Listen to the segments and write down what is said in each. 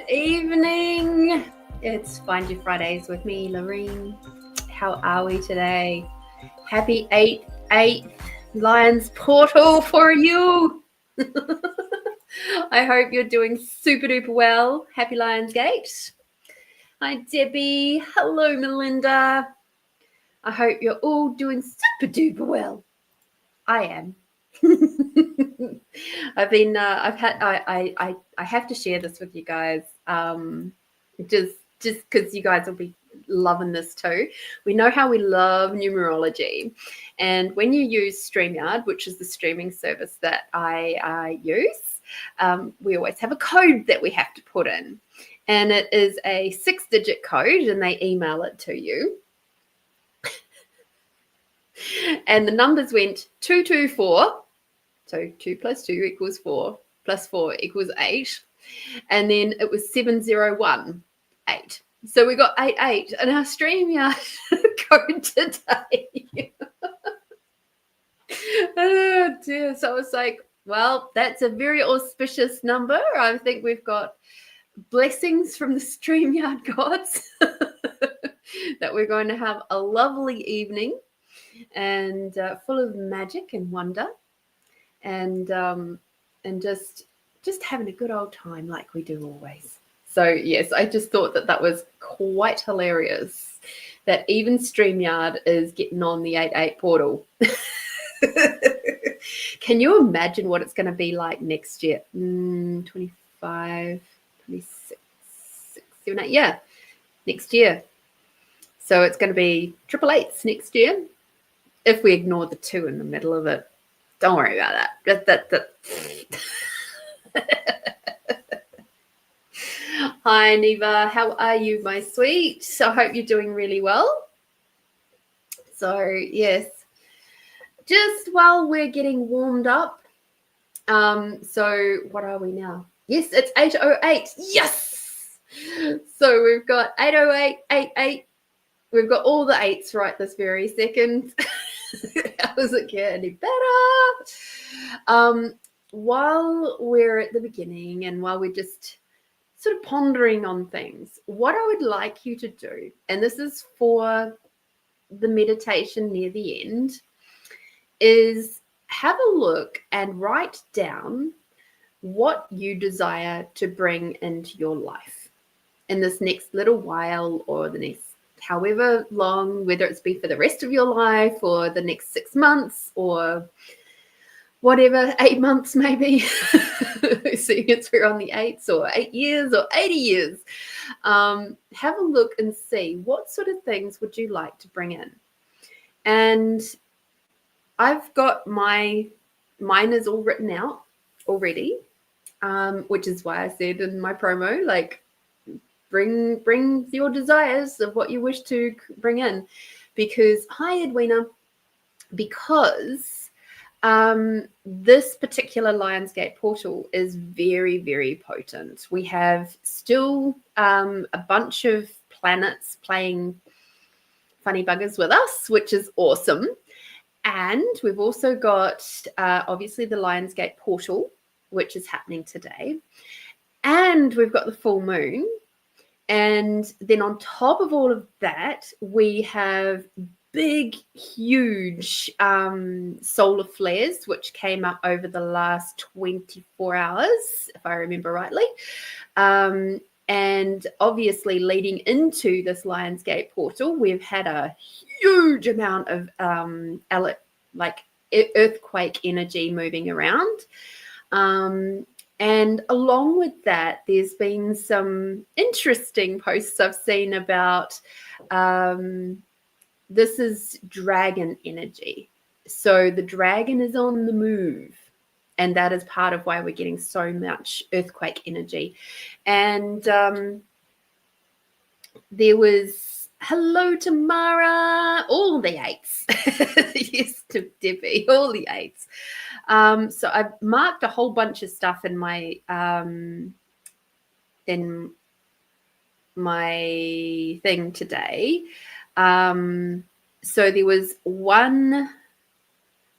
Good evening. It's Find Your Fridays with me, Lorene. How are we today? Happy 8/8 Lions Portal for you. I hope you're doing super duper well. Happy Lions Gate. Hi, Debbie. Hello, Melinda. I hope you're all doing super duper well. I am. I have to share this with you guys. Just because you guys will be loving this too. We know how we love numerology, and when you use StreamYard, which is the streaming service that I use, we always have a code that we have to put in, and it is a 6-digit code, and they email it to you. And the numbers went 224. So 2 + 2 = 4, + 4 = 8. And then it was 7018. So we got 88 in our StreamYard code today. Oh dear. So I was like, well, that's a very auspicious number. I think we've got blessings from the StreamYard gods that we're going to have a lovely evening and full of magic and wonder. And just having a good old time like we do always. So yes, I just thought that was quite hilarious that even StreamYard is getting on the 8/8 portal. Can you imagine what it's going to be like next year? 25, 26, 7, 8, yeah, next year. So it's going to be 888s next year if we ignore the 2 in the middle of it. Don't worry about that. Hi, Neva. How are you, my sweet? I hope you're doing really well. So, yes, just while we're getting warmed up. So what are we now? Yes, it's 8:08. Yes! So we've got 8:08, 8/8. We've got all the 8s right this very second. How does it get any better? While we're at the beginning and while we're just sort of pondering on things, what I would like you to do, and this is for the meditation near the end, is have a look and write down what you desire to bring into your life in this next little while or the next however long, whether it's been for the rest of your life or the next 6 months or whatever, 8 months maybe, seeing as we're on the 8s, or 8 years or 80 years. Have a look and see what sort of things would you like to bring in. And I've got mine is all written out already, which is why I said in my promo, like, bring your desires of what you wish to bring in. Because, hi Edwina, because this particular Lionsgate portal is very, very potent. We have still a bunch of planets playing funny buggers with us, which is awesome. And we've also got obviously the Lionsgate portal, which is happening today. And we've got the full moon. And then on top of all of that, we have big, huge solar flares, which came up over the last 24 hours, if I remember rightly. And obviously leading into this Lionsgate portal, we've had a huge amount of earthquake energy moving around. And along with that, there's been some interesting posts I've seen about this is dragon energy. So the dragon is on the move. And that is part of why we're getting so much earthquake energy. And there was, hello, Tamara, all the 8s. Yes, to Debbie, all the 8s. So I've marked a whole bunch of stuff in my thing today. So there was one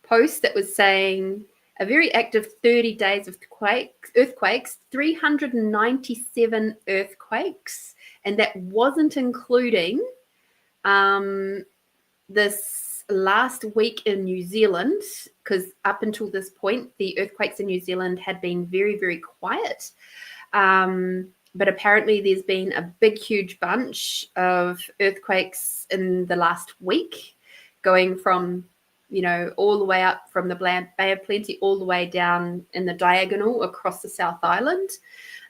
post that was saying a very active 30 days of earthquakes, 397 earthquakes, and that wasn't including this last week in New Zealand, because up until this point, the earthquakes in New Zealand had been very, very quiet. But apparently there's been a big, huge bunch of earthquakes in the last week, going from, all the way up from the Bay of Plenty all the way down in the diagonal across the South Island.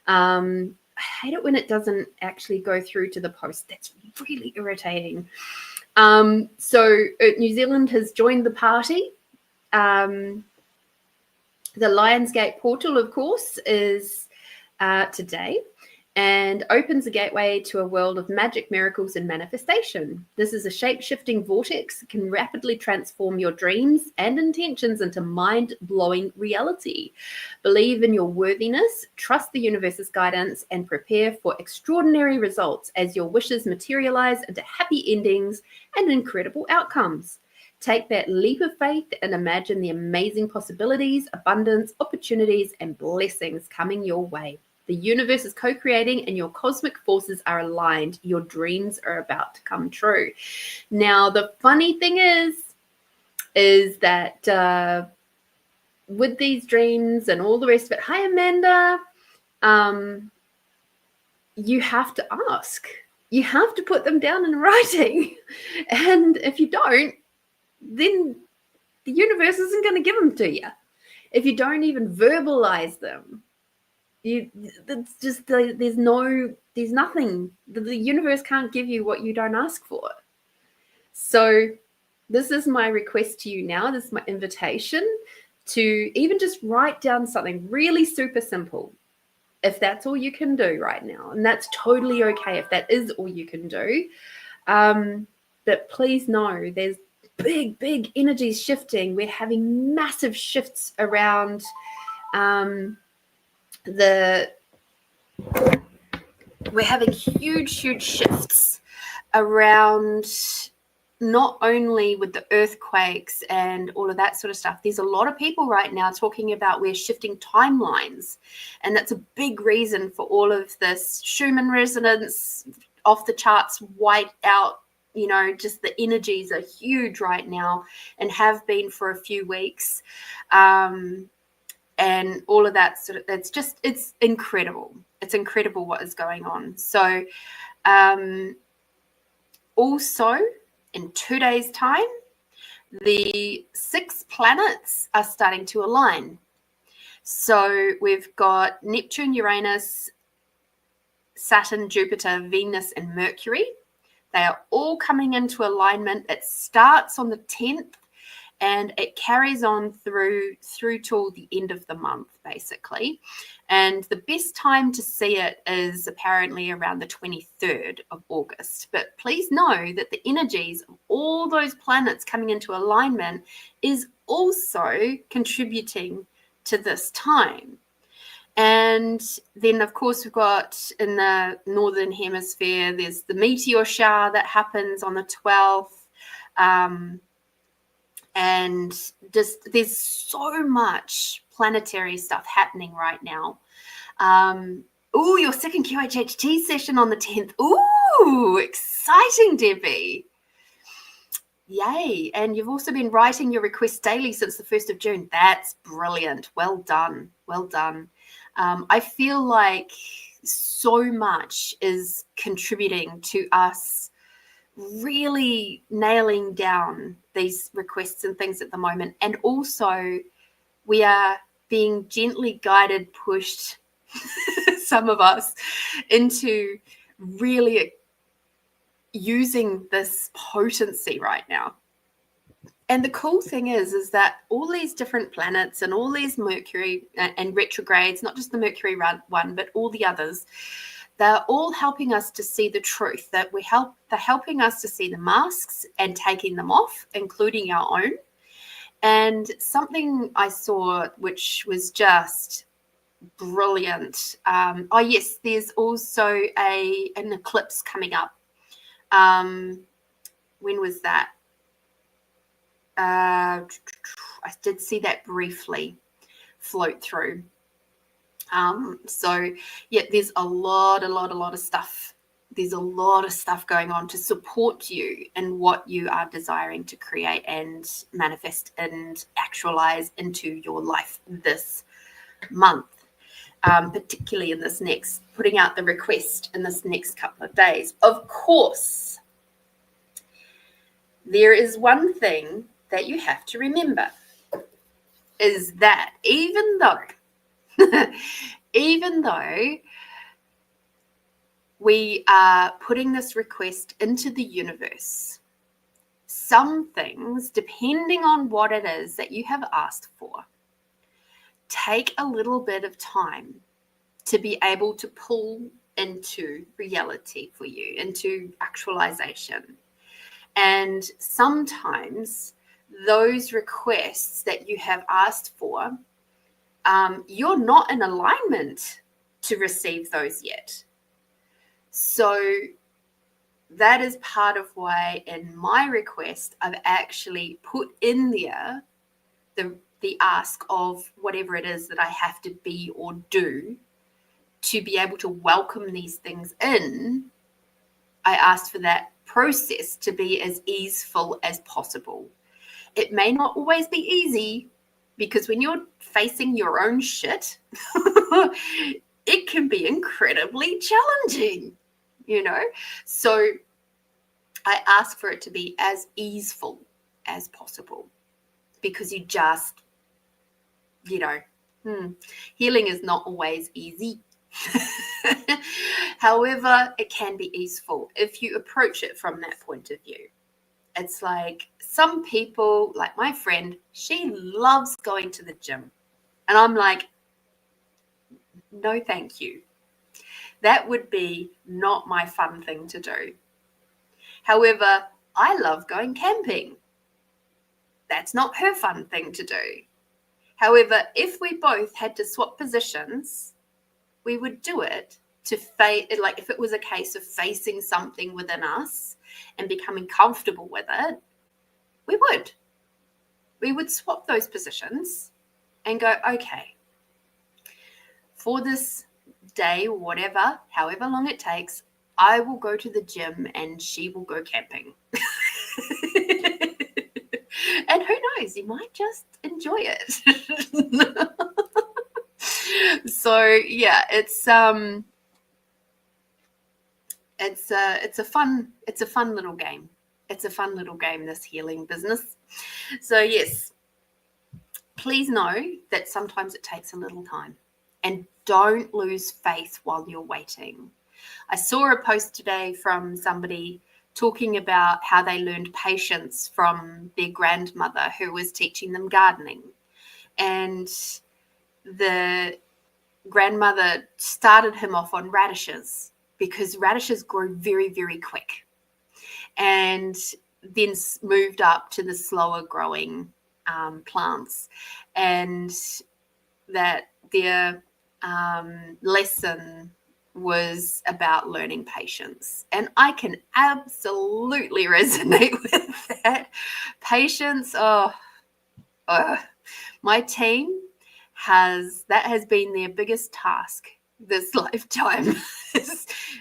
I hate it when it doesn't actually go through to the post. That's really irritating. So New Zealand has joined the party. The Lionsgate portal, of course, is today, and opens a gateway to a world of magic, miracles, and manifestation. This is a shape-shifting vortex that can rapidly transform your dreams and intentions into mind-blowing reality. Believe in your worthiness, trust the universe's guidance, and prepare for extraordinary results as your wishes materialize into happy endings and incredible outcomes. Take that leap of faith and imagine the amazing possibilities, abundance, opportunities, and blessings coming your way. The universe is co-creating and your cosmic forces are aligned. Your dreams are about to come true. Now, the funny thing is that with these dreams and all the rest of it, hi, Amanda, you have to ask. You have to put them down in writing. And if you don't, then the universe isn't going to give them to you. If you don't even verbalize them, it's just there's nothing. The universe can't give you what you don't ask for. So this is my request to you now. This is my invitation to even just write down something really super simple, if that's all you can do right now. And that's totally okay if that is all you can do. But please know there's big energies shifting. We're having massive shifts around we're having huge shifts around, not only with the earthquakes and all of that sort of stuff. There's a lot of people right now talking about we're shifting timelines, and that's a big reason for all of this Schumann resonance, off the charts, white out. Just the energies are huge right now and have been for a few weeks. And all of that sort of, it's incredible. It's incredible what is going on. So also in 2 days' time, the 6 planets are starting to align. So we've got Neptune, Uranus, Saturn, Jupiter, Venus, and Mercury. They are all coming into alignment. It starts on the 10th. And it carries on through till the end of the month, basically. And the best time to see it is apparently around the 23rd of August. But please know that the energies of all those planets coming into alignment is also contributing to this time. And then, of course, we've got in the Northern Hemisphere, there's the meteor shower that happens on the 12th. And just there's so much planetary stuff happening right now. Your second QHHT session on the 10th. Ooh, exciting, Debbie. Yay. And you've also been writing your requests daily since the 1st of June. That's brilliant. Well done. Well done. I feel like so much is contributing to us really nailing down these requests and things at the moment. And also we are being gently guided, pushed, some of us, into really using this potency right now. And the cool thing is that all these different planets and all these Mercury and retrogrades, not just the Mercury one, but all the others, they're all helping us to see the truth, that they're helping us to see the masks and taking them off, including our own. And something I saw which was just brilliant. Yes, there's also an eclipse coming up. When was that? I did see that briefly. float through. So yeah, there's a lot of stuff. There's a lot of stuff going on to support you in what you are desiring to create and manifest and actualize into your life this month. Particularly in this next, putting out the request in this next couple of days. Of course, there is one thing that you have to remember, is that even though we are putting this request into the universe, some things, depending on what it is that you have asked for, take a little bit of time to be able to pull into reality for you, into actualization. And sometimes those requests that you have asked for, you're not in alignment to receive those yet. So that is part of why in my request, I've actually put in there the ask of whatever it is that I have to be or do to be able to welcome these things in. I asked for that process to be as easeful as possible. It may not always be easy, because when you're facing your own shit, it can be incredibly challenging, you know? So I ask for it to be as easeful as possible, because you just, you know, healing is not always easy. However, it can be easeful if you approach it from that point of view. It's like some people, like my friend, she loves going to the gym. And I'm like, no, thank you. That would be not my fun thing to do. However, I love going camping. That's not her fun thing to do. However, if we both had to swap positions, we would do it to like if it was a case of facing something within us and becoming comfortable with it, we would swap those positions and go, okay, for this day, whatever, however long it takes, I will go to the gym and she will go camping. And who knows, you might just enjoy it. So yeah, it's a fun little game. It's a fun little game, this healing business. So yes, please know that sometimes it takes a little time, and don't lose faith while you're waiting. I saw a post today from somebody talking about how they learned patience from their grandmother who was teaching them gardening. And the grandmother started him off on radishes, because radishes grow very, very quick, and then moved up to the slower growing plants. And that their lesson was about learning patience. And I can absolutely resonate with that. Patience, my team has been their biggest task this lifetime,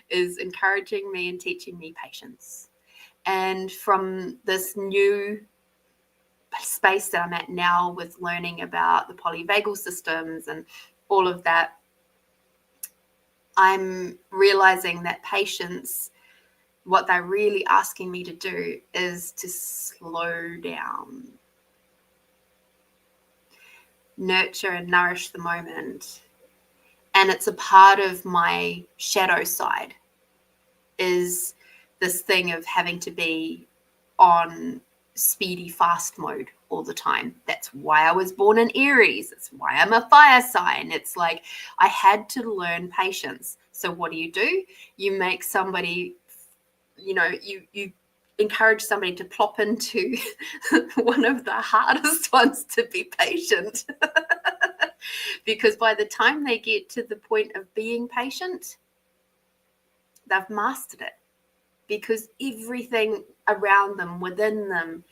is encouraging me and teaching me patience. And from this new space that I'm at now with learning about the polyvagal systems and all of that, I'm realizing that patience, what they're really asking me to do is to slow down, nurture and nourish the moment. And it's a part of my shadow side, is this thing of having to be on speedy fast mode all the time. That's why I was born in Aries. That's why I'm a fire sign. It's like I had to learn patience. So what do? You make somebody, you encourage somebody to plop into one of the hardest ones to be patient. Because by the time they get to the point of being patient, they've mastered it, because everything around them, within them,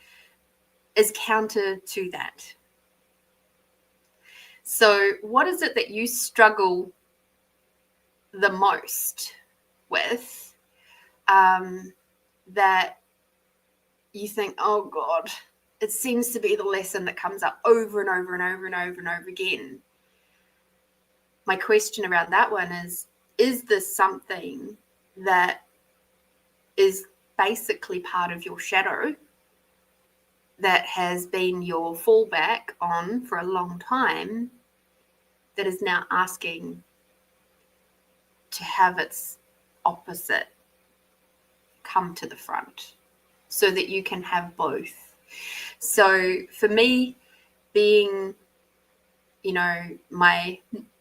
is counter to that. So what is it that you struggle the most with, that you think, oh God, it seems to be the lesson that comes up over and over and over and over and over again? My question around that one is this something that is basically part of your shadow that has been your fallback on for a long time, that is now asking to have its opposite come to the front so that you can have both? So for me, being, my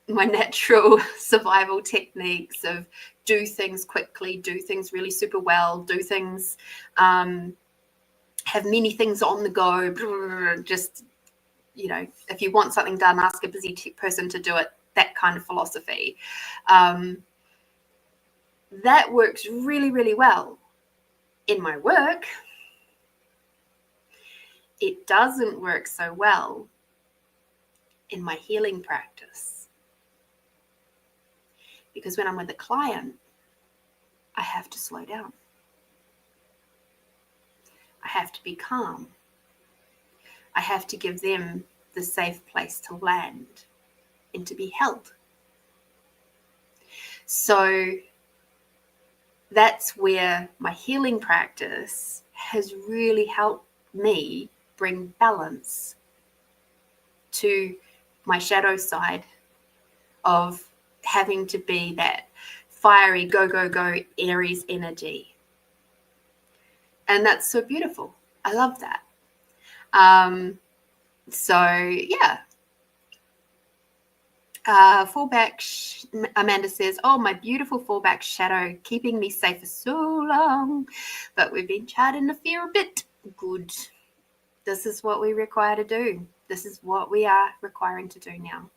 natural survival techniques of do things quickly, do things really super well, do things, have many things on the go, just, if you want something done, ask a busy person to do it, that kind of philosophy. That works really, really well in my work. It doesn't work so well in my healing practice, because when I'm with a client, I have to slow down. I have to be calm. I have to give them the safe place to land and to be held. So that's where my healing practice has really helped me bring balance to my shadow side of having to be that fiery, go, go, go Aries energy. And that's so beautiful. I love that. Fallback, Amanda says, oh, my beautiful fallback shadow, keeping me safe for so long, but we've been chatting the fear a bit. Good. This is what we require to do. This is what we are requiring to do now.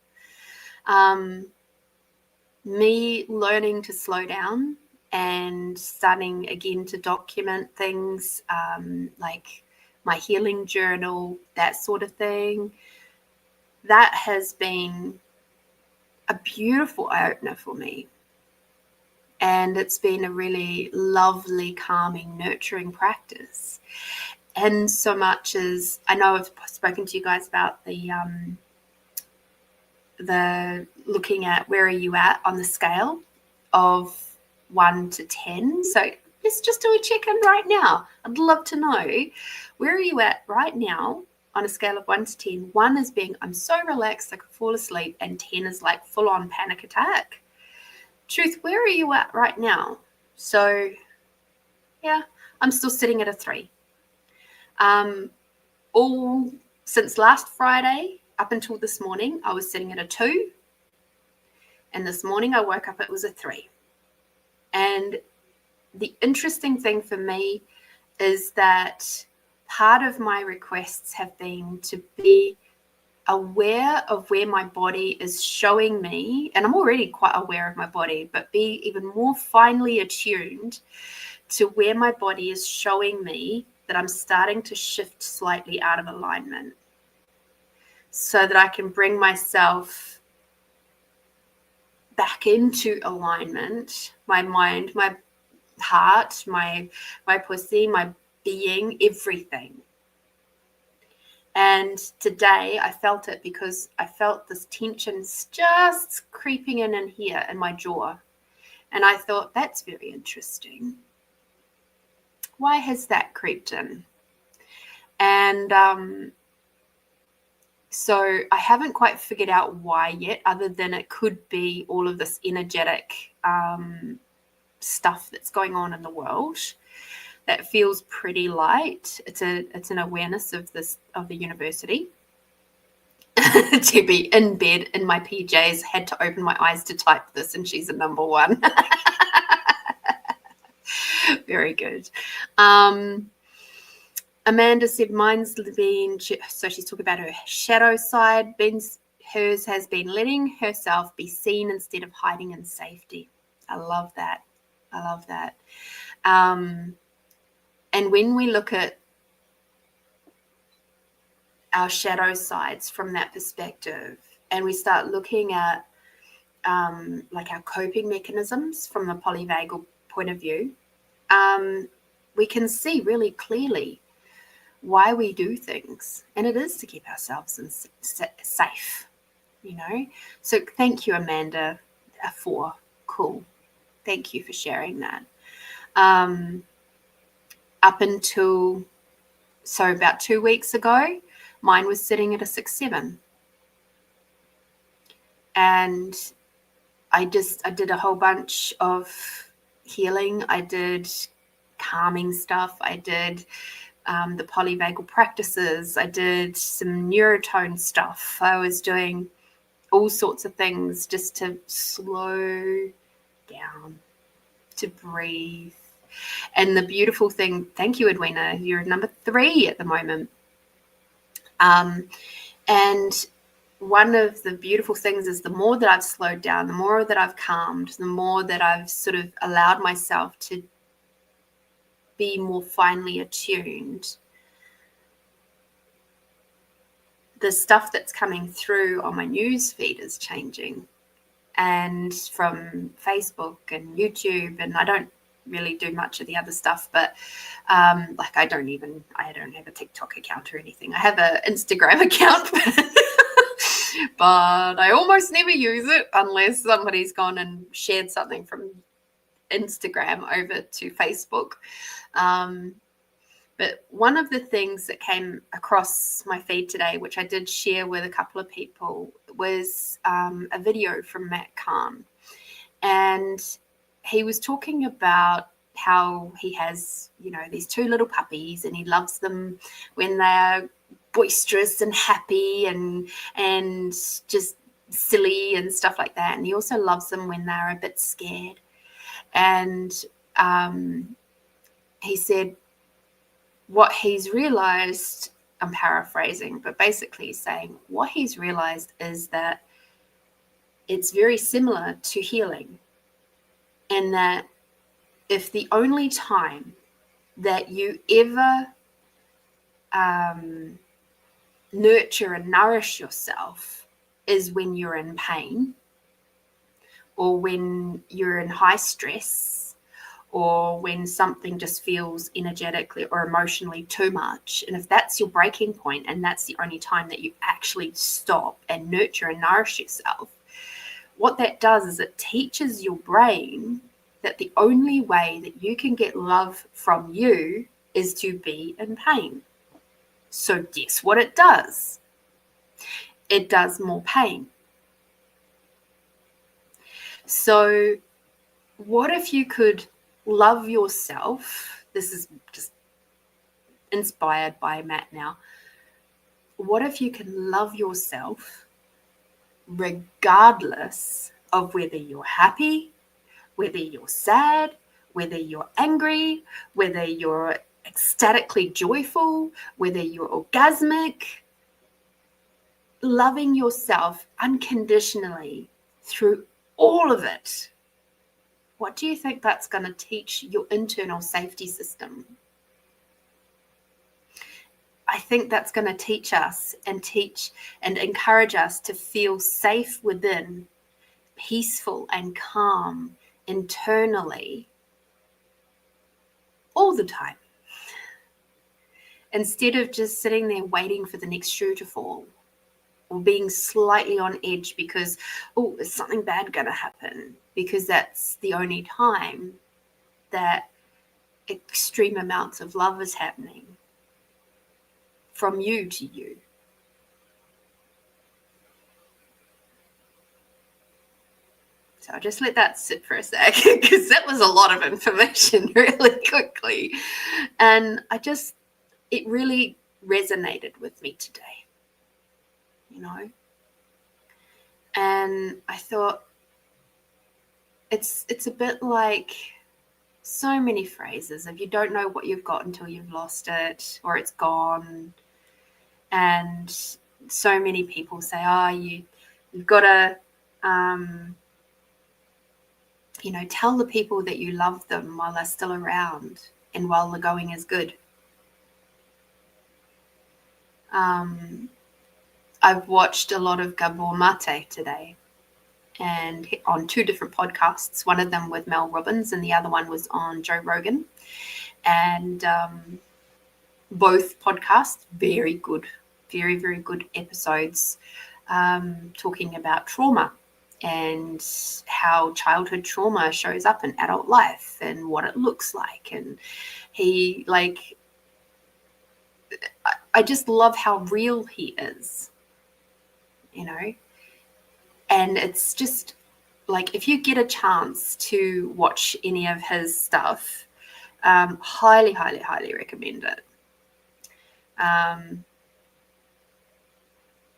Me learning to slow down and starting again to document things, like my healing journal, that sort of thing, that has been a beautiful eye-opener for me. And it's been a really lovely, calming, nurturing practice. And so much as I know I've spoken to you guys about the looking at where are you at on the scale of 1 to 10. So let's just do a check-in right now. I'd love to know, where are you at right now on a scale of 1 to 10? 1 is being, I'm so relaxed I could fall asleep, and 10 is like full-on panic attack. Truth, where are you at right now? So yeah, I'm still sitting at a 3. All since last Friday up until this morning, I was sitting at a 2. And this morning I woke up, it was a 3. And the interesting thing for me is that part of my requests have been to be aware of where my body is showing me, and I'm already quite aware of my body, but be even more finely attuned to where my body is showing me that I'm starting to shift slightly out of alignment, so that I can bring myself back into alignment, my mind, my heart, my pussy, my being, everything. And today I felt it, because I felt this tension just creeping in here in my jaw. And I thought, that's very interesting. Why has that creeped in? And so I haven't quite figured out why yet, other than it could be all of this energetic stuff that's going on in the world that feels pretty light. It's an awareness of the university. To be in bed in my PJs, had to open my eyes to type this, and she's a number 1. Very good. Amanda said mine's been, so she's talking about her shadow side. Hers has been letting herself be seen instead of hiding in safety. I love that. And when we look at our shadow sides from that perspective, and we start looking at like our coping mechanisms from a polyvagal point of view, we can see really clearly why we do things, and it is to keep ourselves safe, you know. So thank you, Amanda, for cool. Thank you for sharing that. Up until about 2 weeks ago, mine was sitting at a 6-7, and I did a whole bunch of healing. I did calming stuff. I did the polyvagal practices. I did some neurotone stuff. I was doing all sorts of things just to slow down, to breathe. And the beautiful thing, thank you, Edwina, you're number 3 at the moment. And one of the beautiful things is the more that I've slowed down, the more that I've calmed, the more that I've sort of allowed myself to be more finely attuned, the stuff that's coming through on my news feed is changing, and from Facebook and YouTube, and I don't really do much of the other stuff, but like I don't have a TikTok account or anything. I have an Instagram account, but I almost never use it unless somebody's gone and shared something from Instagram over to Facebook. But one of the things that came across my feed today, which I did share with a couple of people, was a video from Matt Kahn. And he was talking about how he has, these 2 little puppies, and he loves them when they're boisterous and happy and just silly and stuff like that. And he also loves them when they're a bit scared. And he said, what he's realized, I'm paraphrasing, but basically he's saying what he's realized is that it's very similar to healing, and that if the only time that you ever nurture and nourish yourself is when you're in pain, or when you're in high stress, or when something just feels energetically or emotionally too much. And if that's your breaking point, and that's the only time that you actually stop and nurture and nourish yourself, what that does is it teaches your brain that the only way that you can get love from you is to be in pain. So guess what it does? It does more pain. So what if you could love yourself? This is just inspired by Matt now. What if you can love yourself regardless of whether you're happy, whether you're sad, whether you're angry, whether you're ecstatically joyful, whether you're orgasmic? Loving yourself unconditionally through all of it. What do you think that's going to teach your internal safety system? I think that's going to teach us and encourage us to feel safe within, peaceful and calm internally all the time, instead of just sitting there waiting for the next shoe to fall, or being slightly on edge because, is something bad going to happen? Because that's the only time that extreme amounts of love is happening from you to you. So I'll just let that sit for a sec, because that was a lot of information really quickly. And it really resonated with me today. And I thought it's a bit like so many phrases of you don't know what you've got until you've lost it or it's gone. And so many people say, you've got to, tell the people that you love them while they're still around and while the going is good. I've watched a lot of Gabor Mate today, and on 2 different podcasts, one of them with Mel Robbins and the other one was on Joe Rogan. And both podcasts, very good, very, very good episodes, talking about trauma and how childhood trauma shows up in adult life and what it looks like. And he, like, I just love how real he is, you know. And it's just like, if you get a chance to watch any of his stuff, highly, highly, highly recommend it.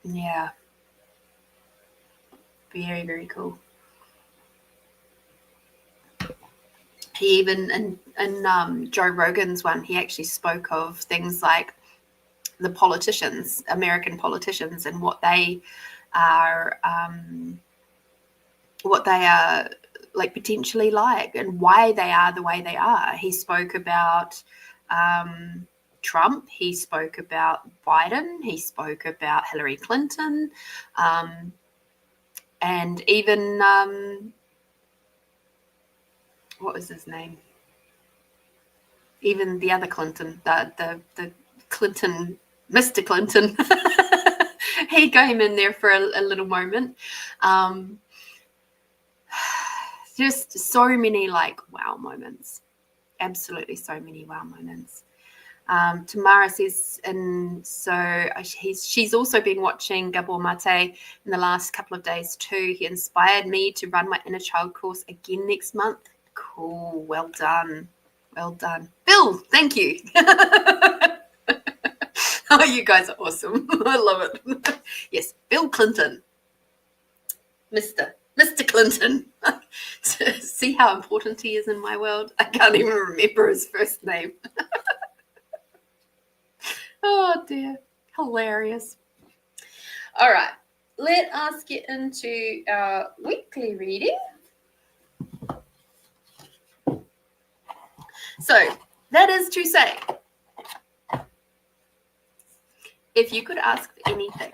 Yeah, very, very cool. He even in Joe Rogan's one, he actually spoke of things like the politicians, American politicians, and what they are like potentially like, and why they are the way they are. He spoke about Trump. He spoke about Biden. He spoke about Hillary Clinton, and even what was his name? Even the other Clinton, the Clinton, Mr. Clinton. He came in there for a little moment. Just so many like wow moments. Absolutely so many wow moments. Tamara says, and so she's also been watching Gabor Mate in the last couple of days too. He inspired me to run my inner child course again next month. Cool. Well done. Well done. Bill, thank you. Oh, you guys are awesome. I love it. Yes, Bill Clinton. Mr. Clinton. See how important he is in my world? I can't even remember his first name. Oh, dear. Hilarious. All right. Let us get into our weekly reading. So, that is to say, if you could ask anything,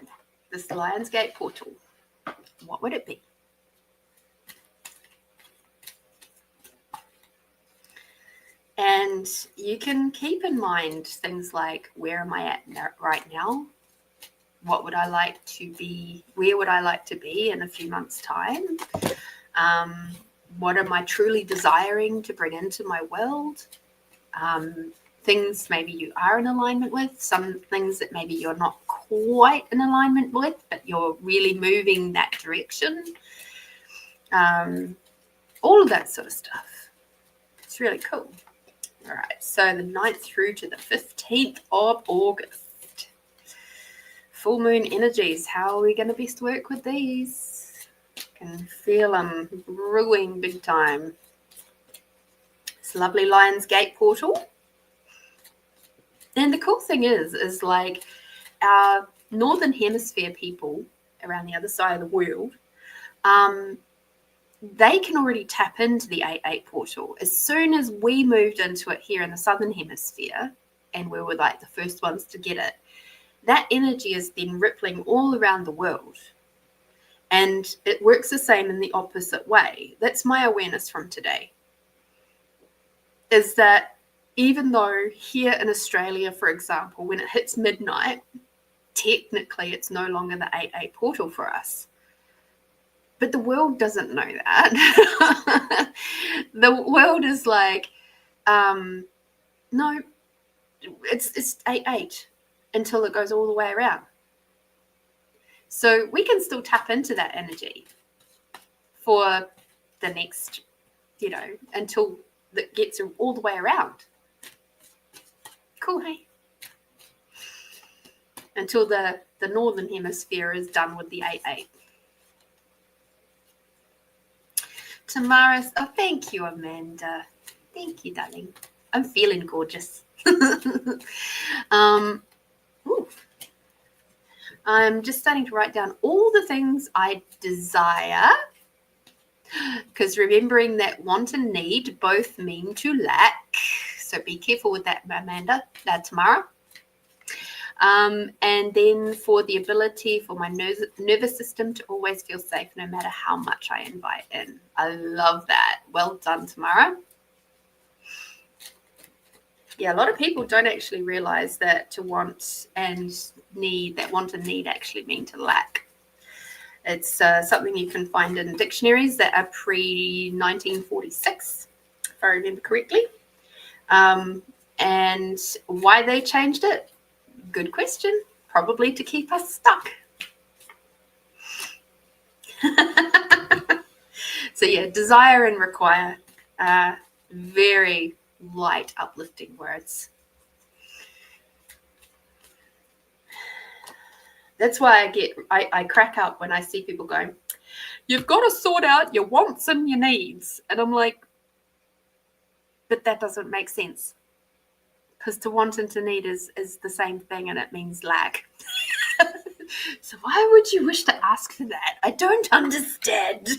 this Lionsgate portal, what would it be? And you can keep in mind things like, where am I at right now? What would I like to be? Where would I like to be in a few months' time? What am I truly desiring to bring into my world? Things maybe you are in alignment with, some things that maybe you're not quite in alignment with, but you're really moving that direction. All of that sort of stuff. It's really cool. All right, so the 9th through to the 15th of August. Full moon energies. How are we going to best work with these? Can feel them brewing big time. This lovely Lionsgate portal. And the cool thing is like our Northern Hemisphere people around the other side of the world, they can already tap into the 8-8 portal. As soon as we moved into it here in the Southern Hemisphere, and we were like the first ones to get it, that energy has been rippling all around the world. And it works the same in the opposite way. That's my awareness from today. Is that even though here in Australia, for example, when it hits midnight, technically it's no longer the 8-8 portal for us. But the world doesn't know that. The world is like, no, it's 8-8 until it goes all the way around. So we can still tap into that energy for the next, until that gets all the way around. Cool, hey? Until the Northern Hemisphere is done with the 8-8. Tamara's, oh, thank you, Amanda. Thank you, darling. I'm feeling gorgeous. I'm just starting to write down all the things I desire, because remembering that want and need both mean to lack. So be careful with that, Amanda, Tamara. And then for the ability for my nervous system to always feel safe no matter how much I invite in. I love that. Well done, Tamara. Yeah, a lot of people don't actually realize that to want and need, that want and need actually mean to lack. It's something you can find in dictionaries that are pre-1946, if I remember correctly. And why they changed it? Good question. Probably to keep us stuck. So yeah, desire and require are very light, uplifting words. That's why I crack up when I see people going, you've got to sort out your wants and your needs. And I'm like, but that doesn't make sense. Because to want and to need is the same thing, and it means lack. So why would you wish to ask for that? I don't understand.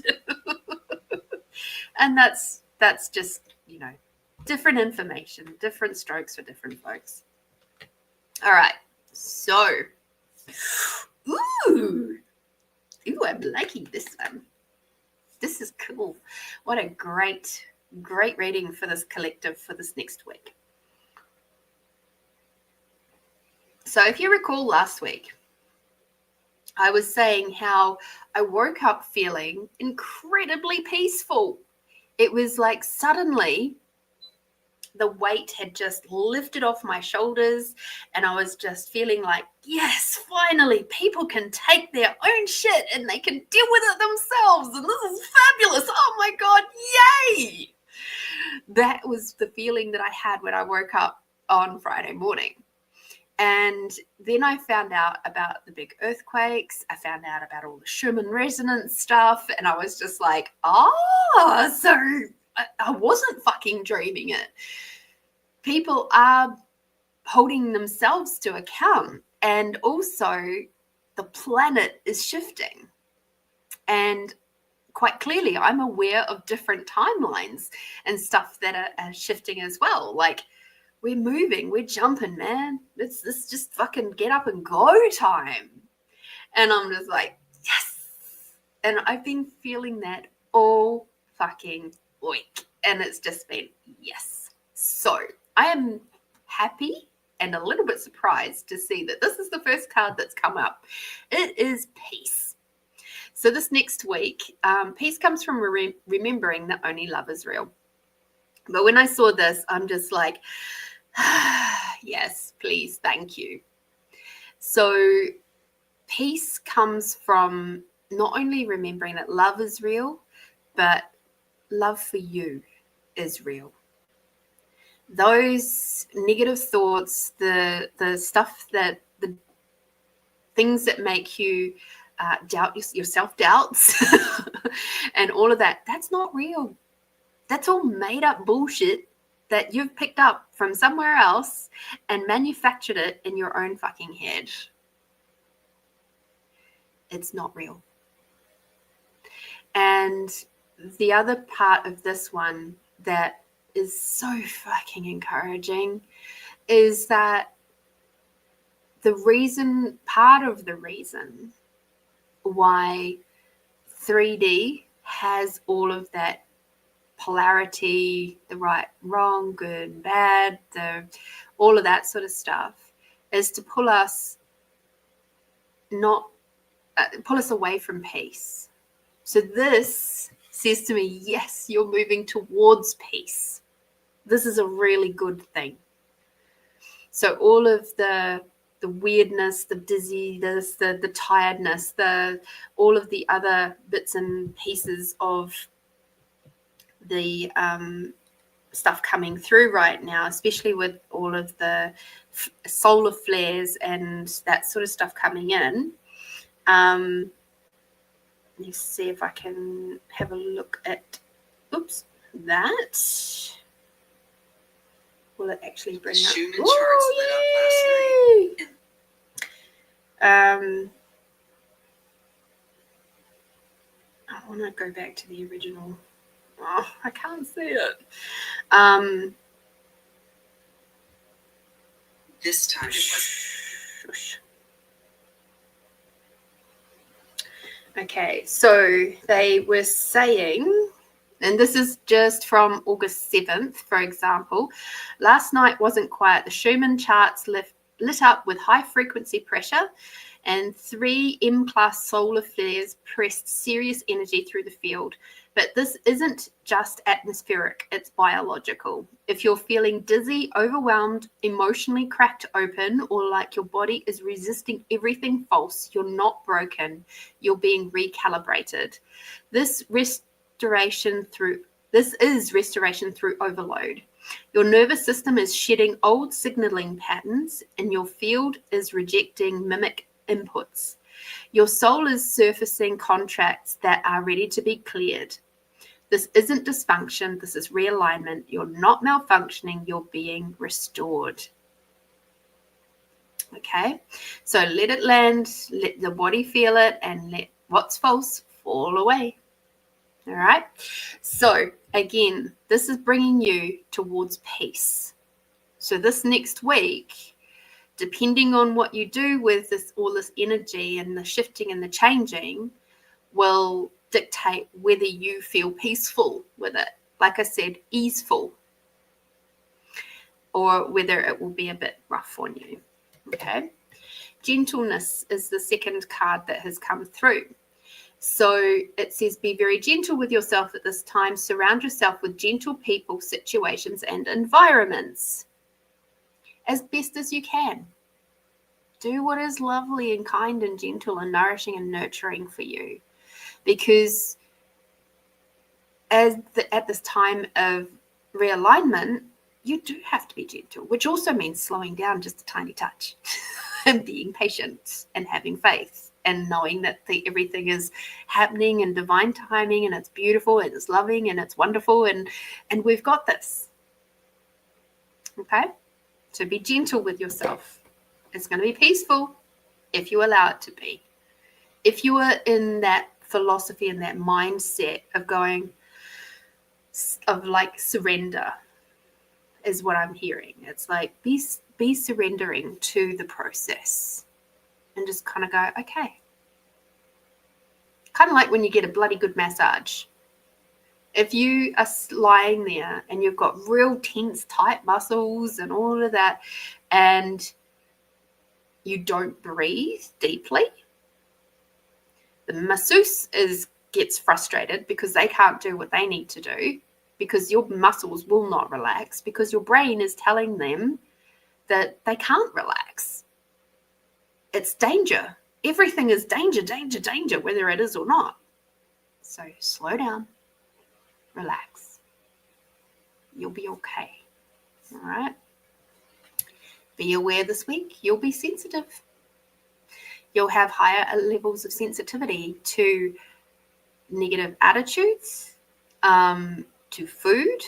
And that's just, different information, different strokes for different folks. All right. So, ooh, I'm liking this one. This is cool. What a great reading for this collective for this next week. So if you recall last week, I was saying how I woke up feeling incredibly peaceful. It was like suddenly the weight had just lifted off my shoulders, and I was just feeling like, yes, finally people can take their own shit and they can deal with it themselves, and this is fabulous. Oh my God, yay! That was the feeling that I had when I woke up on Friday morning. And then I found out about the big earthquakes. I found out about all the Schumann resonance stuff. And I was just like, so I wasn't fucking dreaming it. People are holding themselves to account. And also the planet is shifting. And quite clearly, I'm aware of different timelines and stuff that are shifting as well. Like, we're moving, we're jumping, man. It's just fucking get up and go time. And I'm just like, yes. And I've been feeling that all fucking week. And it's just been, yes. So I am happy and a little bit surprised to see that this is the first card that's come up. It is peace. So this next week, peace comes from remembering that only love is real. But when I saw this, I'm just like, yes, please, thank you. So peace comes from not only remembering that love is real, but love for you is real. Those negative thoughts, the stuff that, the things that make you doubt your self-doubts and all of that, that's not real. That's all made up bullshit that you've picked up from somewhere else and manufactured it in your own fucking head. It's not real. And the other part of this one that is so fucking encouraging is that part of the reason why 3D has all of that polarity, the right, wrong, good, bad, all of that sort of stuff, is to pull us away from peace. So this says to me, yes, you're moving towards peace. This is a really good thing. So all of the weirdness, the dizziness, the tiredness, all of the other bits and pieces of the stuff coming through right now, especially with all of the solar flares and that sort of stuff coming in. Let's see if I can have a look at, that. Will it actually bring up? Schumann charts lit up last night. I want to go back to the original. Oh, I can't see it. This time it was. Shush. Okay, so they were saying, and this is just from August 7th, for example, last night wasn't quiet. The Schumann charts lit up with high frequency pressure, and 3 M-class solar flares pressed serious energy through the field. But this isn't just atmospheric, it's biological. If you're feeling dizzy, overwhelmed, emotionally cracked open, or like your body is resisting everything false, you're not broken, you're being recalibrated. This is restoration through overload. Your nervous system is shedding old signaling patterns, and your field is rejecting mimic inputs. Your soul is surfacing contracts that are ready to be cleared. This isn't dysfunction, this is realignment. You're not malfunctioning, you're being restored. Okay, so let it land, let the body feel it, and let what's false fall away. All right, so again, this is bringing you towards peace. So this next week, depending on what you do with all this energy and the shifting and the changing, will dictate whether you feel peaceful with it. Like I said, easeful, or whether it will be a bit rough on you. Okay. Gentleness is the second card that has come through. So it says, be very gentle with yourself at this time. Surround yourself with gentle people, situations, and environments as best as you can. Do what is lovely and kind and gentle and nourishing and nurturing for you. Because at this time of realignment, you do have to be gentle, which also means slowing down just a tiny touch and being patient and having faith and knowing that everything is happening in divine timing, and it's beautiful and it's loving and it's wonderful, and we've got this. Okay? So be gentle with yourself. It's going to be peaceful if you allow it to be. If you are in that philosophy and that mindset of like surrender is what I'm hearing. It's like be surrendering to the process and just kind of go, okay. Kind of like when you get a bloody good massage. If you are lying there and you've got real tense, tight muscles and all of that, and you don't breathe deeply, the masseuse gets frustrated because they can't do what they need to do, because your muscles will not relax, because your brain is telling them that they can't relax. It's danger. Everything is danger, danger, danger, whether it is or not. So slow down, relax. You'll be okay. All right? Be aware this week, you'll be sensitive. You'll have higher levels of sensitivity to negative attitudes, to food,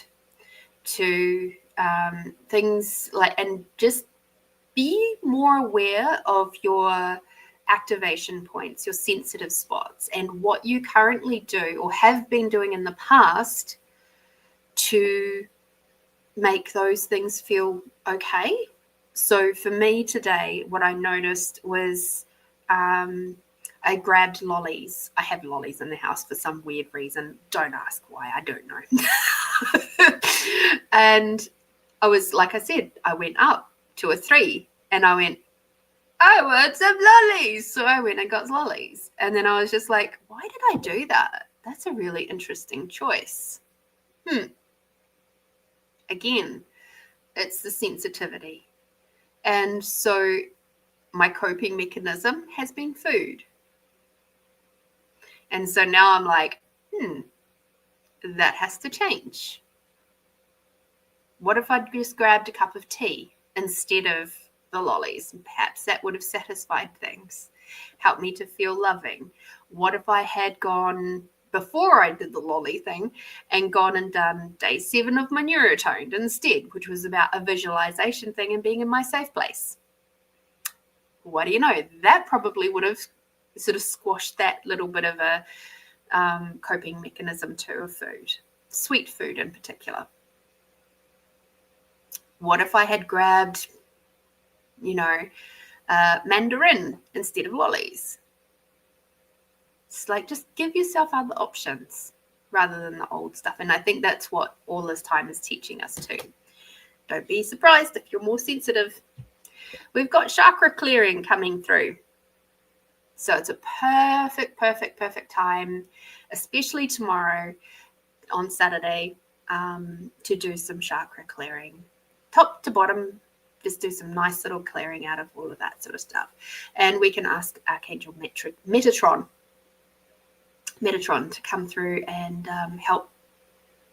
to things like, and just be more aware of your activation points, your sensitive spots, and what you currently do or have been doing in the past to make those things feel okay. So for me today, what I noticed was I grabbed lollies. I have lollies in the house for some weird reason. Don't ask why. I don't know. And I was, like I said, I went up to a 3 and I went, I want some lollies. So I went and got lollies. And then I was just like, why did I do that? That's a really interesting choice. Again, it's the sensitivity. And so my coping mechanism has been food. And so now I'm like, that has to change. What if I just grabbed a cup of tea instead of the lollies? Perhaps that would have satisfied things, helped me to feel loving. What if I had gone before I did the lolly thing and gone and done day 7 of my neurotoned instead, which was about a visualization thing and being in my safe place? What do you know? That probably would have sort of squashed that little bit of a coping mechanism too of food, sweet food in particular. What if I had grabbed, mandarin instead of lollies. It's like, just give yourself other options rather than the old stuff. And I think that's what all this time is teaching us too. Don't be surprised if you're more sensitive. We've got chakra clearing coming through. So it's a perfect time, especially tomorrow on Saturday, to do some chakra clearing. Top to bottom, just do some nice little clearing out of all of that sort of stuff. And we can ask Archangel Metatron to come through and help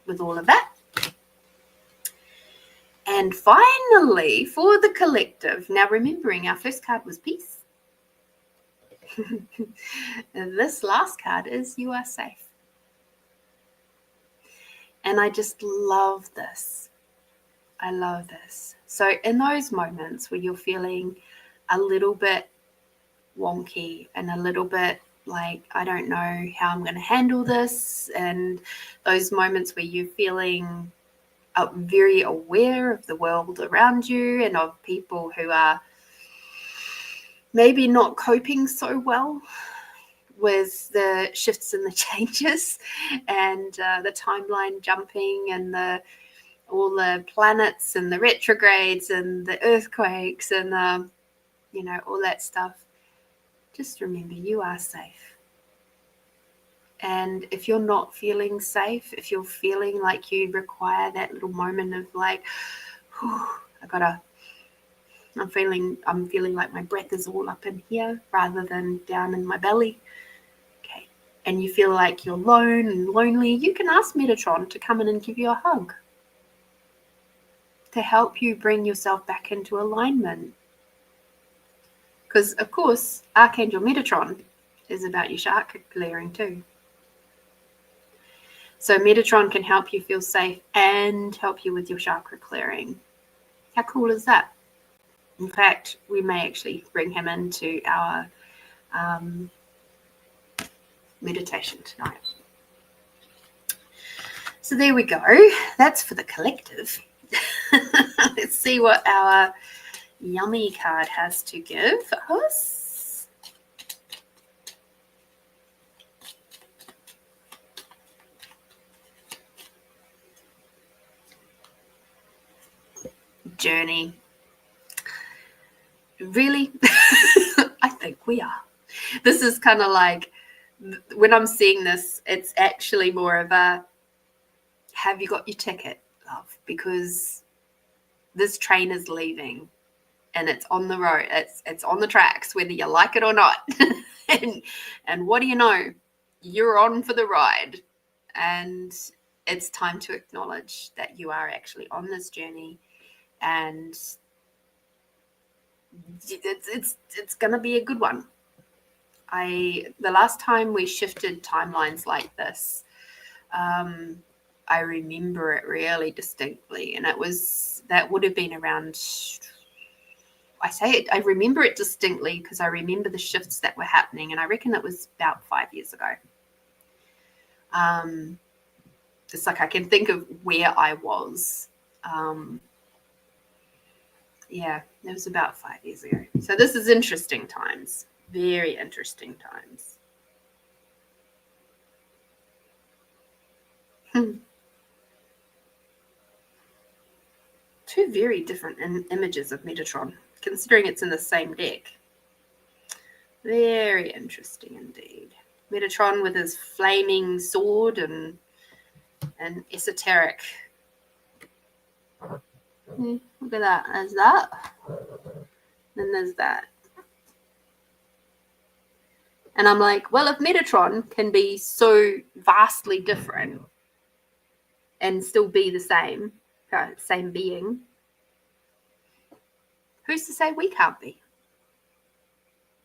with all of that. And finally, for the collective, now remembering our first card was peace. This last card is you are safe. And I just love this. I love this. So in those moments where you're feeling a little bit wonky and a little bit like, I don't know how I'm going to handle this, and those moments where you're feeling very aware of the world around you and of people who are maybe not coping so well with the shifts and the changes and the timeline jumping and all the planets and the retrogrades and the earthquakes and all that stuff. Just remember, you are safe. And if you're not feeling safe, if you're feeling like you require that little moment of like, I'm feeling like my breath is all up in here rather than down in my belly. Okay. And you feel like you're alone and lonely, you can ask Metatron to come in and give you a hug to help you bring yourself back into alignment. Because, of course, Archangel Metatron is about your chakra clearing too. So Metatron can help you feel safe and help you with your chakra clearing. How cool is that? In fact, we may actually bring him into our meditation tonight. So there we go. That's for the collective. Let's see what our yummy card has to give us. Journey. Really? I think we are. This is kind of like, when I'm seeing this, it's actually more of a, have you got your ticket, love? Because this train is leaving and it's on the road. It's on the tracks, whether you like it or not. and what do you know? You're on for the ride. And it's time to acknowledge that you are actually on this journey. And it's going to be a good one. The last time we shifted timelines like this, I remember it really distinctly, and that would have been around, I remember it distinctly because I remember the shifts that were happening, and I reckon it was about 5 years ago. It's like I can think of where I was. Yeah, it was about 5 years ago. So this is interesting times, very interesting times. Two very different images of Metatron, considering it's in the same deck. Very interesting indeed. Metatron with his flaming sword and esoteric. Look at that. There's that. Then there's that. And I'm like, well, if Metatron can be so vastly different and still be the same being, who's to say we can't be?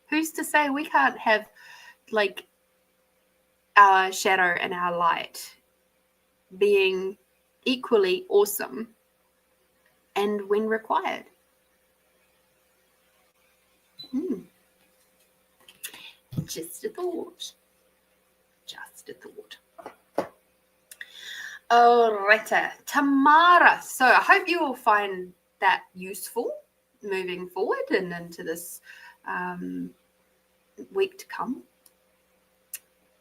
Who's to say we can't have like our shadow and our light being equally awesome and when required? Just a thought. Just a thought. All right, Tamara. So I hope you will find that useful. moving forward and into this week to come.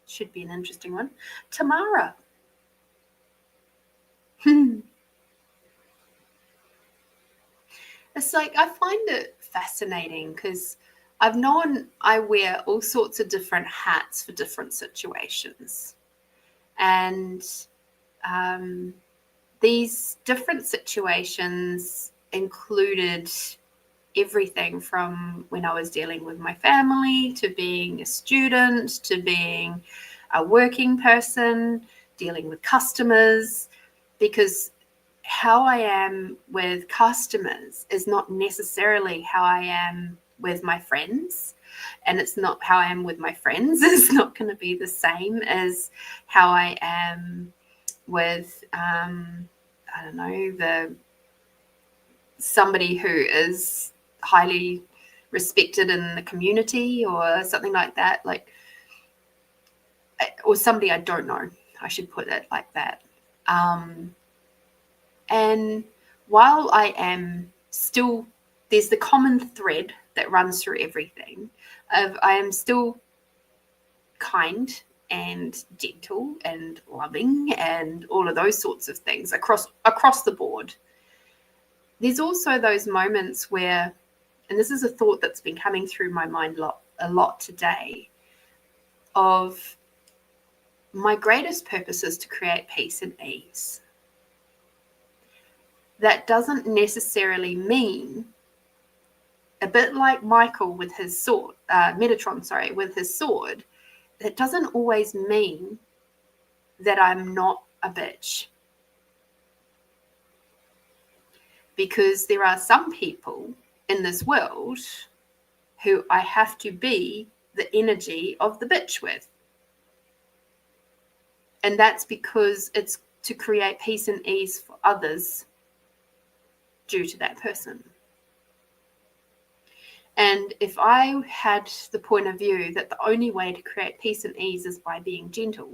Should be an interesting one. Tamara. It's like, I find it fascinating because I've known I wear all sorts of different hats for different situations. And these different situations included everything from when I was dealing with my family to being a student to being a working person, dealing with customers, because how I am with customers is not necessarily how I am with my friends. And it's not how I am with my friends is not going to be the same as how I am with, I don't know, somebody who is highly respected in the community or something like that, like, or somebody I don't know, I should put it like that. And while I am still, there's the common thread that runs through everything of I am still kind and gentle and loving and all of those sorts of things across the board. There's also those moments where, and this is a thought that's been coming through my mind a lot today, of my greatest purpose is to create peace and ease. That doesn't necessarily mean, a bit like Michael with his sword, Metatron, with his sword, that doesn't always mean that I'm not a bitch. Because there are some people in this world who I have to be the energy of the bitch with. And that's because it's to create peace and ease for others due to that person. And if I had the point of view that the only way to create peace and ease is by being gentle,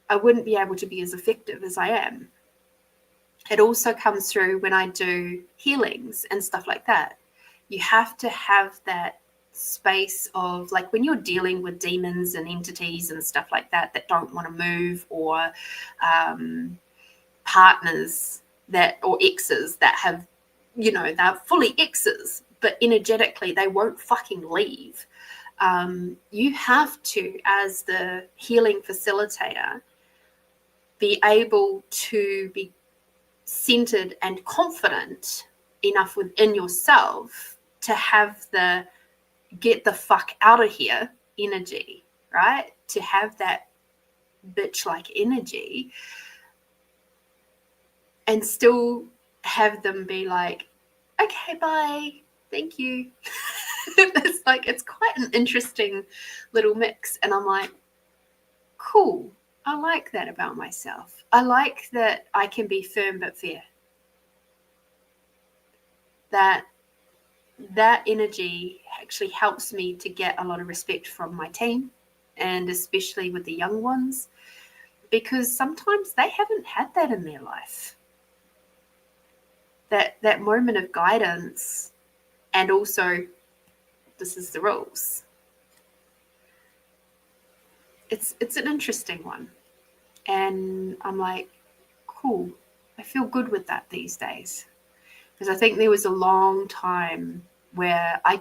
I wouldn't be able to be as effective as I am. It also comes through when I do healings and stuff like that. You have to have that space of, like, when you're dealing with demons and entities and stuff like that don't want to move, or partners or exes that have, they're fully exes, but energetically they won't fucking leave. You have to, as the healing facilitator, be able to be centered and confident enough within yourself to have the get the fuck out of here energy, right? To have that bitch-like energy and still have them be like, okay, bye, thank you. It's like, it's quite an interesting little mix. And I'm like, cool. I like that about myself. I like that I can be firm but fair. That energy actually helps me to get a lot of respect from my team, and especially with the young ones, because sometimes they haven't had that in their life. That moment of guidance, and also, this is the rules. It's an interesting one. And I'm like, cool. I feel good with that these days. Because I think there was a long time where I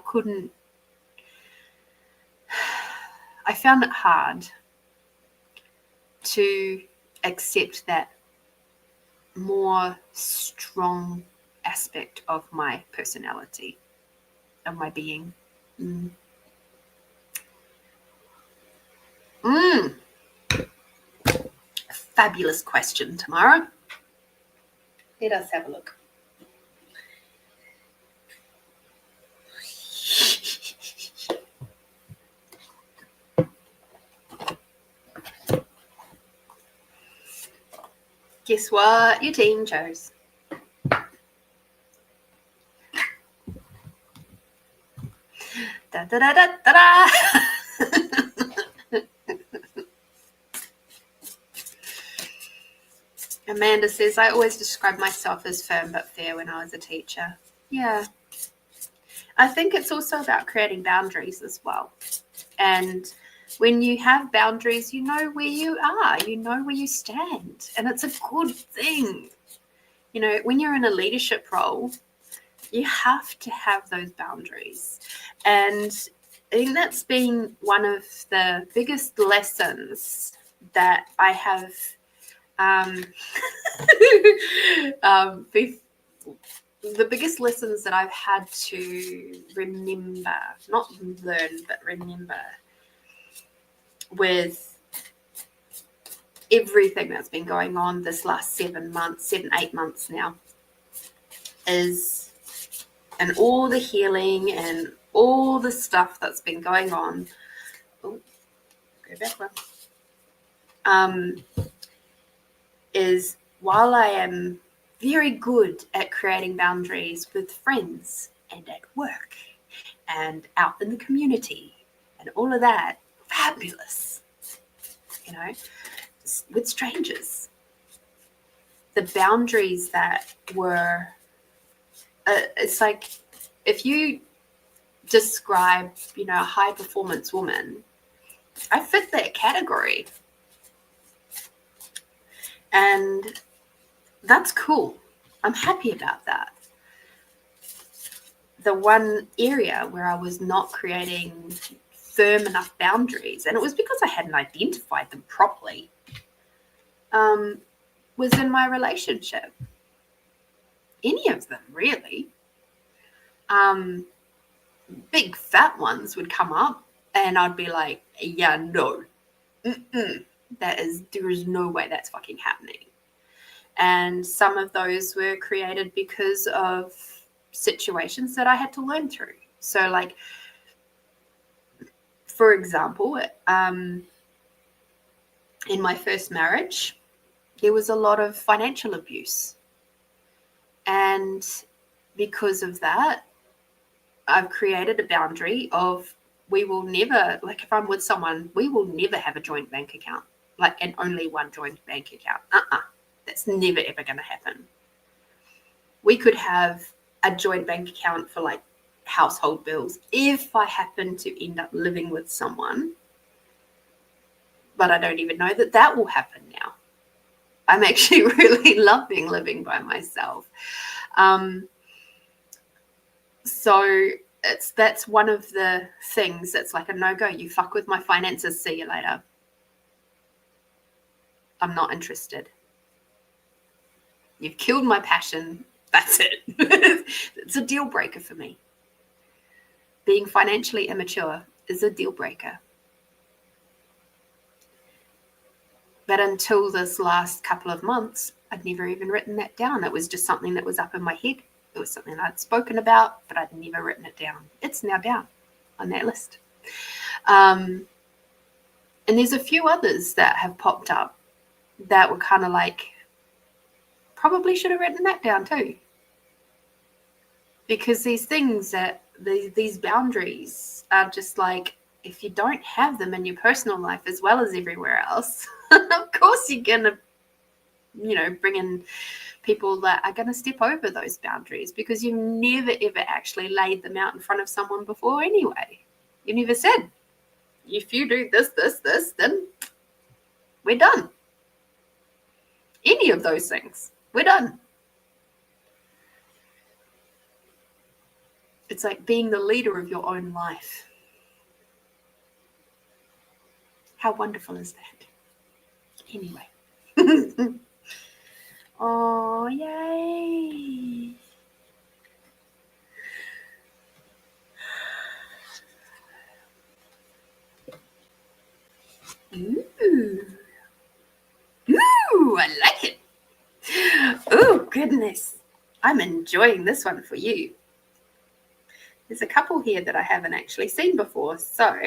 found it hard to accept that more strong aspect of my personality, of my being. Fabulous question, Tamara. Let us have a look. Guess what your team chose? Da da da da da da. Amanda says, I always described myself as firm but fair when I was a teacher. Yeah. I think it's also about creating boundaries as well. And when you have boundaries, you know where you are, you know where you stand. And it's a good thing. You know, when you're in a leadership role, you have to have those boundaries. And I think that's been one of the biggest lessons that I have the biggest lessons that I've had to remember, not learn, but remember with everything that's been going on this last 7, 8 months now is, and all the healing and all the stuff that's been going on. Oh, go back one. Is while I am very good at creating boundaries with friends and at work and out in the community and all of that, fabulous, you know, with strangers. The boundaries that were, it's like if you describe, you know, a high performance woman, I fit that category. And that's cool. I'm happy about that. The one area where I was not creating firm enough boundaries, and it was because I hadn't identified them properly, was in my relationship. Any of them, really. Big fat ones would come up, and I'd be like, yeah, no. There is no way that's fucking happening. And some of those were created because of situations that I had to learn through. So, like, for example, in my first marriage, there was a lot of financial abuse. And because of that, I've created a boundary of we will never, like if I'm with someone, we will never have a joint bank account, like and only one joint bank account. That's never, ever going to happen. We could have a joint bank account for like household bills if I happen to end up living with someone. But I don't even know that that will happen now. I'm actually really loving living by myself. So that's one of the things that's like a no-go. You fuck with my finances, see you later. I'm not interested. You've killed my passion. That's it. It's a deal breaker for me. Being financially immature is a deal breaker. But until this last couple of months, I'd never even written that down. It was just something that was up in my head. It was something I'd spoken about, but I'd never written it down. It's now down on that list. And there's a few others that have popped up that were kind of like, probably should have written that down too. Because these things that, these boundaries are just like, if you don't have them in your personal life as well as everywhere else, of course you're going to, you know, bring in people that are going to step over those boundaries because you've never, ever actually laid them out in front of someone before anyway. You never said, if you do this, then we're done. Any of those things, we're done. It's like being the leader of your own life. How wonderful is that? Anyway. Oh, yay. Ooh, I like it. Oh, goodness. I'm enjoying this one for you. There's a couple here that I haven't actually seen before, so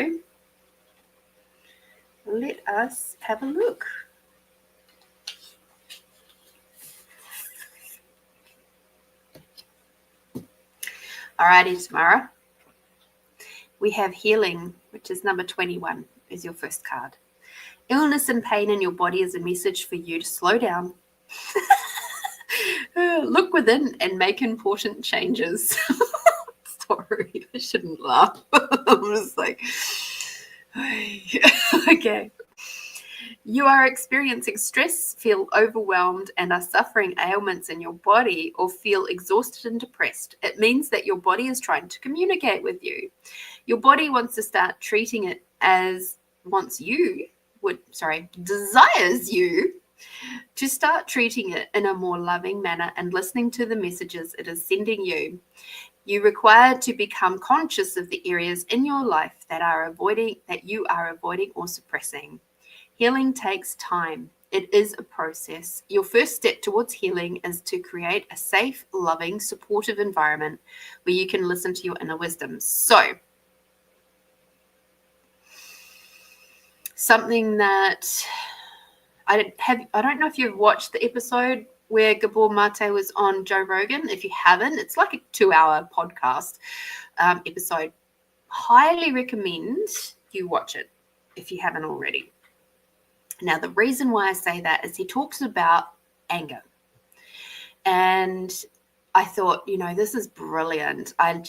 let us have a look. Alrighty, Tamara. We have healing, which is number 21, is your first card. Illness and pain in your body is a message for you to slow down, Look within and make important changes. Sorry, I shouldn't laugh. I'm just like, okay. You are experiencing stress, feel overwhelmed, and are suffering ailments in your body, or feel exhausted and depressed. It means that your body is trying to communicate with you. Your body wants to start treating it as desires you to start treating it in a more loving manner and listening to the messages it is sending you. You require to become conscious of the areas in your life that you are avoiding or suppressing. Healing takes time. It is a process. Your first step towards healing is to create a safe, loving, supportive environment where you can listen to your inner wisdom. So, something that I don't know if you've watched the episode where Gabor Mate was on Joe Rogan. If you haven't, it's like a 2-hour podcast episode. Highly recommend you watch it if you haven't already. Now, the reason why I say that is he talks about anger. And I thought, this is brilliant. I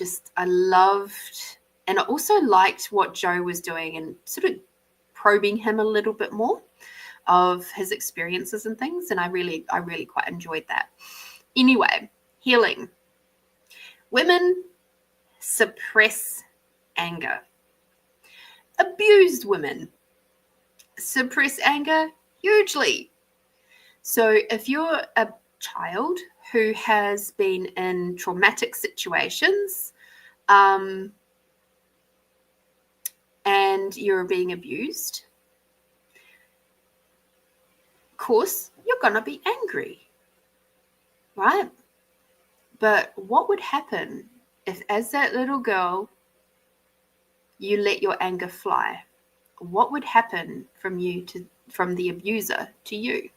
loved, and I also liked what Joe was doing and sort of probing him a little bit more of his experiences and things. And I really quite enjoyed that. Anyway, healing. Women suppress anger. Abused women suppress anger hugely. So if you're a child who has been in traumatic situations and you're being abused, of course, you're going to be angry, right? But what would happen if, as that little girl, you let your anger fly? What would happen from the abuser to you?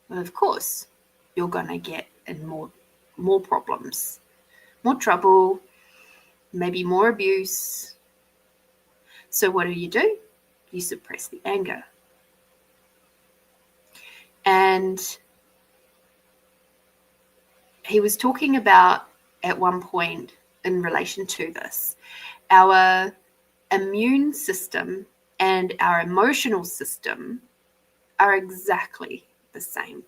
Well, of course, you're going to get in more problems, more trouble, maybe more abuse. So what do? You suppress the anger. And he was talking about at one point in relation to this, our immune system and our emotional system are exactly the same.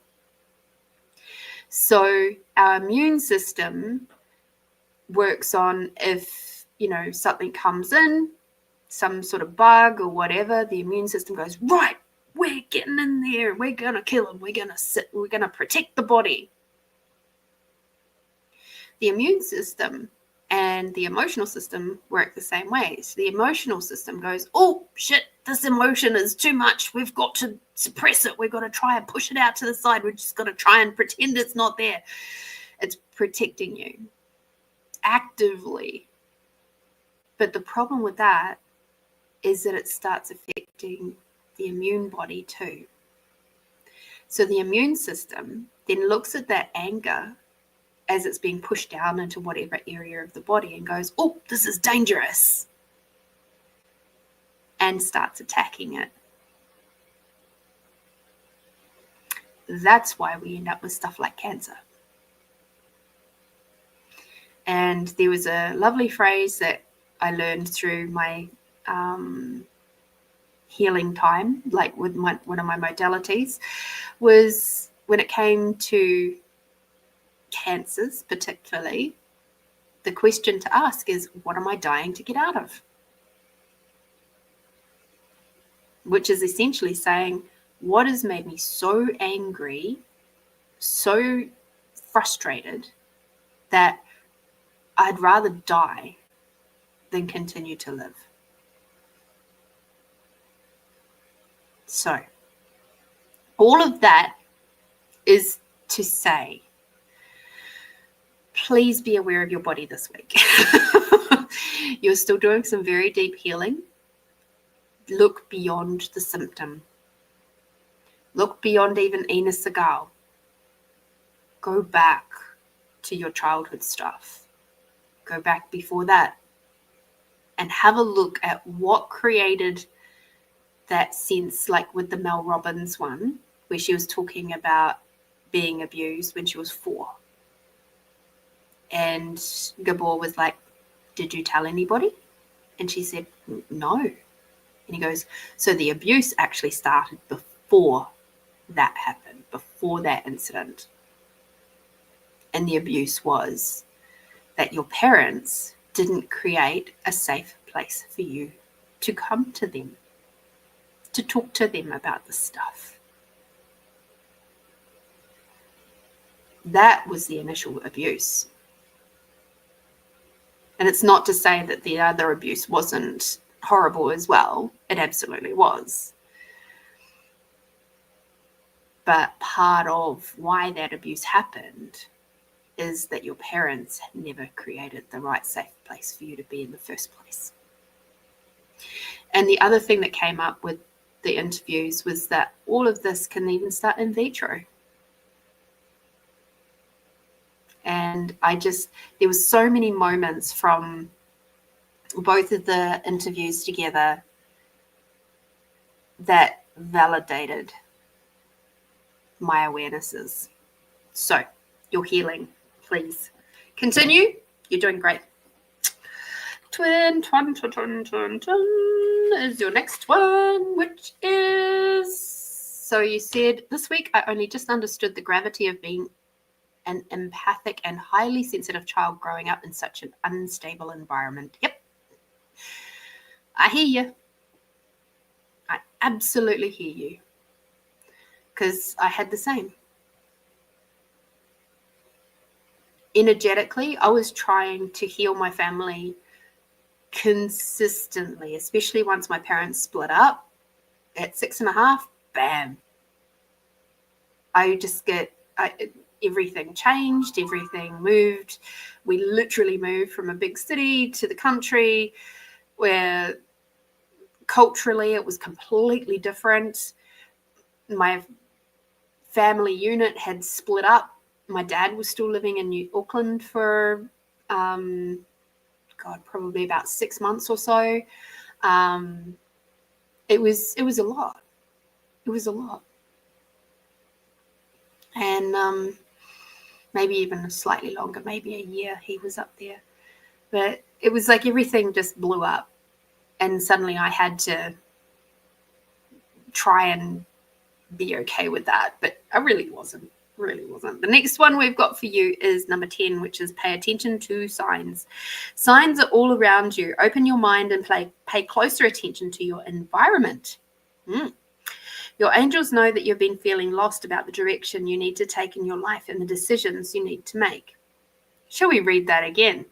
So our immune system works on if, something comes in, some sort of bug or whatever, the immune system goes, right, we're getting in there, we're going to kill him, we're going to protect the body. The immune system and the emotional system work the same way. So the emotional system goes, oh, shit, this emotion is too much. We've got to suppress it. We've got to try and push it out to the side. We've just got to try and pretend it's not there. It's protecting you actively. But the problem with that is that it starts affecting the immune body too. So the immune system then looks at that anger as it's being pushed down into whatever area of the body and goes, oh, this is dangerous, and starts attacking it. That's why we end up with stuff like cancer. And there was a lovely phrase that I learned through my healing time, like with one of my modalities, was when it came to cancers particularly, the question to ask is, what am I dying to get out of? Which is essentially saying, what has made me so angry, so frustrated, that I'd rather die than continue to live? So, all of that is to say, please be aware of your body this week. You're still doing some very deep healing. Look beyond the symptom. Look beyond even Ina Segal. Go back to your childhood stuff. Go back before that and have a look at what created that sense, like with the Mel Robbins one, where she was talking about being abused when she was 4. And Gabor was like, did you tell anybody? And she said, no. And he goes, so the abuse actually started before that happened, before that incident. And the abuse was that your parents didn't create a safe place for you to come to them, to talk to them about this stuff. That was the initial abuse. And it's not to say that the other abuse wasn't horrible as well. It absolutely was. But part of why that abuse happened is that your parents never created the right safe place for you to be in the first place. And the other thing that came up with the interviews was that all of this can even start in vitro. And there was so many moments from both of the interviews together that validated my awarenesses. So you're healing, please continue. You're doing great. Twin is your next one, which is, so you said, this week I only just understood the gravity of being an empathic and highly sensitive child growing up in such an unstable environment. Yep. I hear you. I absolutely hear you. Because I had the same. Energetically, I was trying to heal my family consistently, especially once my parents split up at 6.5, bam. Everything changed, everything moved. We literally moved from a big city to the country where culturally it was completely different. My family unit had split up. My dad was still living in New Auckland for, probably about 6 months or so. It was a lot. It was a lot. And maybe even slightly longer, maybe a year he was up there. But it was like everything just blew up. And suddenly I had to try and be okay with that. But I really wasn't. The next one we've got for you is number 10, which is pay attention to signs. Signs are all around you. Open your mind and pay closer attention to your environment. Your angels know that you've been feeling lost about the direction you need to take in your life and the decisions you need to make. Shall we read that again?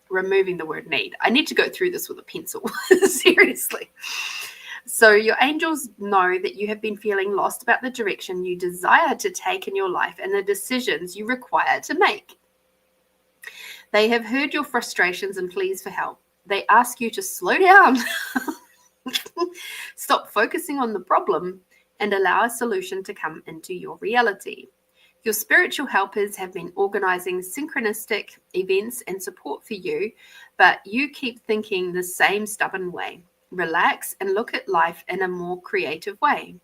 Removing the word need. I need to go through this with a pencil. Seriously. So your angels know that you have been feeling lost about the direction you desire to take in your life and the decisions you require to make. They have heard your frustrations and pleas for help. They ask you to slow down, stop focusing on the problem, and allow a solution to come into your reality. Your spiritual helpers have been organizing synchronistic events and support for you, but you keep thinking the same stubborn way. Relax and look at life in a more creative way.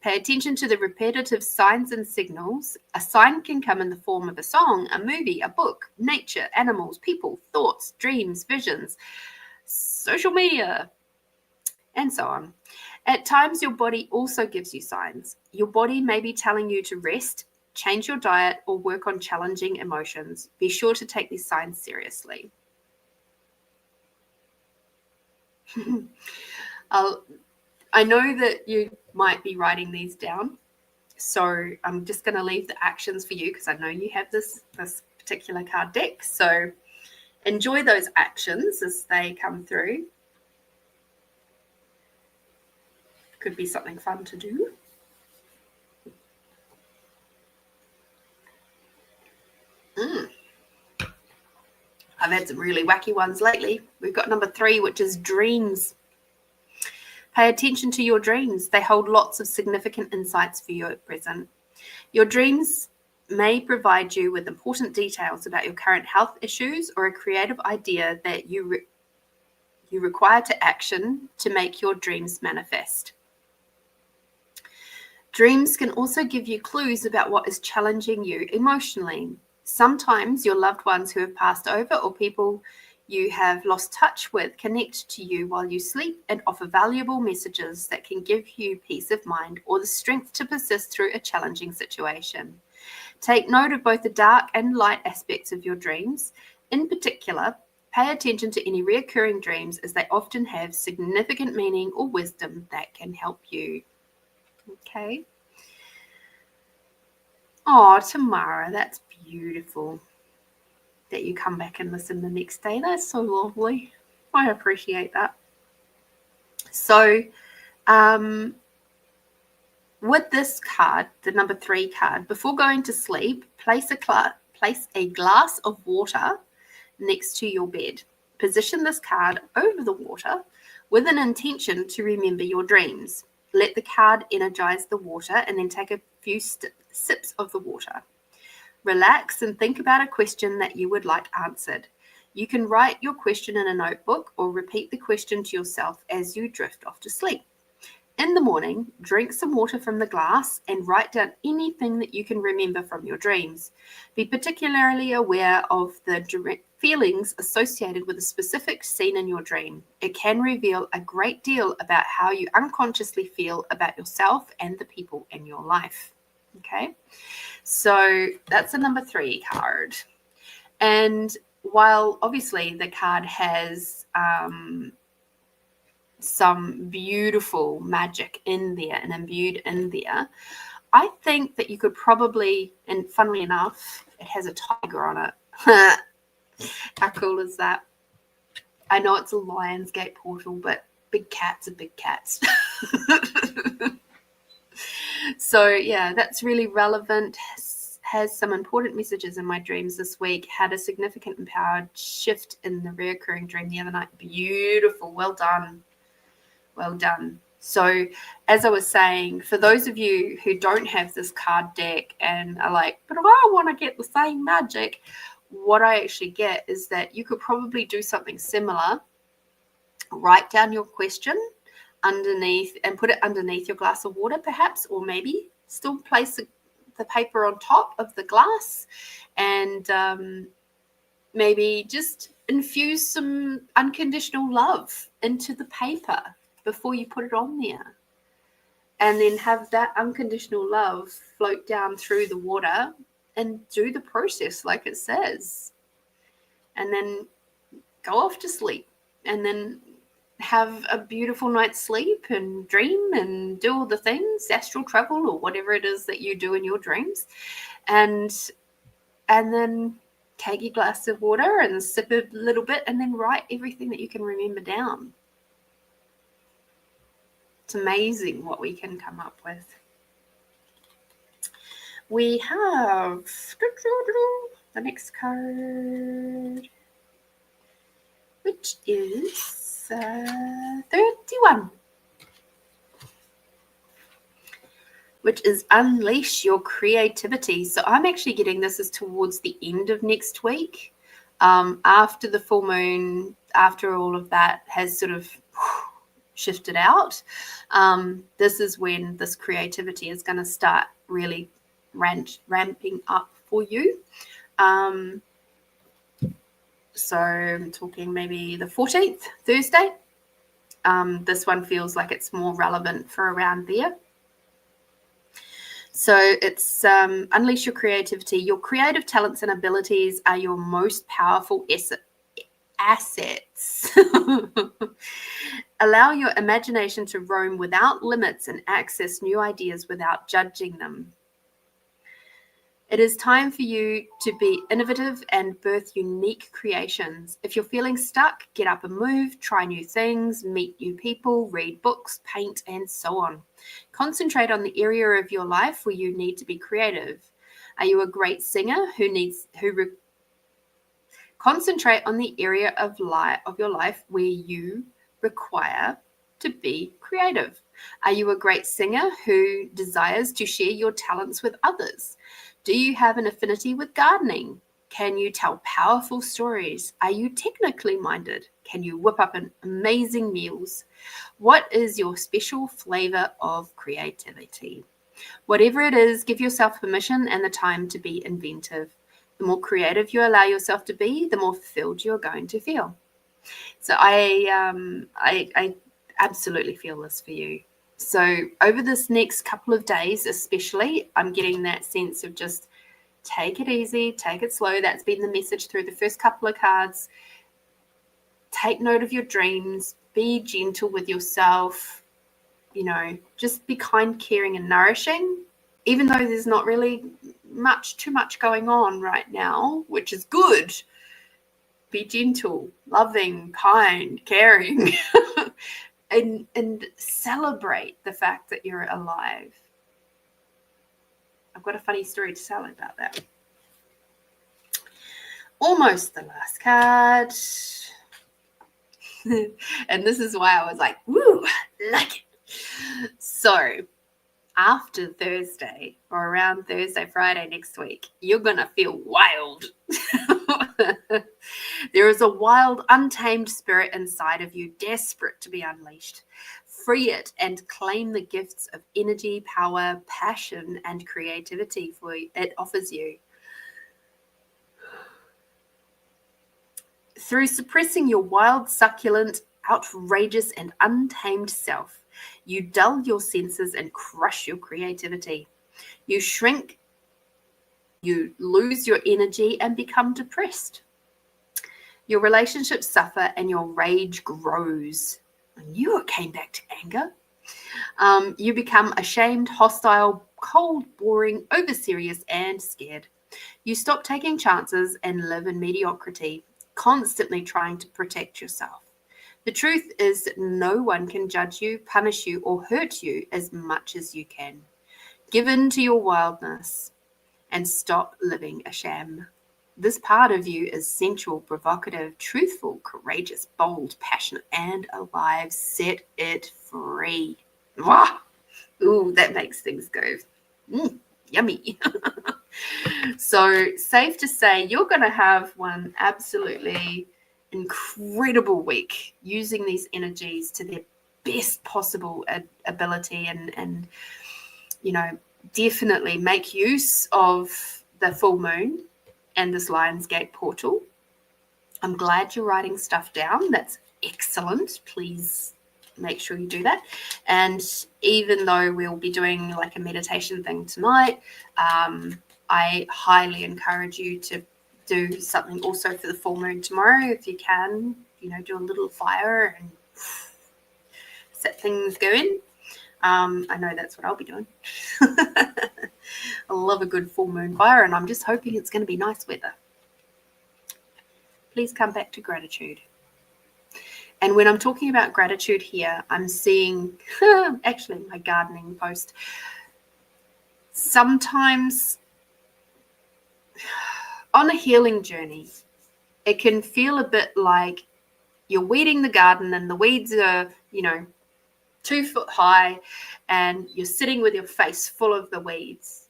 Pay attention to the repetitive signs and signals. A sign can come in the form of a song, a movie, a book, nature, animals, people, thoughts, dreams, visions, social media, and so on. At times, your body also gives you signs. Your body may be telling you to rest, change your diet, or work on challenging emotions. Be sure to take these signs seriously. I know that you might be writing these down, so I'm just going to leave the actions for you because I know you have this particular card deck. So enjoy those actions as they come through. Could be something fun to do. I've had some really wacky ones lately. We've got number 3, which is dreams. Pay attention to your dreams. They hold lots of significant insights for you at present. Your dreams may provide you with important details about your current health issues or a creative idea that you require to action to make your dreams manifest. Dreams can also give you clues about what is challenging you emotionally. Sometimes your loved ones who have passed over or people you have lost touch with connect to you while you sleep and offer valuable messages that can give you peace of mind or the strength to persist through a challenging situation. Take note of both the dark and light aspects of your dreams. In particular, pay attention to any recurring dreams as they often have significant meaning or wisdom that can help you. Okay. Oh, Tamara, that's beautiful that you come back and listen the next day. That's so lovely. I appreciate that. So, with this card, the number 3 card, before going to sleep, place a glass of water next to your bed. Position this card over the water with an intention to remember your dreams. Let the card energize the water and then take a few sips of the water. Relax and think about a question that you would like answered. You can write your question in a notebook or repeat the question to yourself as you drift off to sleep. In the morning, drink some water from the glass and write down anything that you can remember from your dreams. Be particularly aware of the direct feelings associated with a specific scene in your dream. It can reveal a great deal about how you unconsciously feel about yourself and the people in your life. Okay, so that's the number 3 card. And while obviously the card has some beautiful magic in there and imbued in there, I think that you could probably, and funnily enough, it has a tiger on it. How cool is that? I know it's a Lionsgate portal, but big cats are big cats. So yeah, that's really relevant. Has some important messages in my dreams this week. Had a significant empowered shift in the reoccurring dream the other night. Beautiful. Well done. Well done. So as I was saying, for those of you who don't have this card deck and are like, but I want to get the same magic, what I actually get is that you could probably do something similar. Write down your question underneath and put it underneath your glass of water perhaps, or maybe still place the paper on top of the glass and maybe just infuse some unconditional love into the paper before you put it on there, and then have that unconditional love float down through the water and do the process like it says, and then go off to sleep and then have a beautiful night's sleep and dream and do all the things, astral travel or whatever it is that you do in your dreams, and then take your glass of water and sip a little bit and then write everything that you can remember down. It's amazing what we can come up with. We have the next card, which is 31, which is unleash your creativity. So I'm actually getting this as towards the end of next week, after the full moon, after all of that has sort of shifted out. This is when this creativity is going to start really ramping up for you. So I'm talking maybe the 14th, Thursday. This one feels like it's more relevant for around there. So it's unleash your creativity. Your creative talents and abilities are your most powerful assets. Allow your imagination to roam without limits and access new ideas without judging them. It is time for you to be innovative and birth unique creations. If you're feeling stuck, get up and move, try new things, meet new people, read books, paint, and so on. Concentrate on the area of your life where you need to be creative. Are you a great singer Concentrate on the area of your life where you require to be creative. Are you a great singer who desires to share your talents with others? Do you have an affinity with gardening? Can you tell powerful stories? Are you technically minded? Can you whip up amazing meals? What is your special flavor of creativity? Whatever it is, give yourself permission and the time to be inventive. The more creative you allow yourself to be, the more fulfilled you're going to feel. So I absolutely feel this for you. So over this next couple of days, especially, I'm getting that sense of just take it easy, take it slow. That's been the message through the first couple of cards. Take note of your dreams. Be gentle with yourself. You know, just be kind, caring, and nourishing. Even though there's not really too much going on right now, which is good. Be gentle, loving, kind, caring. And celebrate the fact that you're alive. I've got a funny story to tell about that. Almost the last card. And this is why I was like, woo, like it. So after Thursday, or around Thursday, Friday next week, you're going to feel wild. There is a wild, untamed spirit inside of you, desperate to be unleashed. Free it and claim the gifts of energy, power, passion, and creativity it offers you. Through suppressing your wild, succulent, outrageous, and untamed self, you dull your senses and crush your creativity. You shrink, you lose your energy and become depressed. Your relationships suffer and your rage grows. I knew it came back to anger. You become ashamed, hostile, cold, boring, over-serious, and scared. You stop taking chances and live in mediocrity, constantly trying to protect yourself. The truth is that no one can judge you, punish you, or hurt you as much as you can. Give in to your wildness and stop living a sham. This part of you is sensual, provocative, truthful, courageous, bold, passionate, and alive. Set it free. Wah! Ooh, that makes things go yummy. So safe to say you're going to have one absolutely incredible week using these energies to their best possible ability and you know, definitely make use of the full moon and this Lionsgate portal. I'm glad you're writing stuff down. That's excellent. Please make sure you do that. And even though we'll be doing like a meditation thing tonight, I highly encourage you to do something also for the full moon tomorrow if you can, you know, do a little fire and set things going. I know that's what I'll be doing. I love a good full moon fire, and I'm just hoping it's going to be nice weather. Please come back to gratitude. And when I'm talking about gratitude here, I'm seeing actually my gardening post. Sometimes on a healing journey, it can feel a bit like you're weeding the garden and the weeds are, you know, 2 foot high and you're sitting with your face full of the weeds.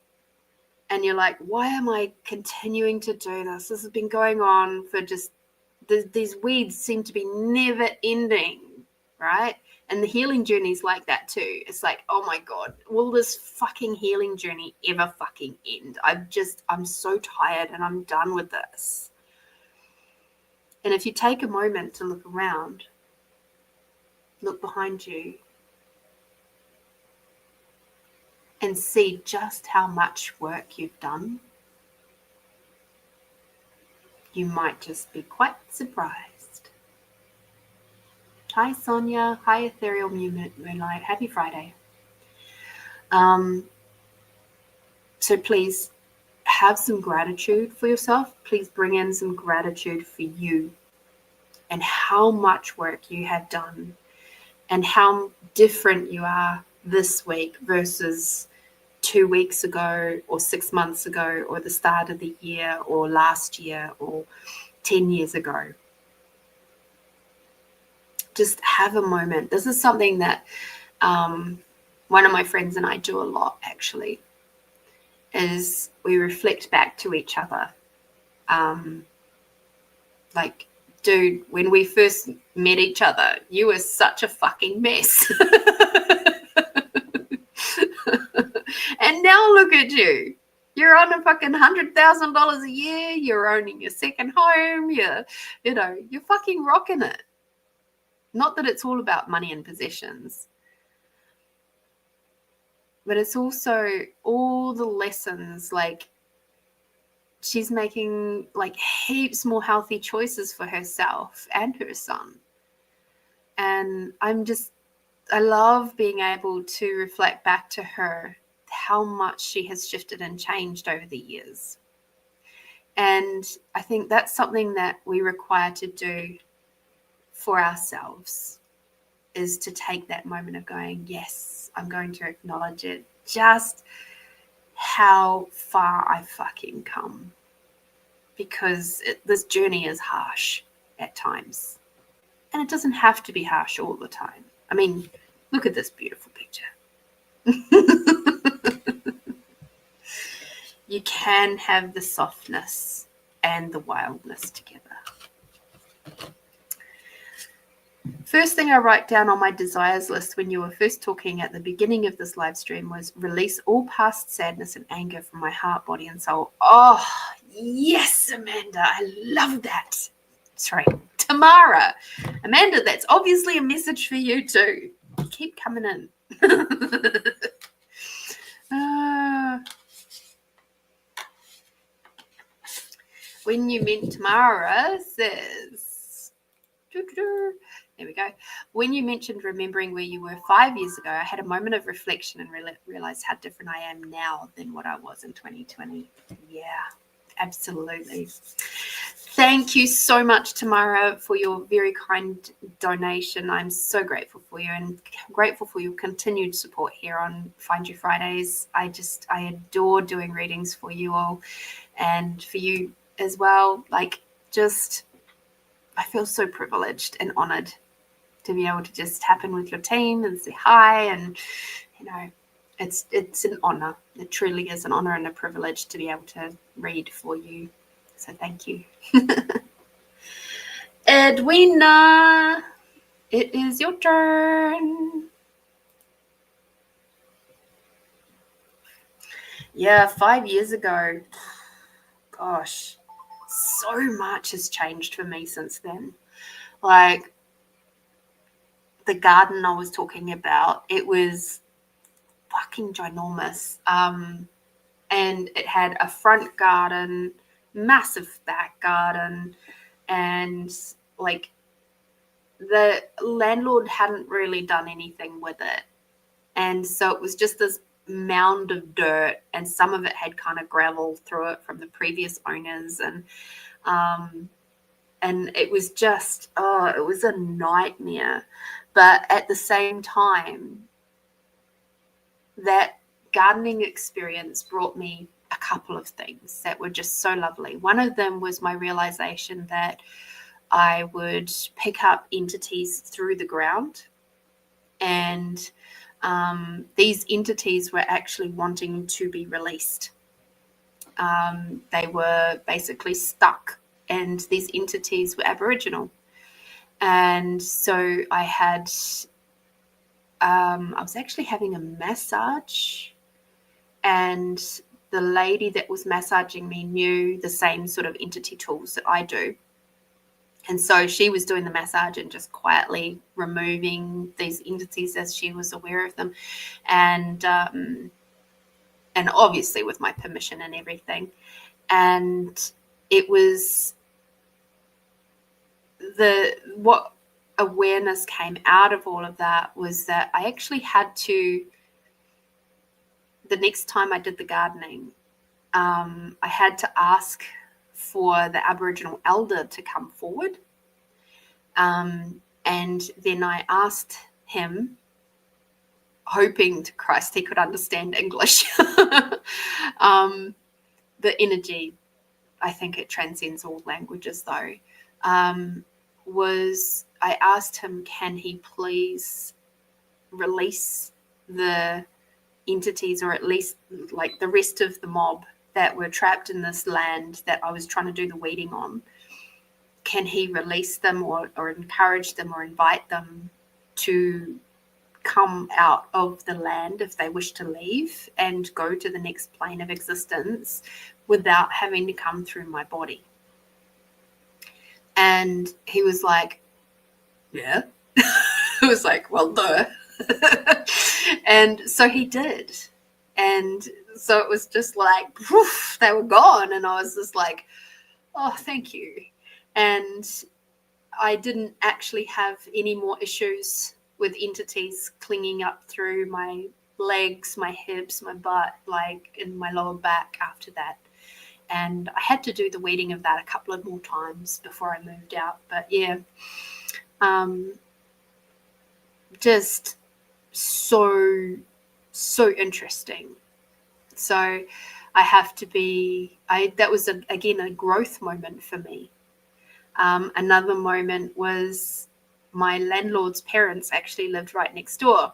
And you're like, why am I continuing to do this? This has been going on for just, these weeds seem to be never ending, right? And the healing journey is like that too. It's like, oh my God, will this fucking healing journey ever fucking end? I'm so tired and I'm done with this. And if you take a moment to look around, look behind you, and see just how much work you've done, you might just be quite surprised. Hi, Sonia. Hi, Ethereal Moonlight. Happy Friday. So please have some gratitude for yourself. Please bring in some gratitude for you and how much work you have done and how different you are this week versus 2 weeks ago or 6 months ago or the start of the year or last year or 10 years ago. Just have a moment. This is something that one of my friends and I do a lot, actually, is we reflect back to each other. Like, dude, when we first met each other, you were such a fucking mess. now look at you. You're on a fucking $100,000 a year. You're owning your second home. You're fucking rocking it. Not that it's all about money and possessions, but it's also all the lessons. Like, she's making like heaps more healthy choices for herself and her son. And I love being able to reflect back to her how much she has shifted and changed over the years. And I think that's something that we require to do for ourselves, is to take that moment of going, yes, I'm going to acknowledge it, just how far I've fucking come. Because this journey is harsh at times. And it doesn't have to be harsh all the time. I mean, look at this beautiful picture. You can have the softness and the wildness together. First thing I write down on my desires list when you were first talking at the beginning of this live stream was release all past sadness and anger from my heart, body, and soul. Oh, yes, Amanda. I love that. Sorry, Tamara. Amanda, that's obviously a message for you too. Keep coming in. When you meant Tamara says, there we go. When you mentioned remembering where you were 5 years ago, I had a moment of reflection and realized how different I am now than what I was in 2020. Yeah, absolutely. Thank you so much, Tamara, for your very kind donation. I'm so grateful for you and grateful for your continued support here on Find You Fridays. I adore doing readings for you all and for you as well. Like, just, I feel so privileged and honored to be able to just tap in with your team and say hi. And, it's an honor. It truly is an honor and a privilege to be able to read for you. So thank you. Edwina, it is your turn. Yeah, 5 years ago. Gosh, so much has changed for me since then. Like, the garden I was talking about, it was fucking ginormous. And it had a front garden, massive back garden, and like the landlord hadn't really done anything with it. And so it was just this mound of dirt, and some of it had kind of gravel through it from the previous owners. And it was just, it was a nightmare. But at the same time, that gardening experience brought me a couple of things that were just so lovely. One of them was my realization that I would pick up entities through the ground, and these entities were actually wanting to be released. They were basically stuck, and these entities were Aboriginal. And so I was actually having a massage, and the lady that was massaging me knew the same sort of entity tools that I do. And so she was doing the massage and just quietly removing these entities as she was aware of them. And obviously with my permission and everything. And it was what awareness came out of all of that was that I actually had to, the next time I did the gardening, I had to ask for the Aboriginal elder to come forward. And then I asked him, hoping to Christ he could understand English, the energy, I think it transcends all languages though, was I asked him, can he please release the entities, or at least like the rest of the mob that were trapped in this land that I was trying to do the weeding on. Can he release them or encourage them or invite them to come out of the land if they wish to leave and go to the next plane of existence without having to come through my body. And he was like, yeah. I was like, well, duh. And so he did. And so it was just like, poof, they were gone. And I was just like, oh, thank you. And I didn't actually have any more issues with entities clinging up through my legs, my hips, my butt, like in my lower back after that. And I had to do the weeding of that a couple of more times before I moved out. But yeah, just so interesting. So I have to be, that was again a growth moment for me. Another moment was my landlord's parents actually lived right next door,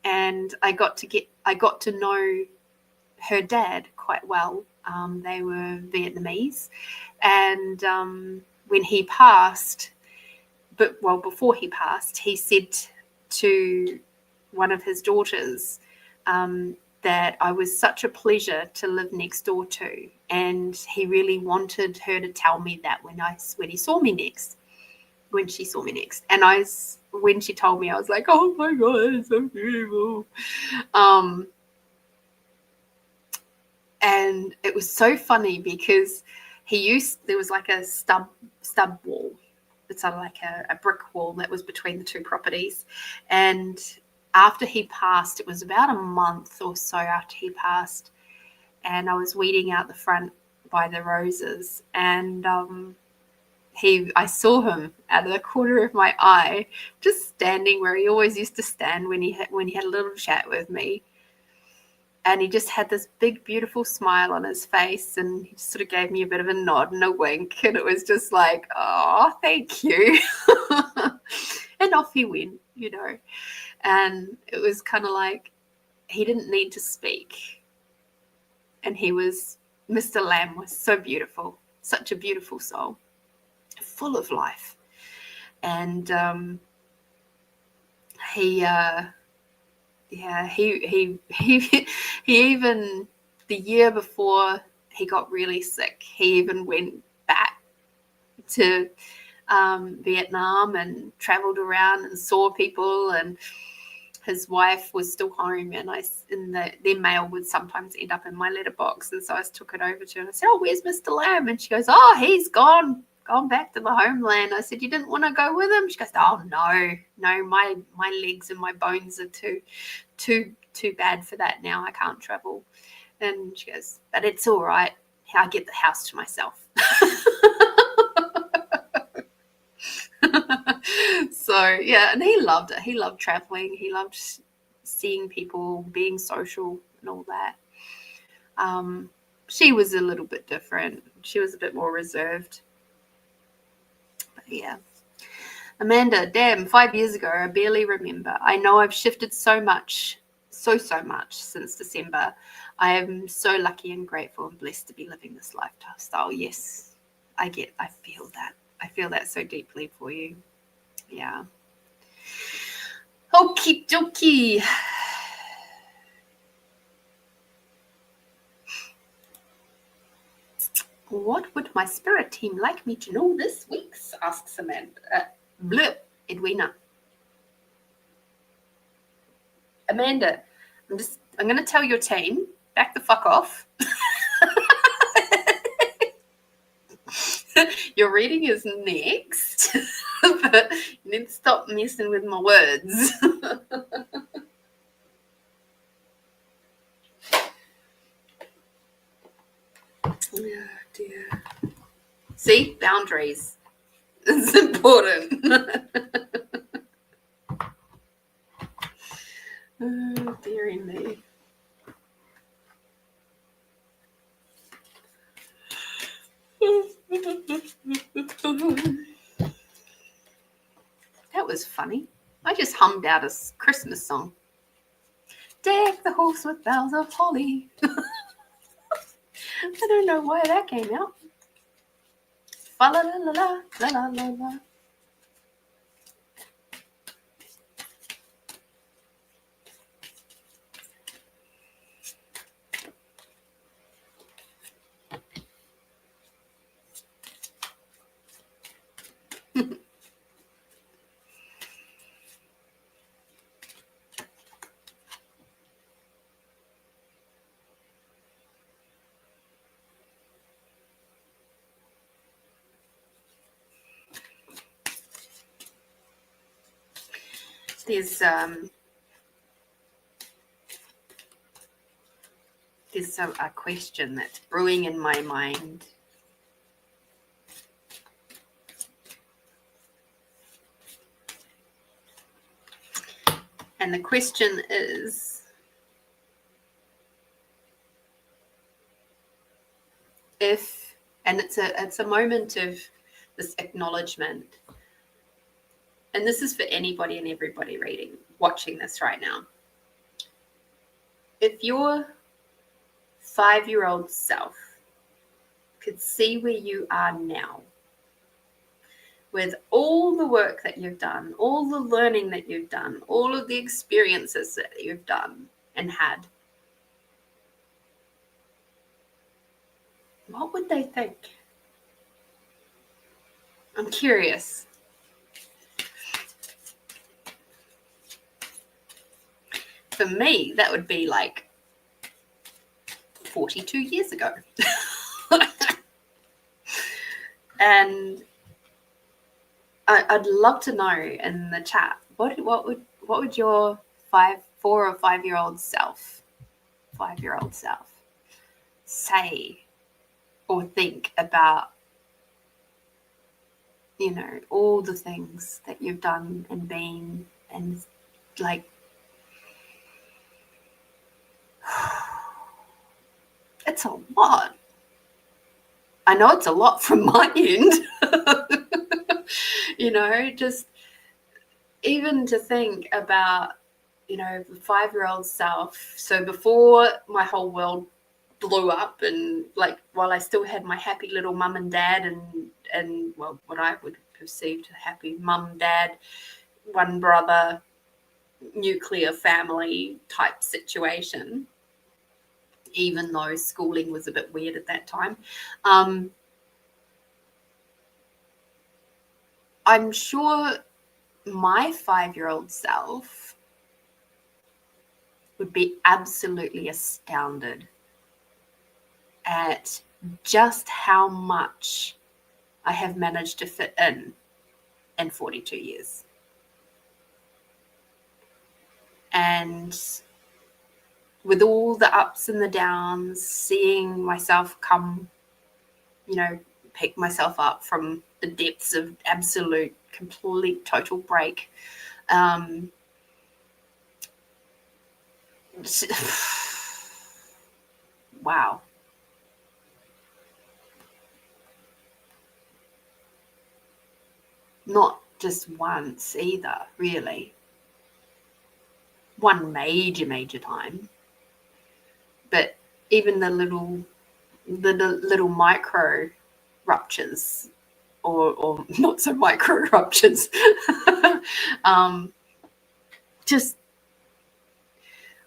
and I got to know her dad quite well. They were Vietnamese, and when he passed, before he passed, he said to one of his daughters that I was such a pleasure to live next door to, and he really wanted her to tell me that when she saw me next. And when she told me, I was like, oh my God, it's so beautiful. And it was so funny because there was like a stub wall. It's like a brick wall that was between the two properties. And after he passed, it was about a month or so after he passed, and I was weeding out the front by the roses, and I saw him out of the corner of my eye, just standing where he always used to stand when he had a little chat with me. And he just had this big, beautiful smile on his face, and he just sort of gave me a bit of a nod and a wink, and it was just like, oh, thank you. And off he went, And it was kind of like he didn't need to speak. And Mr. Lamb was so beautiful, such a beautiful soul, full of life. And he even, the year before he got really sick, he even went back to Vietnam and traveled around and saw people, and his wife was still home, and their mail would sometimes end up in my letterbox, and so I took it over to her and I said, oh, where's Mr. Lamb? And she goes, oh, he's gone back to the homeland. I said, you didn't want to go with him? She goes, oh, no, my legs and my bones are too bad for that now. I can't travel. And she goes, but it's all right. I get the house to myself. So yeah, and he loved it. He loved traveling. He loved seeing people, being social and all that. She was a little bit different. She was a bit more reserved. But yeah. Amanda, damn, 5 years ago, I barely remember. I know I've shifted so much since December. I am so lucky and grateful and blessed to be living this lifestyle. Yes, I feel that. I feel that so deeply for you. Yeah. Okie dokie. What would my spirit team like me to know this week? Asks Amanda. Edwina. Amanda, I'm going to tell your team, back the fuck off. Your reading is next, but you need to stop messing with my words. Oh dear. See, boundaries. It's important. Oh, dearie me. That was funny. I just hummed out a Christmas song. Deck the horse with boughs of holly. I don't know why that came out. Fa la la la la la la la la. there's a question that's brewing in my mind. And the question is, and it's a moment of this acknowledgement, and this is for anybody and everybody watching this right now. If your 5-year-old self could see where you are now, with all the work that you've done, all the learning that you've done, all of the experiences that you've done and had, what would they think? I'm curious. For me, that would be like 42 years ago. And I'd love to know in the chat, what would your 4 or 5-year-old self say or think about, you know, all the things that you've done and been, and like, it's a lot. I know it's a lot from my end. You know, just even to think about, you know, the 5-year-old self. So before my whole world blew up, and like while I still had my happy little mum and dad, and well, what I would perceive to happy mum, dad, one brother, nuclear family type situation, even though schooling was a bit weird at that time. I'm sure my 5-year-old self would be absolutely astounded at just how much I have managed to fit in 42 years. And with all the ups and the downs, seeing myself come, you know, pick myself up from the depths of absolute, complete, total break. Wow. Not just once either, really. One major time. But even the little micro ruptures, or not so micro ruptures, just,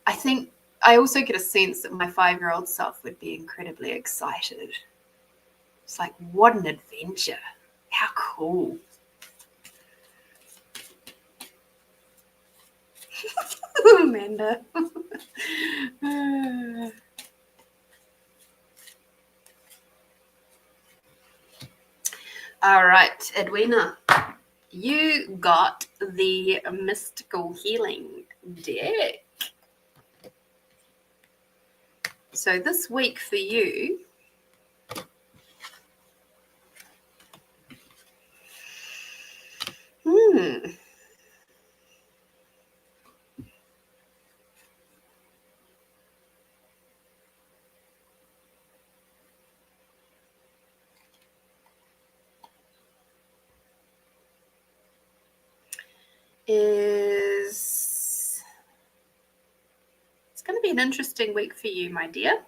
I think I also get a sense that my 5-year-old self would be incredibly excited. It's like, what an adventure. How cool. Amanda. All right, Edwina, you got the mystical healing deck. So this week for you, it's going to be an interesting week for you, my dear.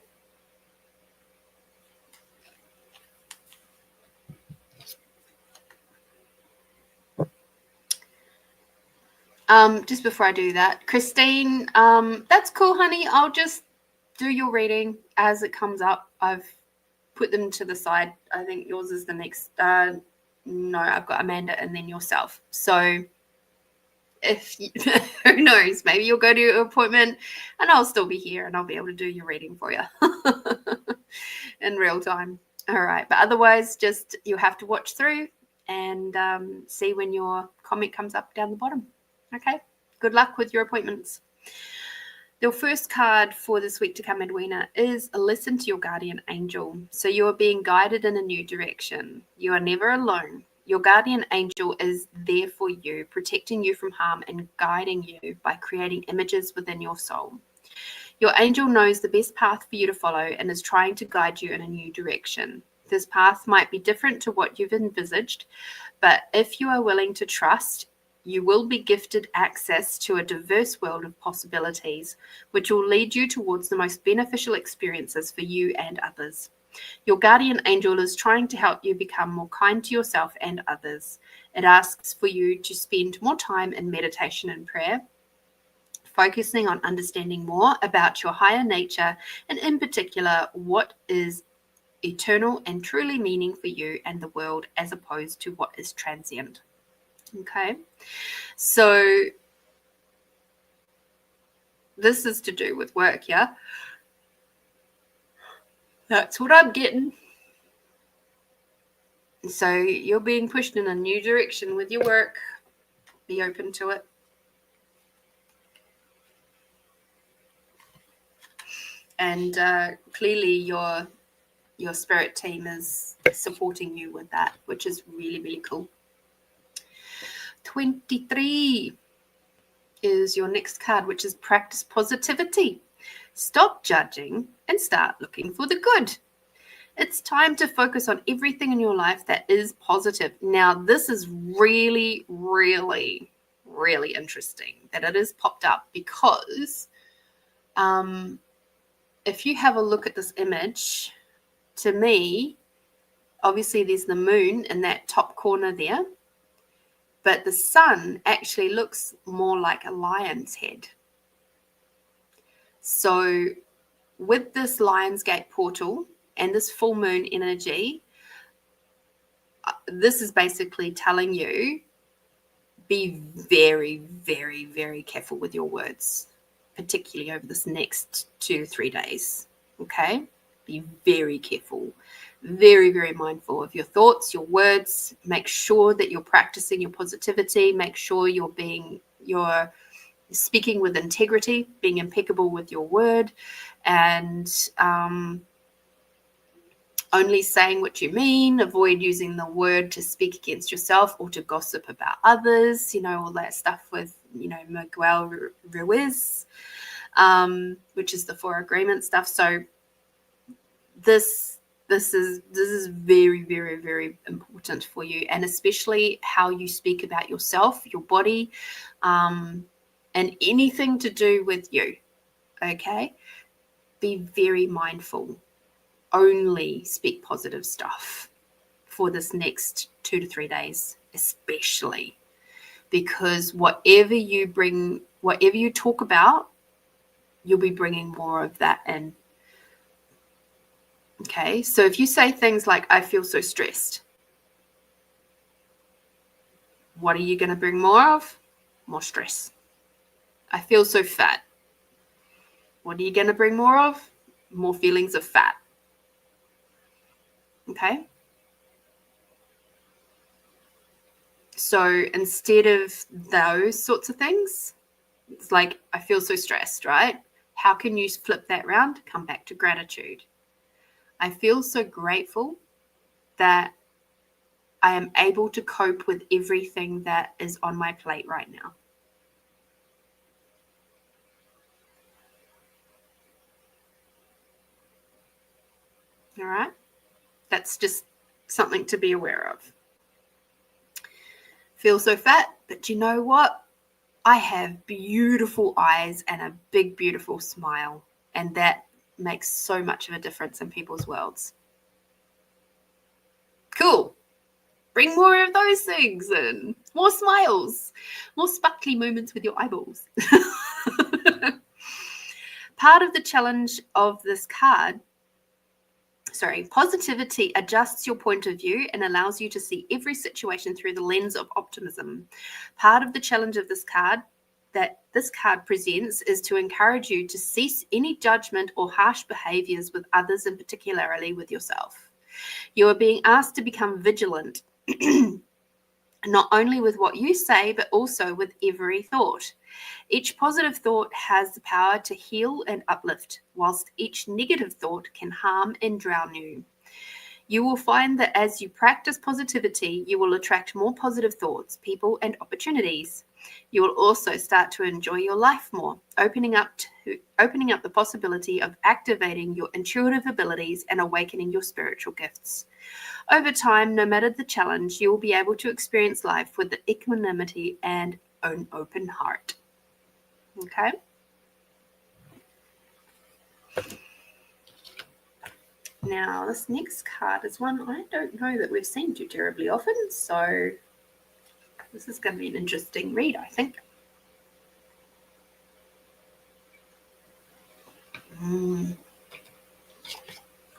Just before I do that, Christine, that's cool, honey. I'll just do your reading as it comes up. I've put them to the side. I think yours is the next. No, I've got Amanda and then yourself. So if you, who knows, maybe you'll go to your appointment and I'll still be here and I'll be able to do your reading for you in real time. All right. But otherwise, just you'll have to watch through and see when your comment comes up down the bottom. Okay, Good luck with your appointments. Your first card for this week to come, Edwina, is listen to your guardian angel. So you are being guided in a new direction. You are never alone. Your guardian angel is there for you, protecting you from harm and guiding you by creating images within your soul. Your angel knows the best path for you to follow and is trying to guide you in a new direction. This path might be different to what you've envisaged, but if you are willing to trust, you will be gifted access to a diverse world of possibilities, which will lead you towards the most beneficial experiences for you and others. Your guardian angel is trying to help you become more kind to yourself and others. It asks for you to spend more time in meditation and prayer, focusing on understanding more about your higher nature and in particular what is eternal and truly meaning for you and the world as opposed to what is transient. Okay, so this is to do with work, yeah? That's what I'm getting. So you're being pushed in a new direction with your work. Be open to it. And clearly your spirit team is supporting you with that, which is really, really cool. 23 is your next card, which is practice positivity. Stop judging and start looking for the good. It's time to focus on everything in your life that is positive. Now, this is really, really, really interesting that it has popped up because if you have a look at this image, to me, obviously there's the moon in that top corner there. But the sun actually looks more like a lion's head. So with this Lion's Gate portal and this full moon energy, this is basically telling you, be very, very, very careful with your words, particularly over this next 2 to 3 days. Okay? Be very careful. Very, very mindful of your thoughts, your words. Make sure that you're practicing your positivity. Make sure you're speaking with integrity, being impeccable with your word, and only saying what you mean. Avoid using the word to speak against yourself or to gossip about others. All that stuff with Miguel Ruiz, which is the 4 agreement stuff. So this is very, very, very important for you, and especially how you speak about yourself, your body, and anything to do with you. Okay, be very mindful. Only speak positive stuff for this next 2 to 3 days, especially because whatever you talk about, you'll be bringing more of that in. Okay, so if you say things like, I feel so stressed, what are you going to bring more of? More stress. I feel so fat. What are you going to bring more of? More feelings of fat. Okay? So instead of those sorts of things, it's like, I feel so stressed, right? How can you flip that around? Come back to gratitude. I feel so grateful that I am able to cope with everything that is on my plate right now. All right? That's just something to be aware of. Feel so fat, but you know what? I have beautiful eyes and a big, beautiful smile, and that makes so much of a difference in people's worlds. Cool. Bring more of those things in. More smiles. More sparkly moments with your eyeballs. Part of the challenge of this card, positivity adjusts your point of view and allows you to see every situation through the lens of optimism. Part of the challenge of this card that this card presents is to encourage you to cease any judgment or harsh behaviors with others, and particularly with yourself. You are being asked to become vigilant not only with what you say, but also with every thought. Each positive thought has the power to heal and uplift, whilst each negative thought can harm and drown you. You will find that as you practice positivity, you will attract more positive thoughts, people, and opportunities. You will also start to enjoy your life more, opening up the possibility of activating your intuitive abilities and awakening your spiritual gifts. Over time, no matter the challenge, you will be able to experience life with the equanimity and an open heart. Okay? Now, this next card is one I don't know that we've seen too terribly often, so this is going to be an interesting read, I think.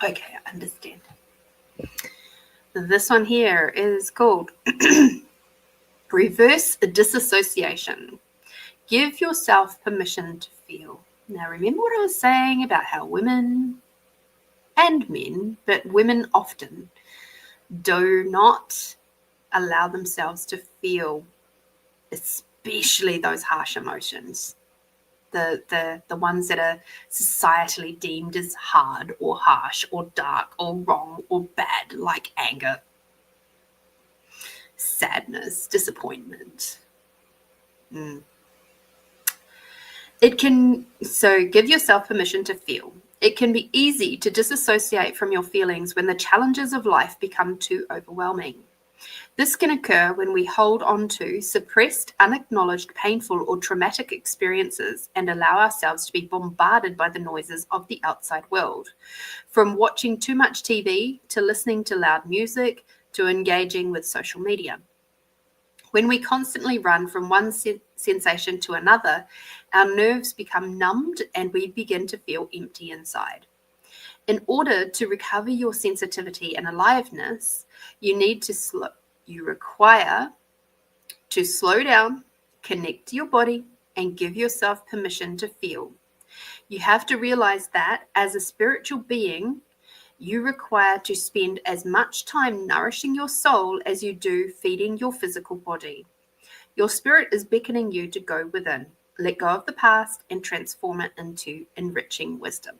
Okay, I understand. This one here is called Reverse Disassociation. Give yourself permission to feel. Now, remember what I was saying about how women and men, but women often do not allow themselves to feel, especially those harsh emotions, the ones that are societally deemed as hard or harsh or dark or wrong or bad, like anger, sadness, disappointment. So give yourself permission to feel. It can be easy to disassociate from your feelings when the challenges of life become too overwhelming. This can occur when we hold on to suppressed, unacknowledged, painful, or traumatic experiences and allow ourselves to be bombarded by the noises of the outside world. From watching too much TV, to listening to loud music, to engaging with social media. When we constantly run from one sensation to another, our nerves become numbed and we begin to feel empty inside. In order to recover your sensitivity and aliveness, you require to slow down, connect to your body, and give yourself permission to feel. You have to realize that as a spiritual being, you require to spend as much time nourishing your soul as you do feeding your physical body. Your spirit is beckoning you to go within, let go of the past, and transform it into enriching wisdom.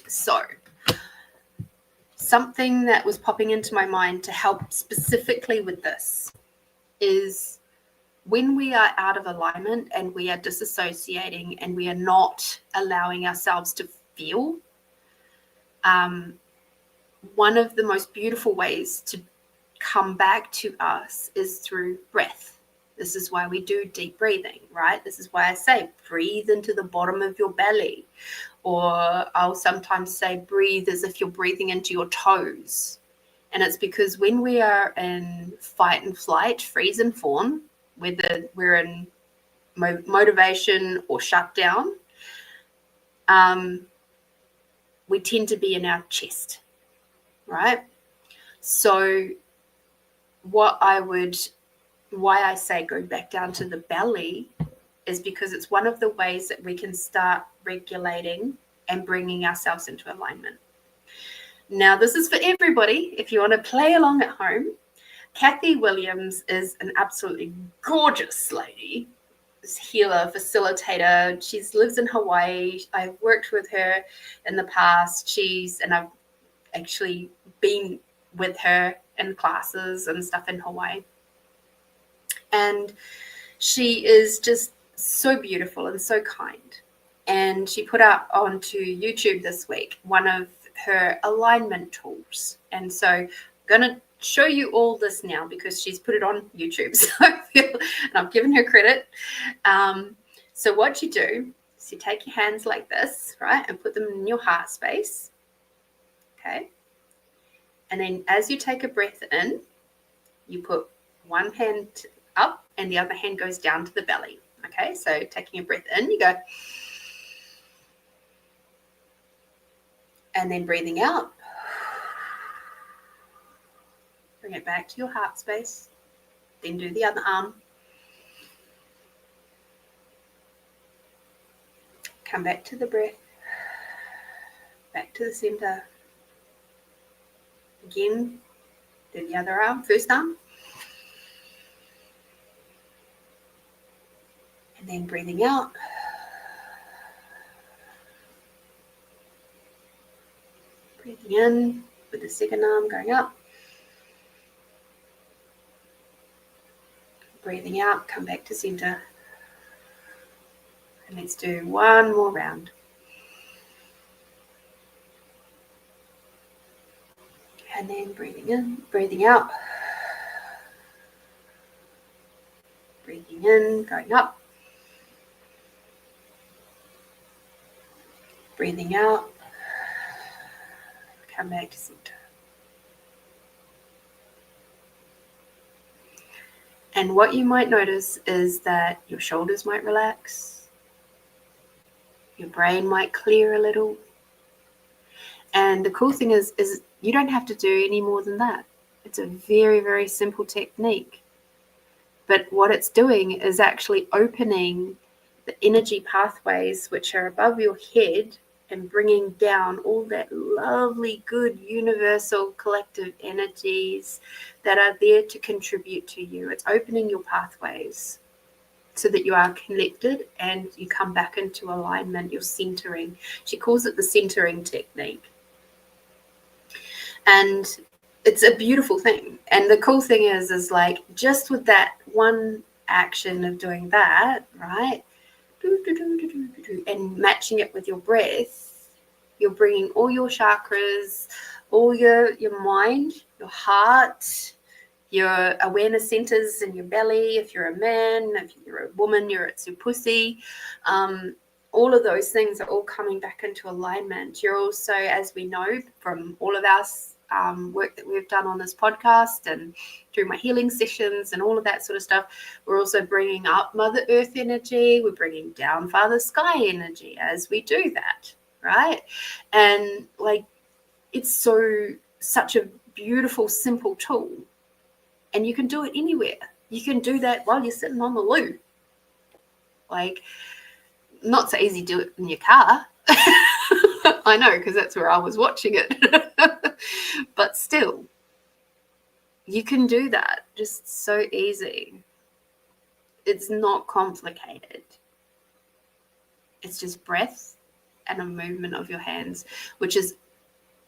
So, something that was popping into my mind to help specifically with this is when we are out of alignment and we are disassociating and we are not allowing ourselves to feel, one of the most beautiful ways to come back to us is through breath. This is why we do deep breathing, right? This is why I say breathe into the bottom of your belly. Or I'll sometimes say breathe as if you're breathing into your toes. And it's because when we are in fight and flight, freeze and fawn, whether we're in motivation or shutdown, we tend to be in our chest, right? So why I say go back down to the belly is because it's one of the ways that we can start regulating and bringing ourselves into alignment. Now, this is for everybody. If you want to play along at home, Kathy Williams is an absolutely gorgeous lady, healer, facilitator. She lives in Hawaii. I've worked with her in the past. And I've actually been with her in classes and stuff in Hawaii. And she is just so beautiful and so kind. And she put up onto YouTube this week one of her alignment tools. And so I'm going to show you all this now because she's put it on YouTube. So and I've given her credit. So what you do is you take your hands like this, right, and put them in your heart space. Okay. And then as you take a breath in, you put one hand up and the other hand goes down to the belly. Okay, so taking a breath in, you go. And then breathing out. Bring it back to your heart space. Then do the other arm. Come back to the breath. Back to the center. Again, Do the other arm, first arm. And then breathing out. Breathing in with the second arm going up. Breathing out, come back to center. And let's do one more round. And then breathing in, breathing out. Breathing in, going up. Breathing out. Come back to center. And what you might notice is that your shoulders might relax. Your brain might clear a little. And the cool thing is you don't have to do any more than that. It's a very, very simple technique. But what it's doing is actually opening the energy pathways which are above your head and bringing down all that lovely, good, universal, collective energies that are there to contribute to you. It's opening your pathways so that you are connected and you come back into alignment, you're centering. She calls it the centering technique. And it's a beautiful thing. And the cool thing is like just with that one action of doing that, right? And matching it with your breath, you're bringing all your chakras, all your mind, your heart, your awareness centers in your belly. If you're a man, if you're a woman, it's your pussy. All of those things are all coming back into alignment. You're also, as we know from all of our work that we've done on this podcast and through my healing sessions and all of that sort of stuff, we're also bringing up Mother Earth energy. We're bringing down Father Sky energy as we do that, right? And like, it's such a beautiful, simple tool. And you can do it anywhere. You can do that while you're sitting on the loo. Like, not so easy to do it in your car. I know, because that's where I was watching it. But still, you can do that just so easy. It's not complicated. It's just breath and a movement of your hands, which is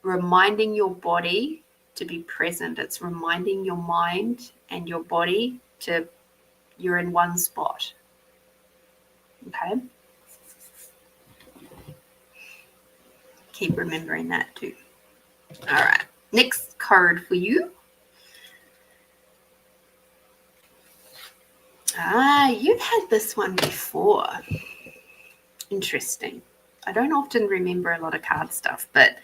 reminding your body to be present. It's reminding your mind and your body to you're in one spot. Okay? Keep remembering that too. All right. Next card for you. You've had this one before. Interesting. I don't often remember a lot of card stuff, but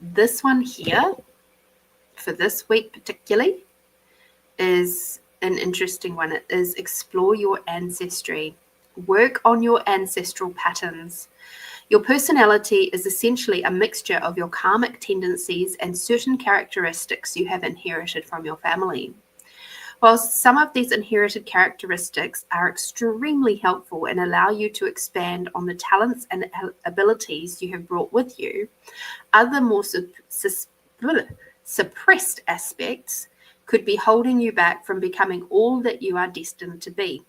this one here, for this week particularly, is an interesting one. It is explore your ancestry. Work on your ancestral patterns. Your personality is essentially a mixture of your karmic tendencies and certain characteristics you have inherited from your family. While some of these inherited characteristics are extremely helpful and allow you to expand on the talents and abilities you have brought with you, other more suppressed aspects could be holding you back from becoming all that you are destined to be.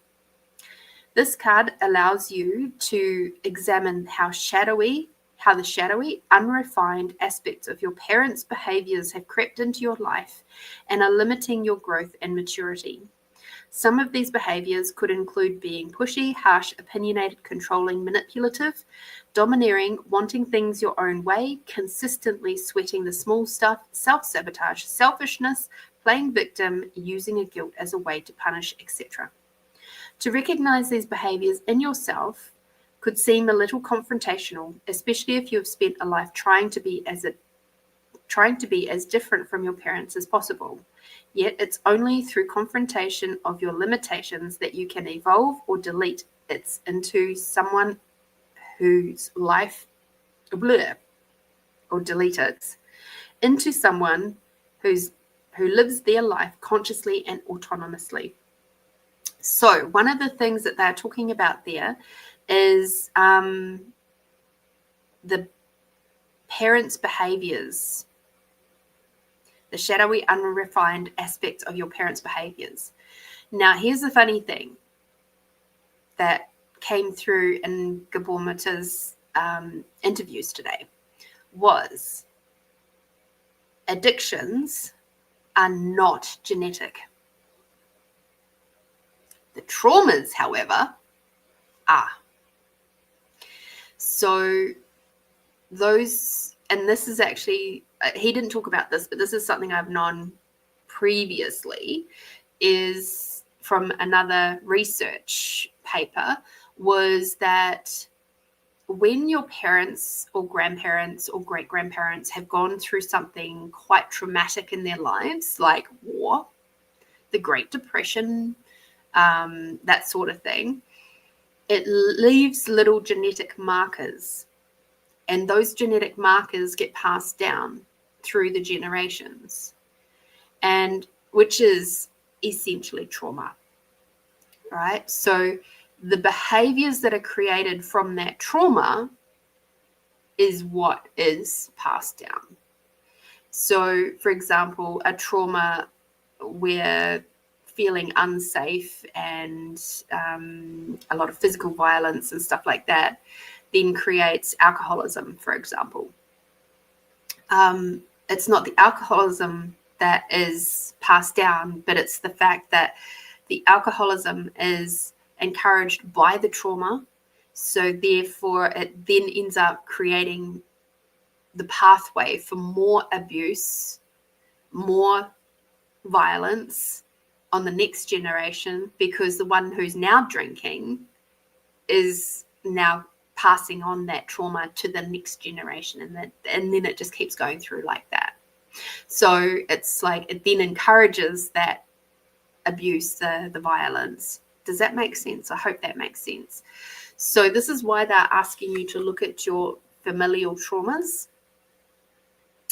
This card allows you to examine how the shadowy, unrefined aspects of your parents' behaviors have crept into your life and are limiting your growth and maturity. Some of these behaviors could include being pushy, harsh, opinionated, controlling, manipulative, domineering, wanting things your own way, consistently sweating the small stuff, self-sabotage, selfishness, playing victim, using a guilt as a way to punish, etc. To recognize these behaviors in yourself could seem a little confrontational, especially if you have spent a life trying to be as different from your parents as possible. Yet it's only through confrontation of your limitations that you can evolve or delete it into someone whose life, into someone who lives their life consciously and autonomously. So one of the things that they're talking about there is the parents' behaviors. the shadowy, unrefined aspects of your parents' behaviors. Now, here's the funny thing that came through in Gabomata's interviews today was addictions are not genetic. The traumas, however, are. So those, and this is actually, he didn't talk about this, but this is something I've known previously, is from another research paper, was that when your parents or grandparents or great-grandparents have gone through something quite traumatic in their lives, like war, the Great Depression, that sort of thing, it leaves little genetic markers. And those genetic markers get passed down through the generations, and which is essentially trauma, right? So the behaviors that are created from that trauma is what is passed down. So, for example, a trauma where feeling unsafe and a lot of physical violence and stuff like that then creates alcoholism, for example. It's not the alcoholism that is passed down, but it's the fact that the alcoholism is encouraged by the trauma. So therefore, it then ends up creating the pathway for more abuse, more violence on the next generation, because the one who's now drinking is now passing on that trauma to the next generation, and then it just keeps going through like that. So it's like it then encourages that abuse, the violence. Does that make sense? I hope that makes sense. So this is why they're asking you to look at your familial traumas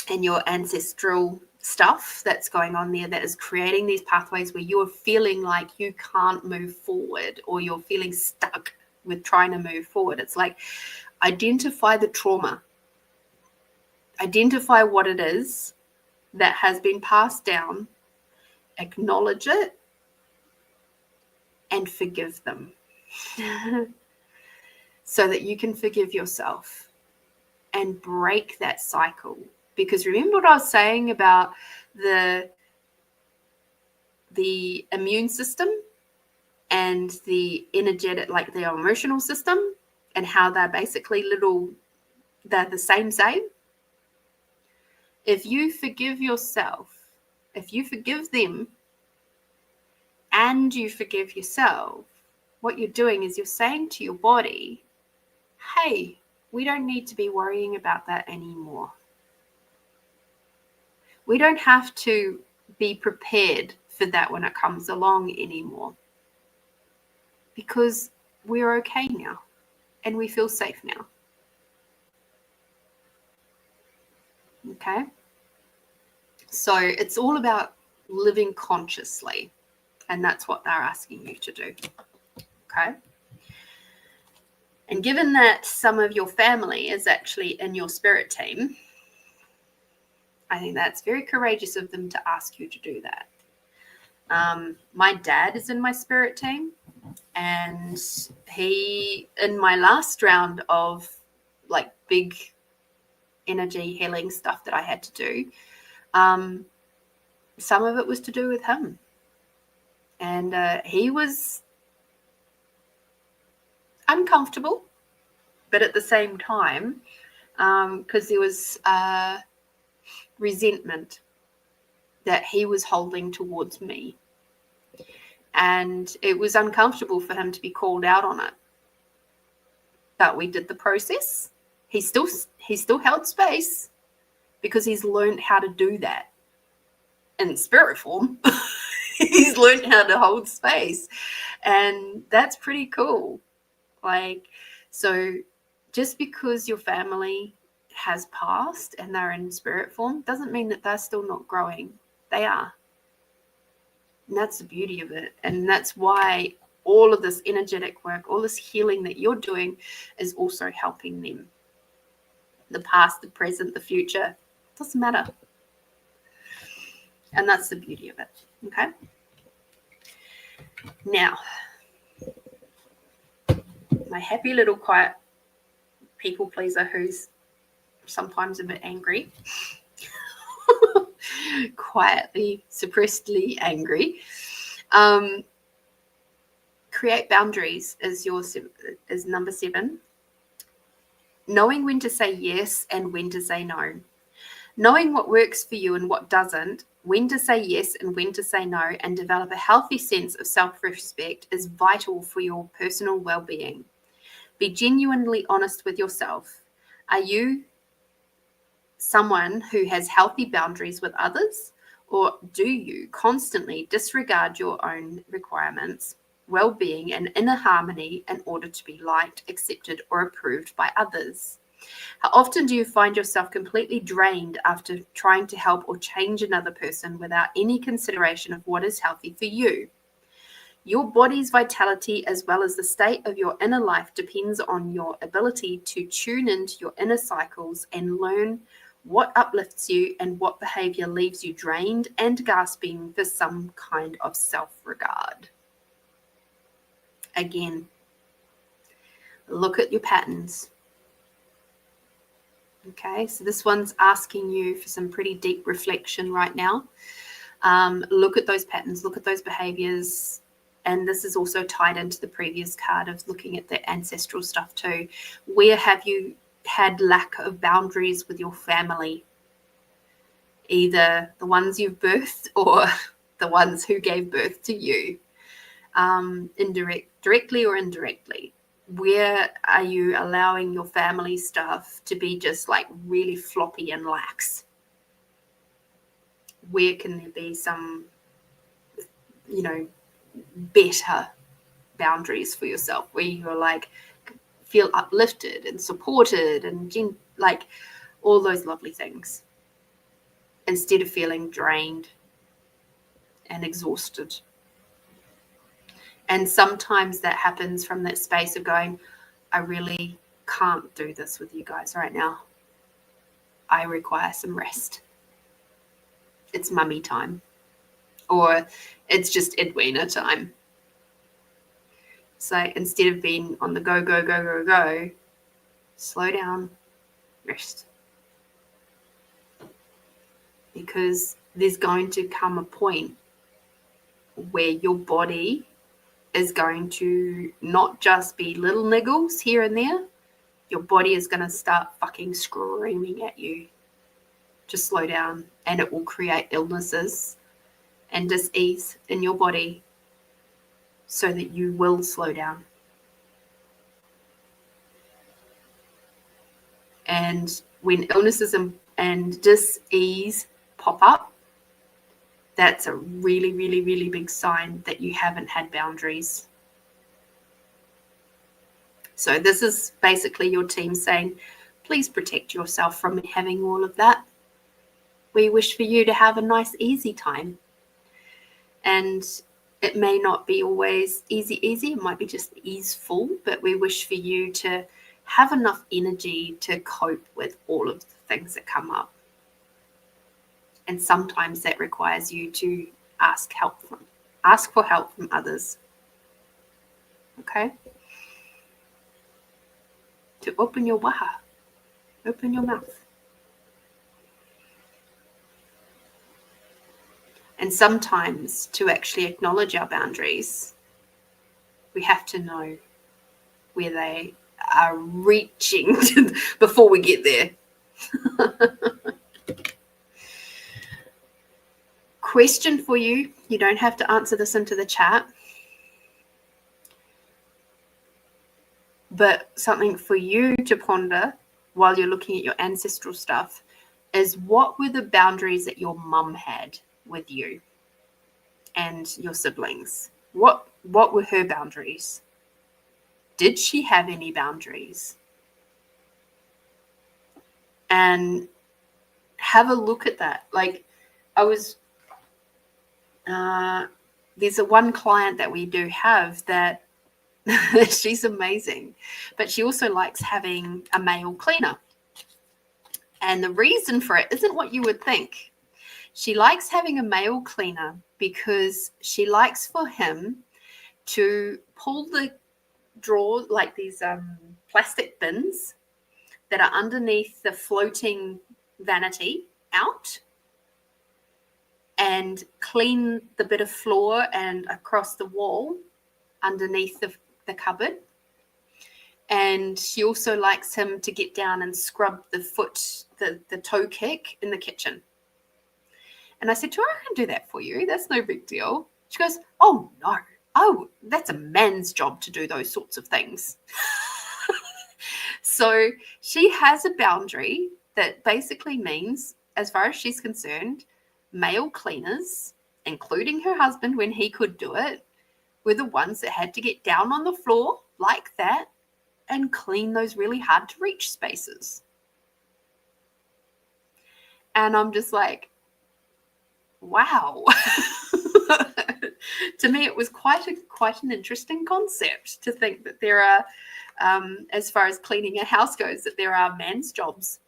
and your ancestral stuff that's going on there that is creating these pathways where you're feeling like you can't move forward, or you're feeling stuck with trying to move forward. It's like, identify the trauma, identify what it is that has been passed down, acknowledge it, and forgive them so that you can forgive yourself and break that cycle. Because remember what I was saying about the immune system and the energetic, like the emotional system, and how they're basically they're the same. If you forgive yourself, if you forgive them and you forgive yourself, what you're doing is you're saying to your body, hey, we don't need to be worrying about that anymore. We don't have to be prepared for that when it comes along anymore, because we're okay now and we feel safe now. Okay? So it's all about living consciously, and that's what they're asking you to do. Okay? And given that some of your family is actually in your spirit team, I think that's very courageous of them to ask you to do that. My dad is in my spirit team, and he, in my last round of like big energy healing stuff that I had to do, some of it was to do with him. And he was uncomfortable, but at the same time, because there was resentment that he was holding towards me. And it was uncomfortable for him to be called out on it. But we did the process. He still held space, because he's learned how to do that in spirit form. He's learned how to hold space, and that's pretty cool. Like, so just because your family has passed and they're in spirit form doesn't mean that they're still not growing. They are. And that's the beauty of it. And that's why all of this energetic work, all this healing that you're doing is also helping them. The past, the present, the future, doesn't matter. And that's the beauty of it. Okay. Now, my happy little quiet people pleaser who's sometimes a bit angry, quietly, suppressedly angry. Create boundaries is number 7. Knowing when to say yes and when to say no. Knowing what works for you and what doesn't, when to say yes and when to say no, and develop a healthy sense of self-respect is vital for your personal well-being. Be genuinely honest with yourself. Are you someone who has healthy boundaries with others, or do you constantly disregard your own requirements, well-being, and inner harmony in order to be liked, accepted, or approved by others? How often do you find yourself completely drained after trying to help or change another person without any consideration of what is healthy for you? Your body's vitality, as well as the state of your inner life, depends on your ability to tune into your inner cycles and learn what uplifts you and what behavior leaves you drained and gasping for some kind of self-regard. Again, look at your patterns. Okay, so this one's asking you for some pretty deep reflection right now. Look at those patterns, look at those behaviors. And this is also tied into the previous card of looking at the ancestral stuff too. Where have you had lack of boundaries with your family? Either the ones you've birthed or the ones who gave birth to you, directly or indirectly. Where are you allowing your family stuff to be just like really floppy and lax? Where can there be some, better boundaries for yourself, where you're like feel uplifted and supported and like all those lovely things, instead of feeling drained and exhausted? And sometimes that happens from that space of going, I really can't do this with you guys right now. I require some rest. It's mummy time. Or it's just Edwina time. So instead of being on the go, go, go, go, go, slow down, rest. Because there's going to come a point where your body is going to not just be little niggles here and there. Your body is going to start fucking screaming at you to slow down, and it will create illnesses and dis-ease in your body so that you will slow down. And when illnesses and dis-ease pop up, that's a really, really, really big sign that you haven't had boundaries. So this is basically your team saying, please protect yourself from having all of that. We wish for you to have a nice, easy time. And it may not be always easy. It might be just easeful, but we wish for you to have enough energy to cope with all of the things that come up. And sometimes that requires you to ask for help from others. Okay? To open your waha, open your mouth. And sometimes to actually acknowledge our boundaries, we have to know where they are reaching before we get there. Question for you. You don't have to answer this into the chat. But something for you to ponder while you're looking at your ancestral stuff is, what were the boundaries that your mum had with you and your siblings? What were her boundaries? Did she have any boundaries? And have a look at that. Like, there's one client that we do have that she's amazing, but she also likes having a male cleaner. And the reason for it isn't what you would think. She likes having a male cleaner because she likes for him to pull the drawer, like these plastic bins that are underneath the floating vanity, out and clean the bit of floor and across the wall underneath the cupboard. And she also likes him to get down and scrub the toe kick in the kitchen. And I said to her, I can do that for you. That's no big deal. She goes, oh, no. Oh, that's a man's job to do those sorts of things. So she has a boundary that basically means, as far as she's concerned, male cleaners, including her husband when he could do it, were the ones that had to get down on the floor like that and clean those really hard to reach spaces. And I'm just like, wow. To me, it was quite an interesting concept to think that there are, as far as cleaning a house goes, that there are men's jobs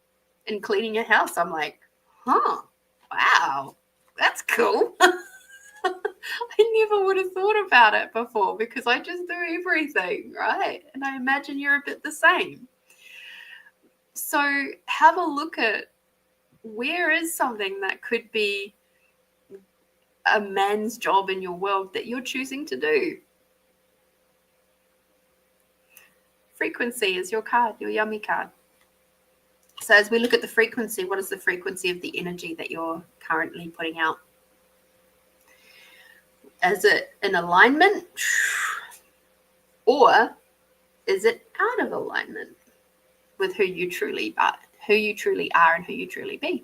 in cleaning a house. I'm like, wow, that's cool. I never would have thought about it before because I just do everything, right? And I imagine you're a bit the same. So have a look at where is something that could be a man's job in your world that you're choosing to do. Frequency is your card, your yummy card. So as we look at the frequency, what is the frequency of the energy that you're currently putting out? Is it in alignment, or is it out of alignment with who you truly are and who you truly be?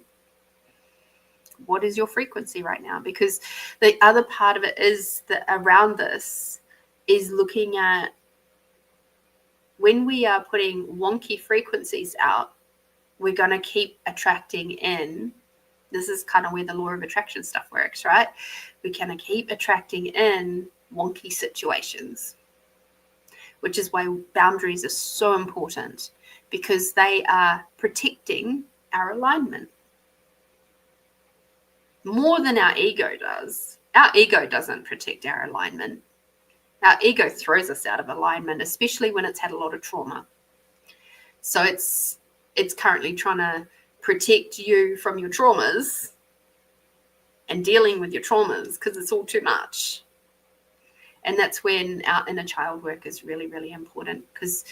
What is your frequency right now? Because the other part of it is that around this is looking at when we are putting wonky frequencies out, we're going to keep attracting in. This is kind of where the law of attraction stuff works, right? We're going to keep attracting in wonky situations, which is why boundaries are so important, because they are protecting our alignment more than our ego does. Our ego doesn't protect our alignment. Our ego throws us out of alignment, especially when it's had a lot of trauma. So it's currently trying to protect you from your traumas and dealing with your traumas because it's all too much. And that's when our inner child work is really, really important, because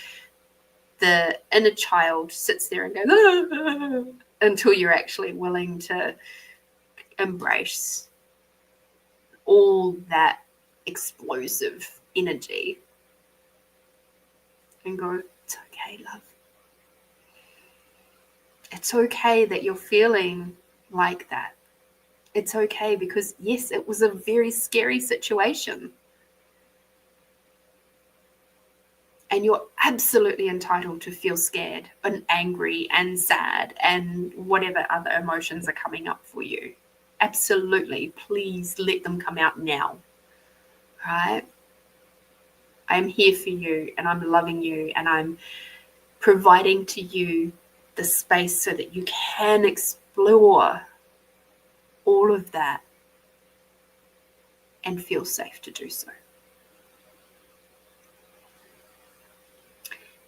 the inner child sits there and goes until you're actually willing to embrace all that explosive energy and go, it's okay, love. It's okay that you're feeling like that. It's okay because, yes, it was a very scary situation. And you're absolutely entitled to feel scared and angry and sad and whatever other emotions are coming up for you. Absolutely. Please let them come out now. Right? I'm here for you, and I'm loving you, and I'm providing to you the space so that you can explore all of that and feel safe to do so.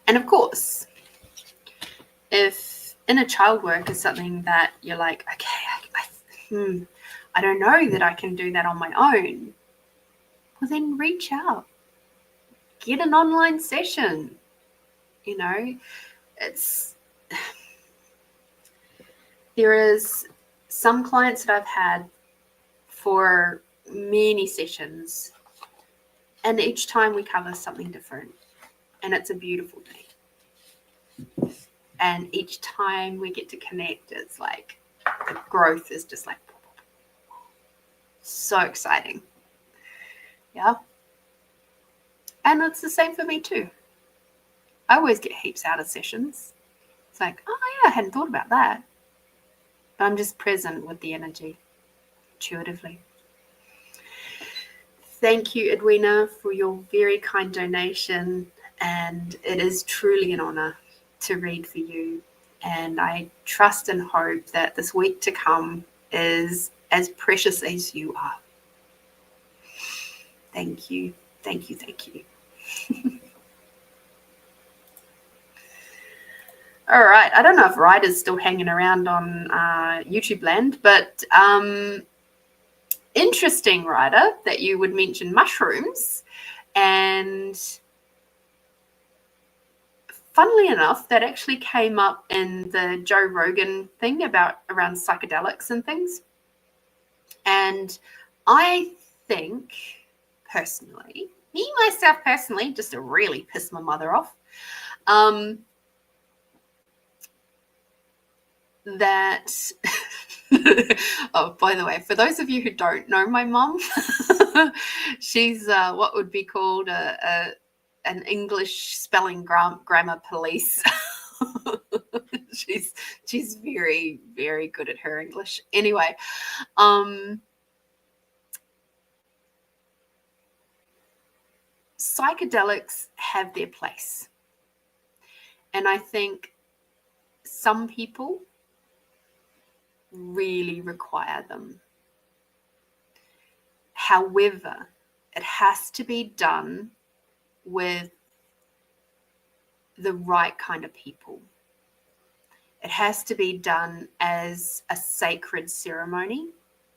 And of course, if inner child work is something that you're like, okay, I don't know that I can do that on my own, well, then reach out. Get an online session. You know, there is some clients that I've had for many sessions, and each time we cover something different, and it's a beautiful day. And each time we get to connect, it's like the growth is just like so exciting. Yeah. And it's the same for me too. I always get heaps out of sessions. It's like, oh yeah, I hadn't thought about that. But I'm just present with the energy intuitively. Thank you, Edwina, for your very kind donation. And it is truly an honor to read for you. And I trust and hope that this week to come is as precious as you are. Thank you. Thank you. Thank you. All right. I don't know if Ryder's still hanging around on YouTube land, but interesting, Ryder, that you would mention mushrooms. And funnily enough, that actually came up in the Joe Rogan thing around psychedelics and things. And I think personally, myself personally, just to really piss my mother off, that oh, by the way, for those of you who don't know my mum, she's what would be called an English spelling grammar police. she's very, very good at her English. Anyway, psychedelics have their place, and I think some people really require them. However, it has to be done with the right kind of people. It has to be done as a sacred ceremony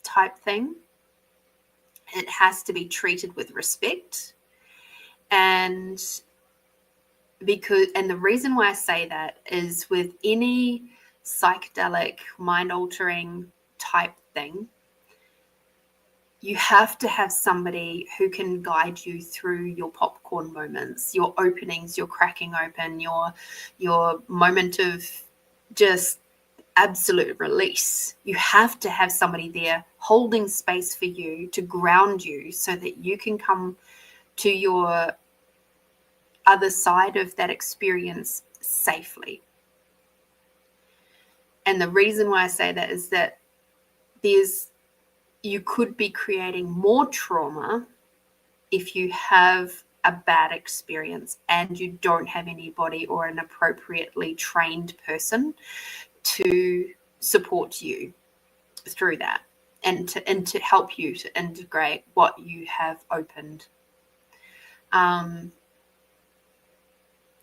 type thing. It has to be treated with respect. And the reason why I say that is with any psychedelic, mind-altering type thing, you have to have somebody who can guide you through your popcorn moments, your openings, your cracking open, your moment of just absolute release. You have to have somebody there holding space for you to ground you so that you can come to your other side of that experience safely. And the reason why I say that is that you could be creating more trauma if you have a bad experience and you don't have anybody or an appropriately trained person to support you through that and to help you to integrate what you have opened.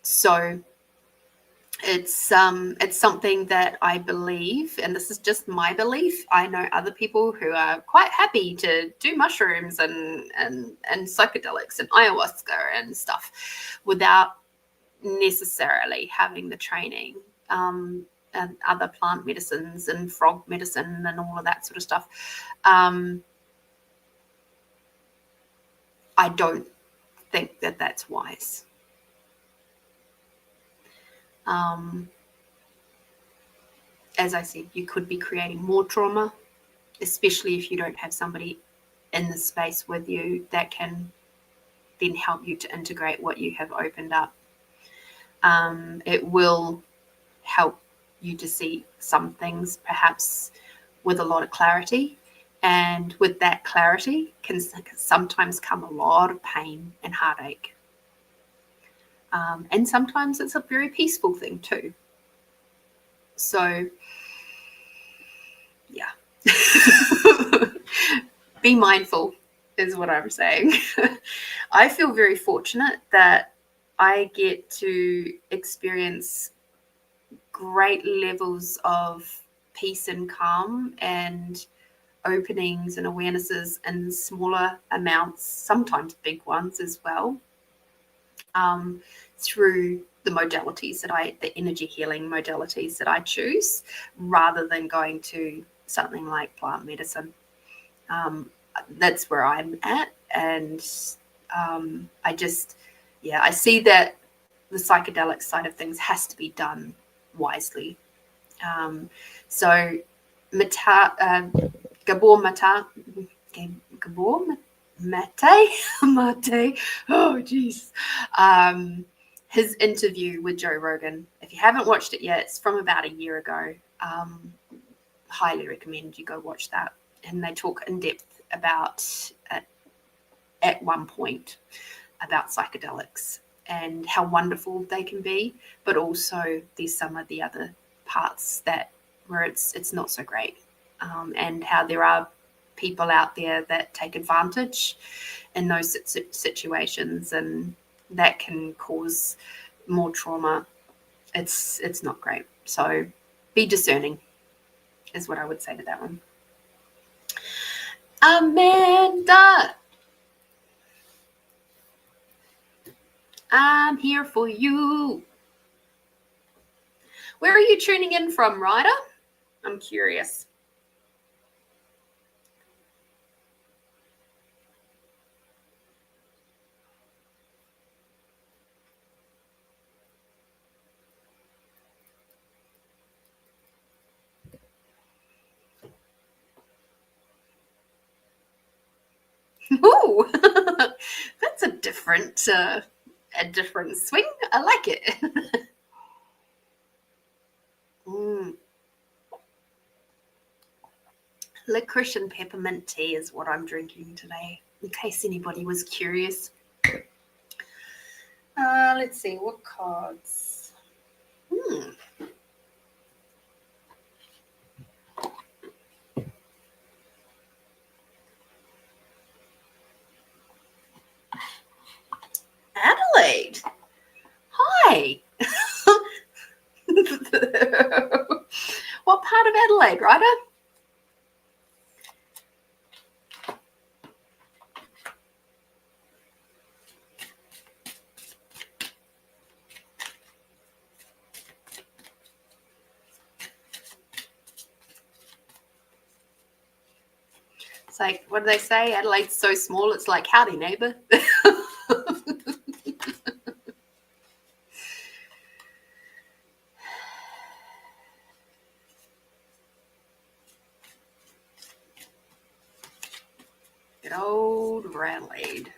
So it's something that I believe, and this is just my belief. I know other people who are quite happy to do mushrooms and psychedelics and ayahuasca and stuff without necessarily having the training, and other plant medicines and frog medicine and all of that sort of stuff. I don't think that that's wise. As I said, you could be creating more trauma, especially if you don't have somebody in the space with you that can then help you to integrate what you have opened up. It will help you to see some things perhaps with a lot of clarity, and with that clarity can sometimes come a lot of pain and heartache. And sometimes it's a very peaceful thing too. So, yeah. Be mindful is what I'm saying. I feel very fortunate that I get to experience great levels of peace and calm and openings and awarenesses in smaller amounts, sometimes big ones as well. Through the modalities the energy healing modalities that I choose, rather than going to something like plant medicine. That's where I'm at. And I see that the psychedelic side of things has to be done wisely. So Gabor Mate, oh geez. His interview with Joe Rogan, if you haven't watched it yet, it's from about a year ago. Highly recommend you go watch that. And they talk in depth about, at one point, about psychedelics and how wonderful they can be, but also there's some of the other parts where it's not so great, and how there are people out there that take advantage in those situations, and that can cause more trauma. It's not great. So be discerning is what I would say to that one. Amanda, I'm here for you. Where are you tuning in from, Ryder? I'm curious. Ooh, that's a different swing. I like it. Licorice and peppermint tea is what I'm drinking today, in case anybody was curious. Let's see, what cards? Adelaide. Hi. What part of Adelaide, Ryder? It's like, what do they say? Adelaide's so small, it's like, howdy, neighbour. Good old Adelaide.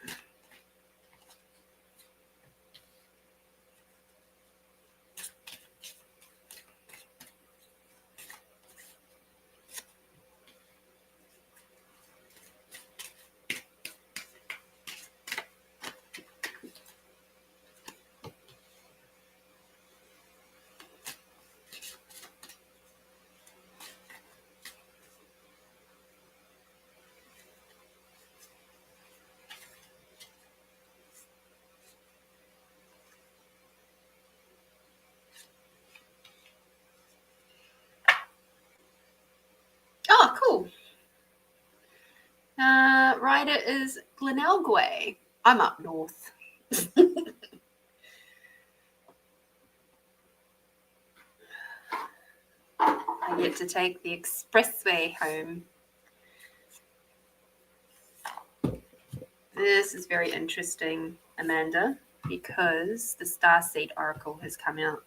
Oh, cool. Ryder is Glenelg. I'm up north. I get to take the expressway home. This is very interesting, Amanda, because the Starseed Oracle has come out.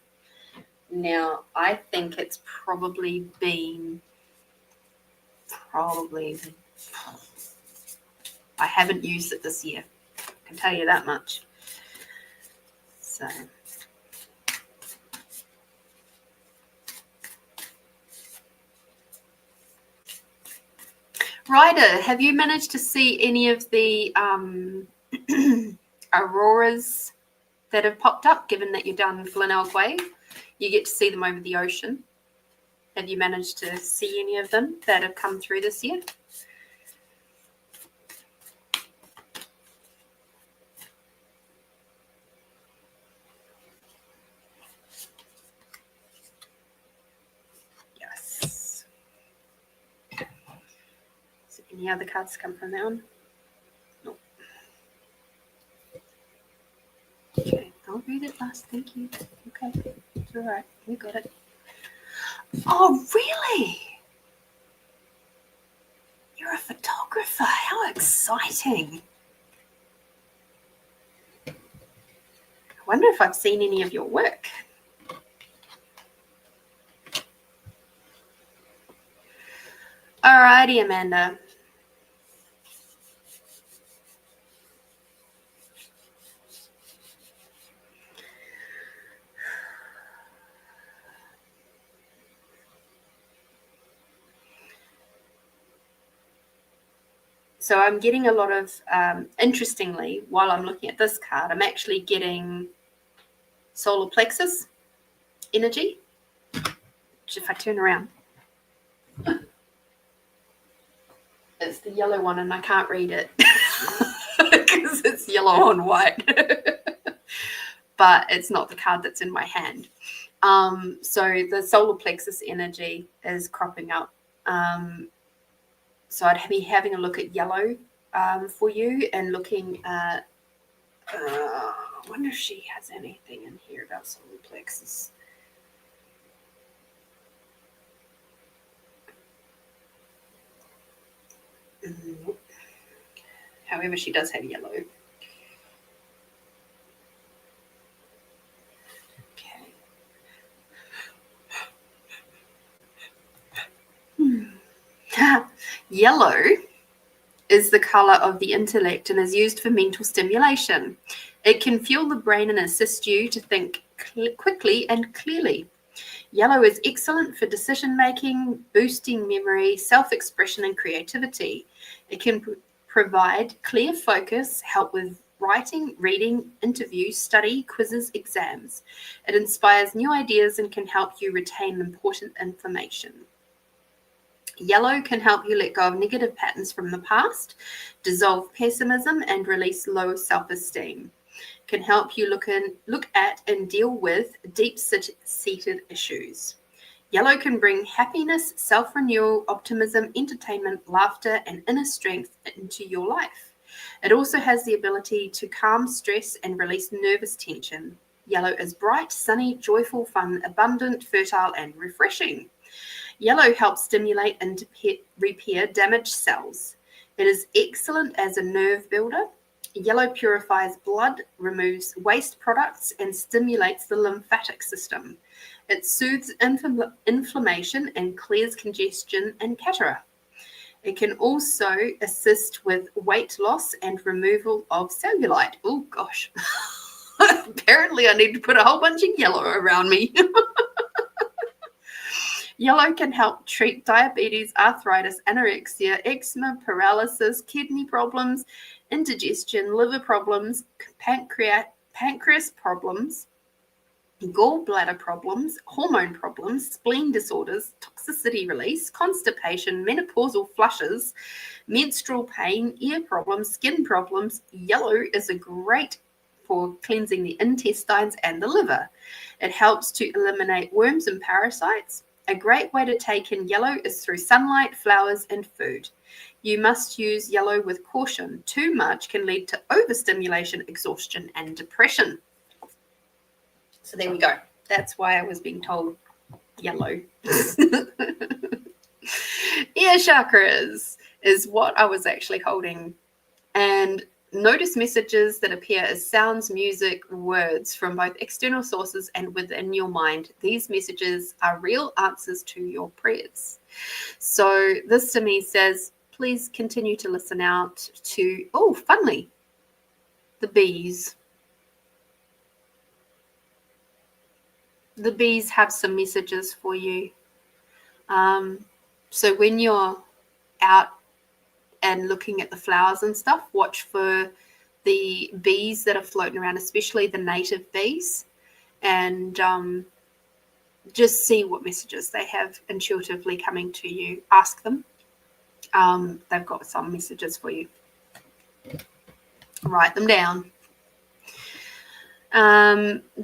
Now, I think it's probably been I haven't used it this year. I can tell you that much. So Ryder, have you managed to see any of the auroras that have popped up, given that you're down in Glenelg Way? You get to see them over the ocean. Have you managed to see any of them that have come through this year? Yes. So any other cards come from that one? Nope. Okay, I'll read it last. Thank you. Okay, it's all right. We got it. Oh, really? You're a photographer. How exciting. I wonder if I've seen any of your work. Alrighty, Amanda. So I'm getting a lot of, interestingly, while I'm looking at this card, I'm actually getting solar plexus energy, which if I turn around, It's the yellow one, and I can't read it because it's yellow on white. But it's not the card that's in my hand. So the solar plexus energy is cropping up. So I'd be having a look at yellow for you, and looking at, I wonder if she has anything in here about solar plexus. However, she does have yellow. Yellow is the color of the intellect and is used for mental stimulation. It can fuel the brain and assist you to think quickly and clearly. Yellow is excellent for decision making, boosting memory, self-expression, and creativity. It can provide clear focus, help with writing, reading, interviews, study, quizzes, exams. It inspires new ideas and can help you retain important information. Yellow can help you let go of negative patterns from the past, dissolve pessimism, and release low self-esteem. Can help you look at and deal with deep-seated issues. Yellow can bring happiness, self-renewal, optimism, entertainment, laughter, and inner strength into your life. It also has the ability to calm stress and release nervous tension. Yellow is bright, sunny, joyful, fun, abundant, fertile, and refreshing. Yellow helps stimulate and repair damaged cells. It is excellent as a nerve builder. Yellow purifies blood, removes waste products, and stimulates the lymphatic system. It soothes inflammation and clears congestion and cataract. It can also assist with weight loss and removal of cellulite. Oh, gosh. Apparently, I need to put a whole bunch of yellow around me. Yellow can help treat diabetes, arthritis, anorexia, eczema, paralysis, kidney problems, indigestion, liver problems, pancreas problems, gallbladder problems, hormone problems, spleen disorders, toxicity release, constipation, menopausal flushes, menstrual pain, ear problems, skin problems. Yellow is a great for cleansing the intestines and the liver. It helps to eliminate worms and parasites. A great way to take in yellow is through sunlight, flowers, and food. You must use yellow with caution. Too much can lead to overstimulation, exhaustion, and depression. So there we go. That's why I was being told yellow. Ear chakras is what I was actually holding. And notice messages that appear as sounds, music, words from both external sources and within your mind. These messages are real answers to your prayers. So this to me says, please continue to listen out to, oh, funnily, the bees. The bees have some messages for you. So when you're out and looking at the flowers and stuff, watch for the bees that are floating around, especially the native bees, and just see what messages they have intuitively coming to you. Ask them. They've got some messages for you. Write them down.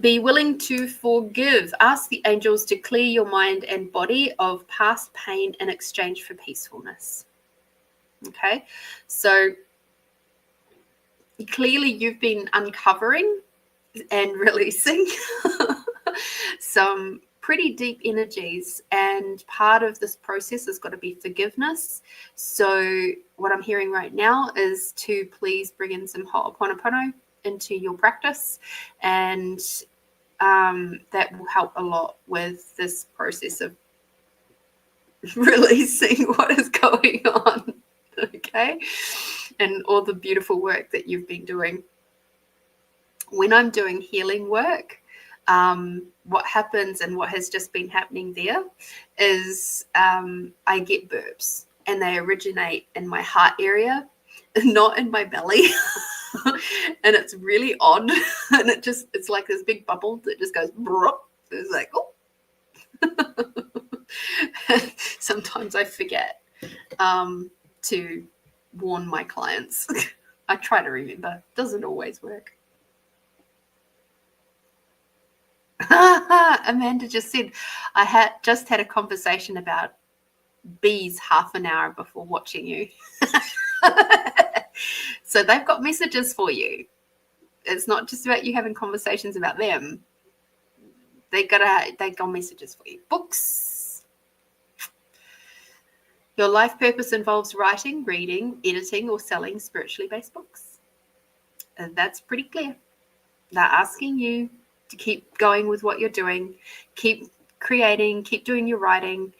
Be willing to forgive. Ask the angels to clear your mind and body of past pain in exchange for peacefulness. Okay, so clearly you've been uncovering and releasing some pretty deep energies, and part of this process has got to be forgiveness. So what I'm hearing right now is to please bring in some Ho'oponopono into your practice, and that will help a lot with this process of releasing what is going on. Okay, and all the beautiful work that you've been doing. When I'm doing healing work, what happens and what has just been happening there is I get burps, and they originate in my heart area, not in my belly. And it's really odd, and it's like this big bubble that just goes it's like, oh. Sometimes I forget. to warn my clients. I try to remember. Doesn't always work. Amanda just said, I had just had a conversation about bees half an hour before watching you. So they've got messages for you. It's not just about you having conversations about them. They got messages for you. Books. Your life purpose involves writing, reading, editing, or selling spiritually based books. And that's pretty clear. They're asking you to keep going with what you're doing, keep creating, keep doing your writing.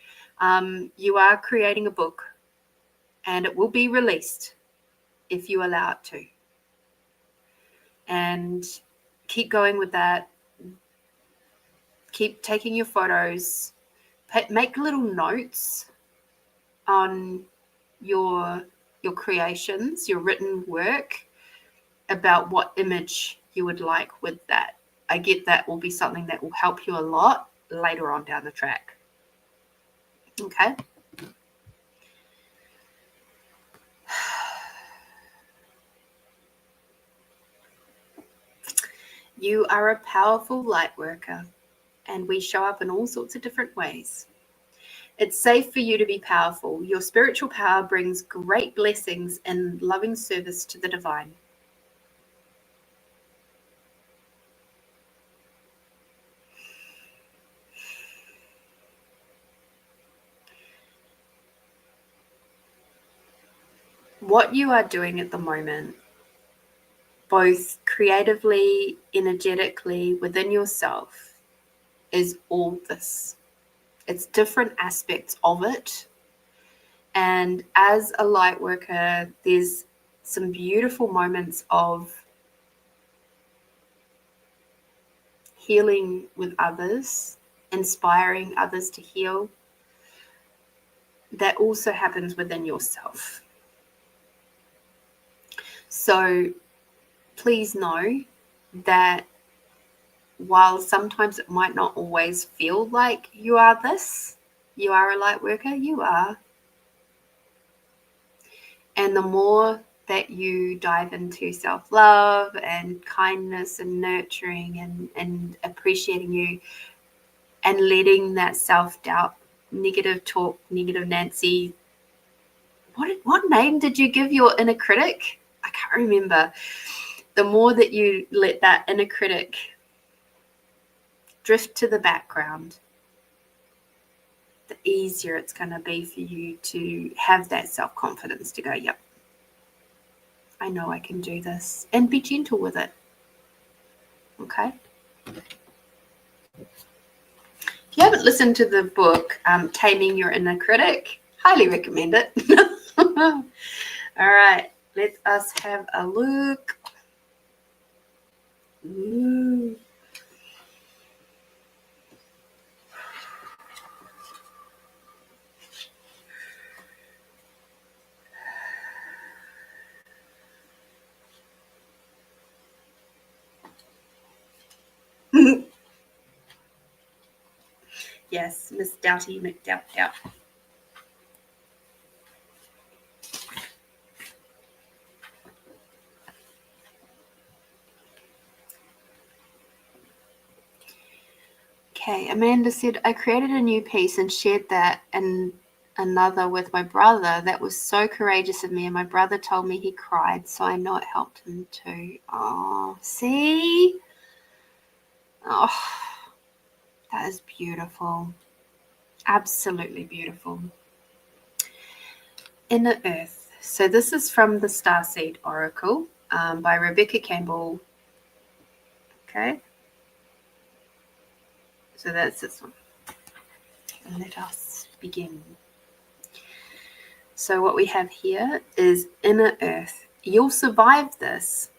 You are creating a book, and it will be released if you allow it to. And keep going with that. Keep taking your photos. Make little notes on your creations, your written work, about what image you would like with that. I get that will be something that will help you a lot later on down the track. Okay. You are a powerful light worker, and we show up in all sorts of different ways. It's safe for you to be powerful. Your spiritual power brings great blessings and loving service to the divine. What you are doing at the moment, both creatively, energetically, within yourself, is all this. It's different aspects of it. And as a light worker, there's some beautiful moments of healing with others, inspiring others to heal. That also happens within yourself. So please know that while sometimes it might not always feel like you are this, you are a light worker, you are. And the more that you dive into self-love and kindness and nurturing and appreciating you and letting that self-doubt, negative talk, negative Nancy, what name did you give your inner critic? I can't remember. The more that you let that inner critic drift to the background, the easier it's going to be for you to have that self-confidence to go, yep, I know I can do this, and be gentle with it. Okay? If you haven't listened to the book, Taming Your Inner Critic, highly recommend it. All right, let us have a look. Ooh. Yes, Miss Doughty McDoubt. Okay, Amanda said, I created a new piece and shared that and another with my brother. That was so courageous of me, and my brother told me he cried, so I know it helped him too. Oh, see? Oh, that is beautiful. Absolutely beautiful. Inner Earth. So this is from the Starseed Oracle by Rebecca Campbell. Okay. So that's this one. Let us begin. So what we have here is Inner Earth. You'll survive this.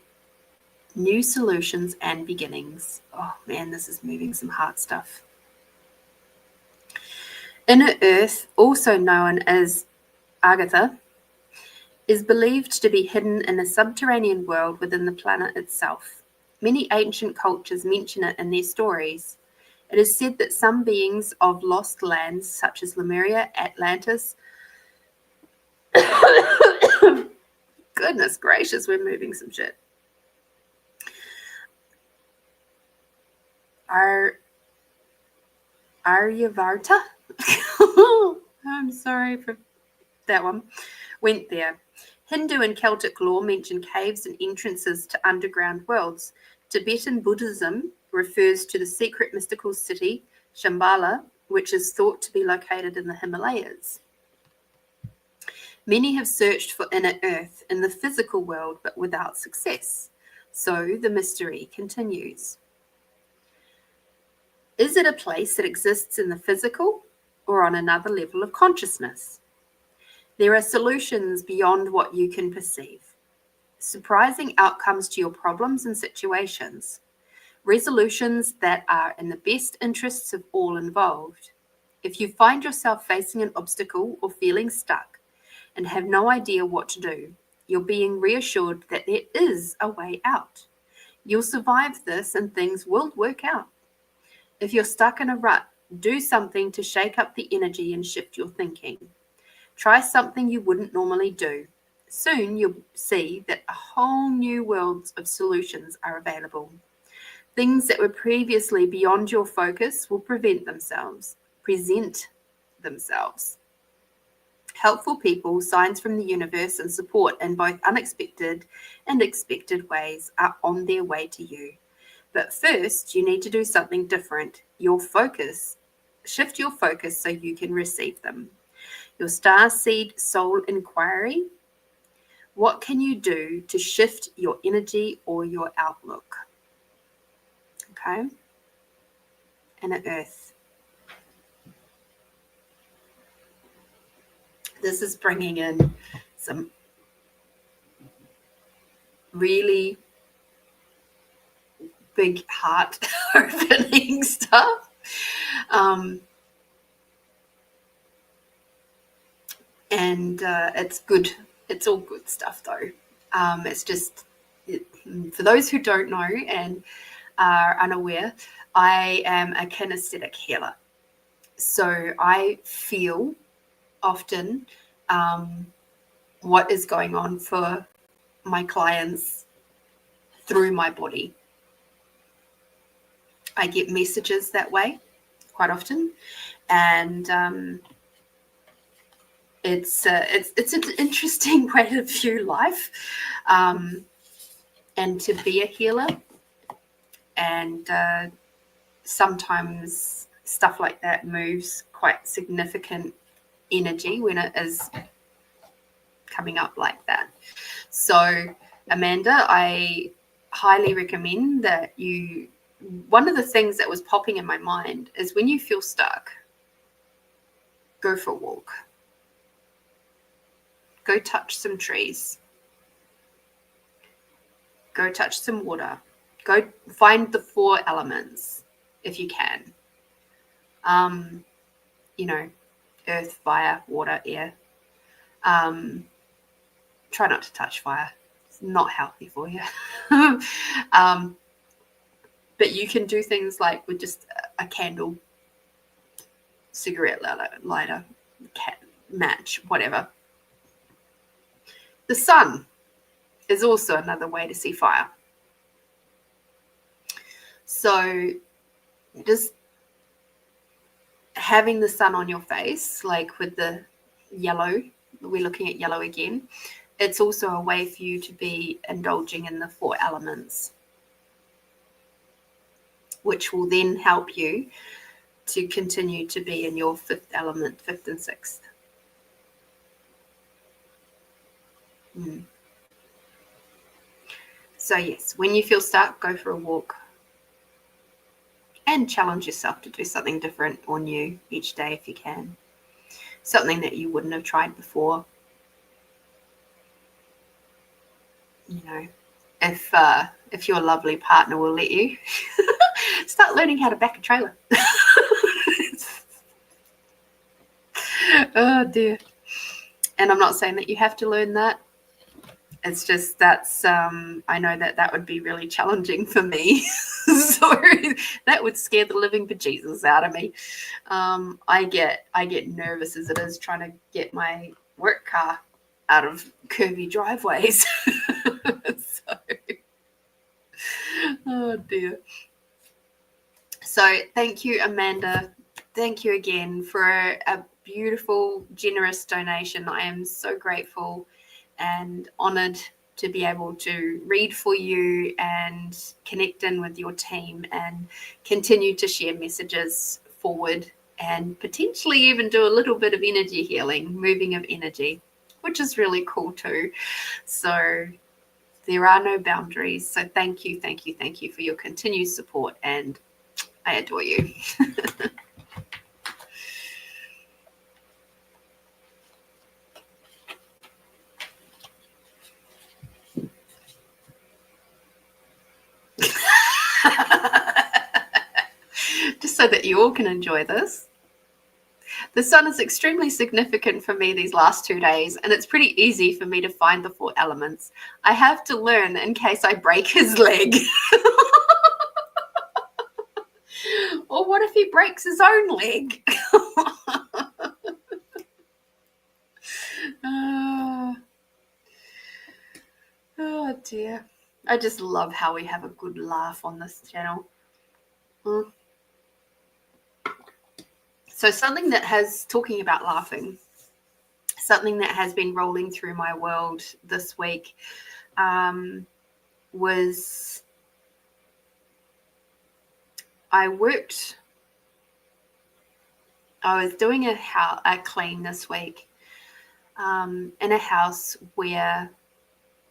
New solutions and beginnings. Oh man, this is moving some heart stuff. Inner Earth, also known as Agatha, is believed to be hidden in a subterranean world within the planet itself. Many ancient cultures mention it in their stories. It is said that some beings of lost lands, such as Lemuria, Atlantis, Goodness gracious, we're moving some shit. Aryavarta? I'm sorry for that one. Went there. Hindu and Celtic lore mention caves and entrances to underground worlds. Tibetan Buddhism refers to the secret mystical city, Shambhala, which is thought to be located in the Himalayas. Many have searched for inner earth in the physical world, but without success. So the mystery continues. Is it a place that exists in the physical or on another level of consciousness? There are solutions beyond what you can perceive. Surprising outcomes to your problems and situations. Resolutions that are in the best interests of all involved. If you find yourself facing an obstacle or feeling stuck and have no idea what to do, you're being reassured that there is a way out. You'll survive this and things will work out. If you're stuck in a rut, do something to shake up the energy and shift your thinking. Try something you wouldn't normally do. Soon you'll see that a whole new world of solutions are available. Things that were previously beyond your focus will present themselves. Helpful people, signs from the universe, and support in both unexpected and expected ways are on their way to you. But first, you need to do something different. Shift your focus so you can receive them. Your star seed soul inquiry. What can you do to shift your energy or your outlook? Okay. Inner earth. This is bringing in some really big heart opening stuff. And it's good. It's all good stuff though. It's just, for those who don't know and are unaware, I am a kinesthetic healer. So I feel often what is going on for my clients through my body. I get messages that way quite often, and it's an interesting way to view life, and to be a healer. And sometimes stuff like that moves quite significant energy when it is coming up like that. So Amanda, I highly recommend that one of the things that was popping in my mind is when you feel stuck, go for a walk. Go touch some trees. Go touch some water. Go find the 4 elements if you can. Earth, fire, water, air. Try not to touch fire. It's not healthy for you. But you can do things like with just a candle, cigarette lighter, match, whatever. The sun is also another way to see fire. So just having the sun on your face, like with the yellow, we're looking at yellow again, it's also a way for you to be indulging in the 4 elements, which will then help you to continue to be in your 5th element, 5th and 6th. So yes, when you feel stuck, go for a walk and challenge yourself to do something different or new each day if you can. Something that you wouldn't have tried before. If your lovely partner will let you, start learning how to back a trailer. Oh dear. And I'm not saying that you have to learn that. It's just I know that would be really challenging for me. So that would scare the living bejesus out of me. I get nervous as it is trying to get my work car out of curvy driveways. So, oh dear. So thank you, Amanda. Thank you again for a beautiful, generous donation. I am so grateful and honored to be able to read for you and connect in with your team and continue to share messages forward and potentially even do a little bit of energy healing, moving of energy, which is really cool too. So there are no boundaries. So thank you for your continued support, and I adore you. Just so that you all can enjoy this. The sun is extremely significant for me these last 2 days, and it's pretty easy for me to find the 4 elements. I have to learn in case I break his leg. Or what if he breaks his own leg? Oh dear. I just love how we have a good laugh on this channel. So something that has, talking about laughing, something that has been rolling through my world this week was I was doing a clean this week in a house where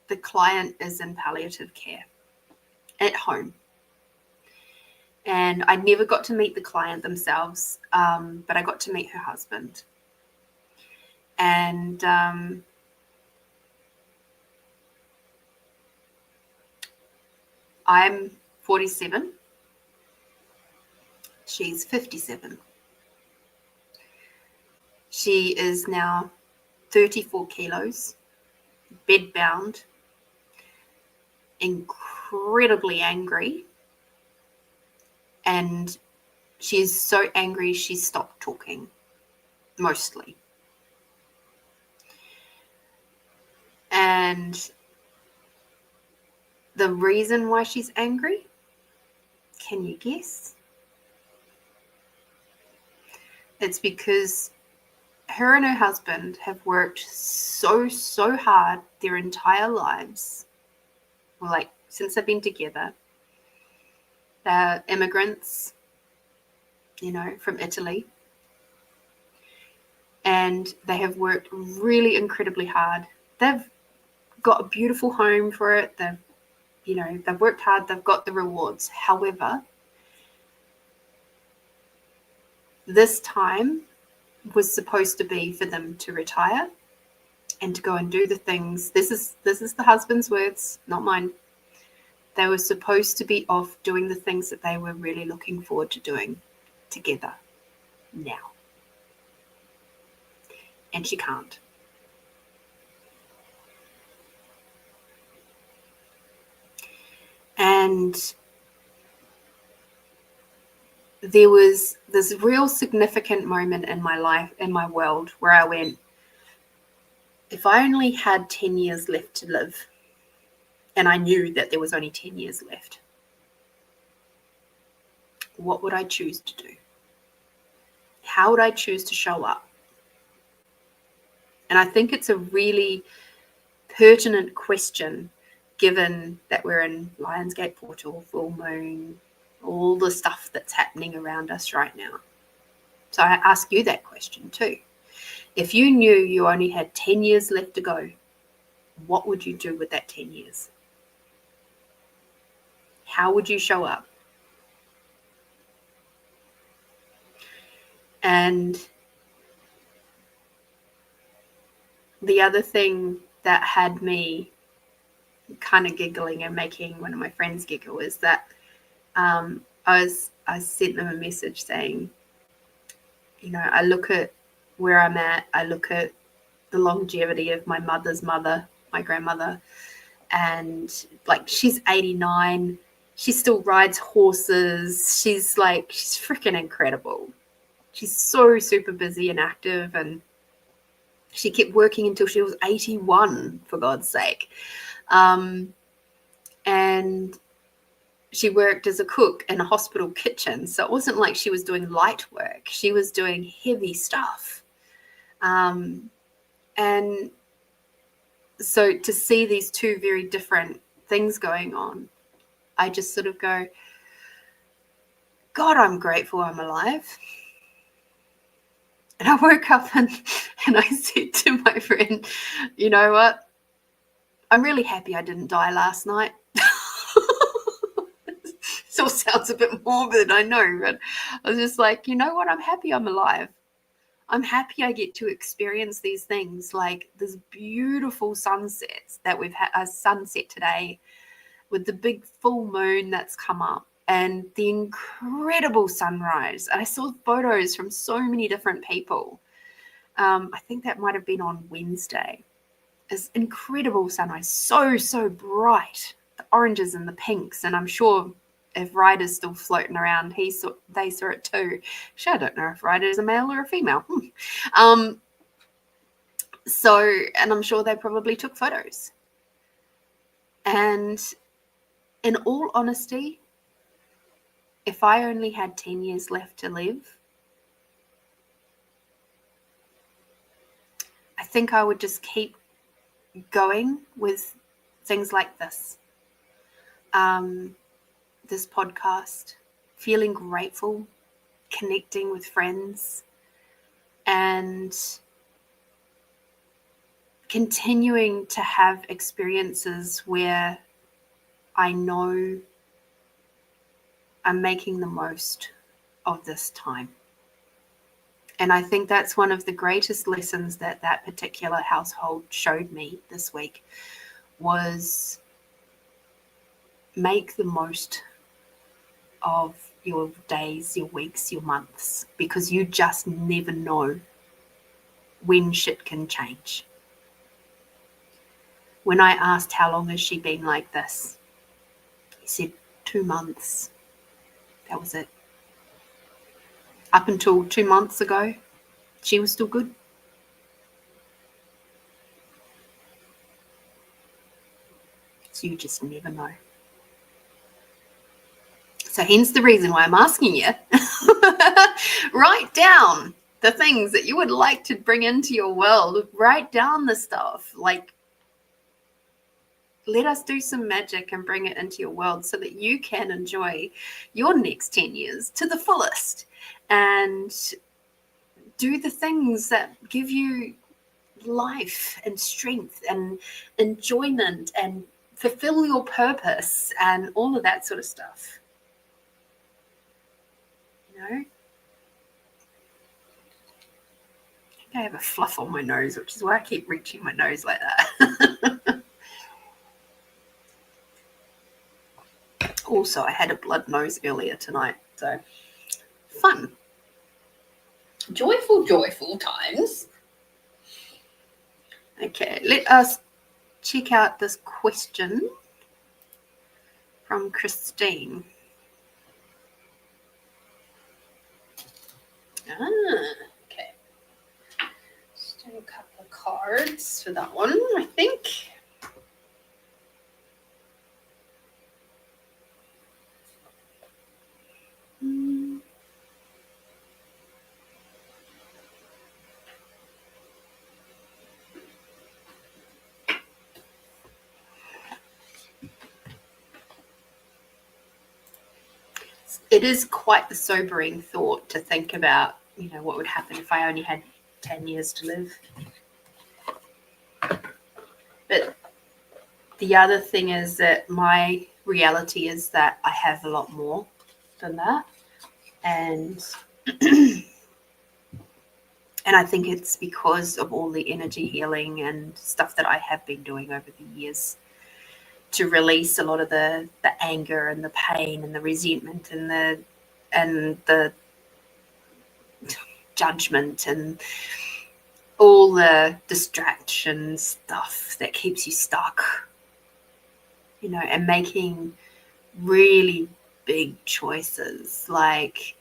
the client is in palliative care at home. And I never got to meet the client themselves, but I got to meet her husband. And I'm 47. She's 57. She is now 34 kilos, bedbound, incredibly angry. And she's so angry she stopped talking, mostly. And the reason why she's angry, can you guess? It's because her and her husband have worked so hard their entire lives. Well, like since they've been together. They're immigrants, you know, from Italy. And they have worked really incredibly hard. They've got a beautiful home for it. They've worked hard. They've got the rewards. However, this time was supposed to be for them to retire and to go and do the things. This is the husband's words, not mine. They were supposed to be off doing the things that they were really looking forward to doing together now. And she can't. And there was this real significant moment in my life, in my world, where I went, if I only had 10 years left to live, and I knew that there was only 10 years left, what would I choose to do? How would I choose to show up? And I think it's a really pertinent question, given that we're in Lionsgate Portal, full moon, all the stuff that's happening around us right now. So I ask you that question too. If you knew you only had 10 years left to go, what would you do with that 10 years? How would you show up? And the other thing that had me kind of giggling and making one of my friends giggle is that I sent them a message saying, you know, I look at where I'm at, I look at the longevity of my mother's mother, my grandmother, and like she's 89, she still rides horses, she's freaking incredible. She's so super busy and active, and She kept working until she was 81, for God's sake. And she worked as a cook in a hospital kitchen. So it wasn't like she was doing light work. She was doing heavy stuff. And so to see these two very different things going on, I just sort of go, God, I'm grateful I'm alive. And I woke up and I said to my friend, you know what? I'm really happy I didn't die last night. It all sounds a bit morbid, I know, but I was just like, you know what? I'm happy I'm alive. I'm happy I get to experience these things, like this beautiful sunsets that we've had, a sunset today with the big full moon that's come up and the incredible sunrise. And I saw photos from so many different people. I think that might have been on Wednesday. This incredible sunrise, so bright, the oranges and the pinks. And I'm sure if Ryder's still floating around, they saw it too. Actually, I don't know if Ryder's a male or a female. So, and I'm sure they probably took photos. And in all honesty, if I only had 10 years left to live, I think I would just keep going with things like this. This podcast, feeling grateful, connecting with friends, and continuing to have experiences where I know I'm making the most of this time. And I think that's one of the greatest lessons that particular household showed me this week was make the most of your days, your weeks, your months, because you just never know when shit can change. When I asked how long has she been like this, he said 2 months. That was it. Up until 2 months ago, she was still good. So you just never know. So hence the reason why I'm asking you, write down the things that you would like to bring into your world. Write down the stuff. Like, let us do some magic and bring it into your world so that you can enjoy your next 10 years to the fullest and do the things that give you life and strength and enjoyment and fulfill your purpose and all of that sort of stuff. You know? I think I have a fluff on my nose, which is why I keep reaching my nose like that. Also, I had a blood nose earlier tonight, so fun. Joyful times. Okay, let us check out this question from Christine. Okay. Just do a couple of cards for that one, I think. It is quite the sobering thought to think about, you know, what would happen if I only had 10 years to live. But the other thing is that my reality is that I have a lot more than that. And and I think it's because of all the energy healing and stuff that I have been doing over the years to release a lot of the anger and the pain and the resentment and the judgment and all the distraction stuff that keeps you stuck, you know, and making really big choices like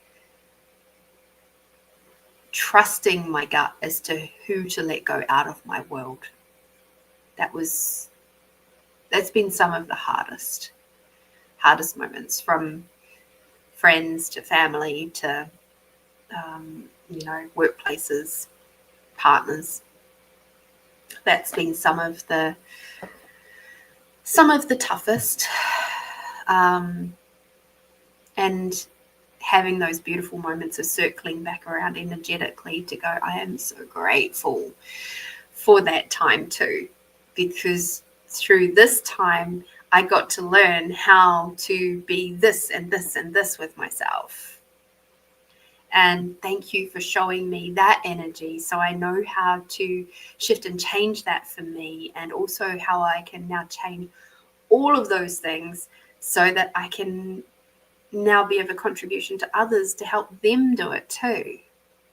trusting my gut as to who to let go out of my world. That's been some of the hardest moments, from friends to family to workplaces, partners. That's been some of the toughest, and having those beautiful moments of circling back around energetically to go, I am so grateful for that time too, because through this time I got to learn how to be this and this and this with myself. And thank you for showing me that energy, so I know how to shift and change that for me, and also how I can now change all of those things so that I can now be of a contribution to others to help them do it too.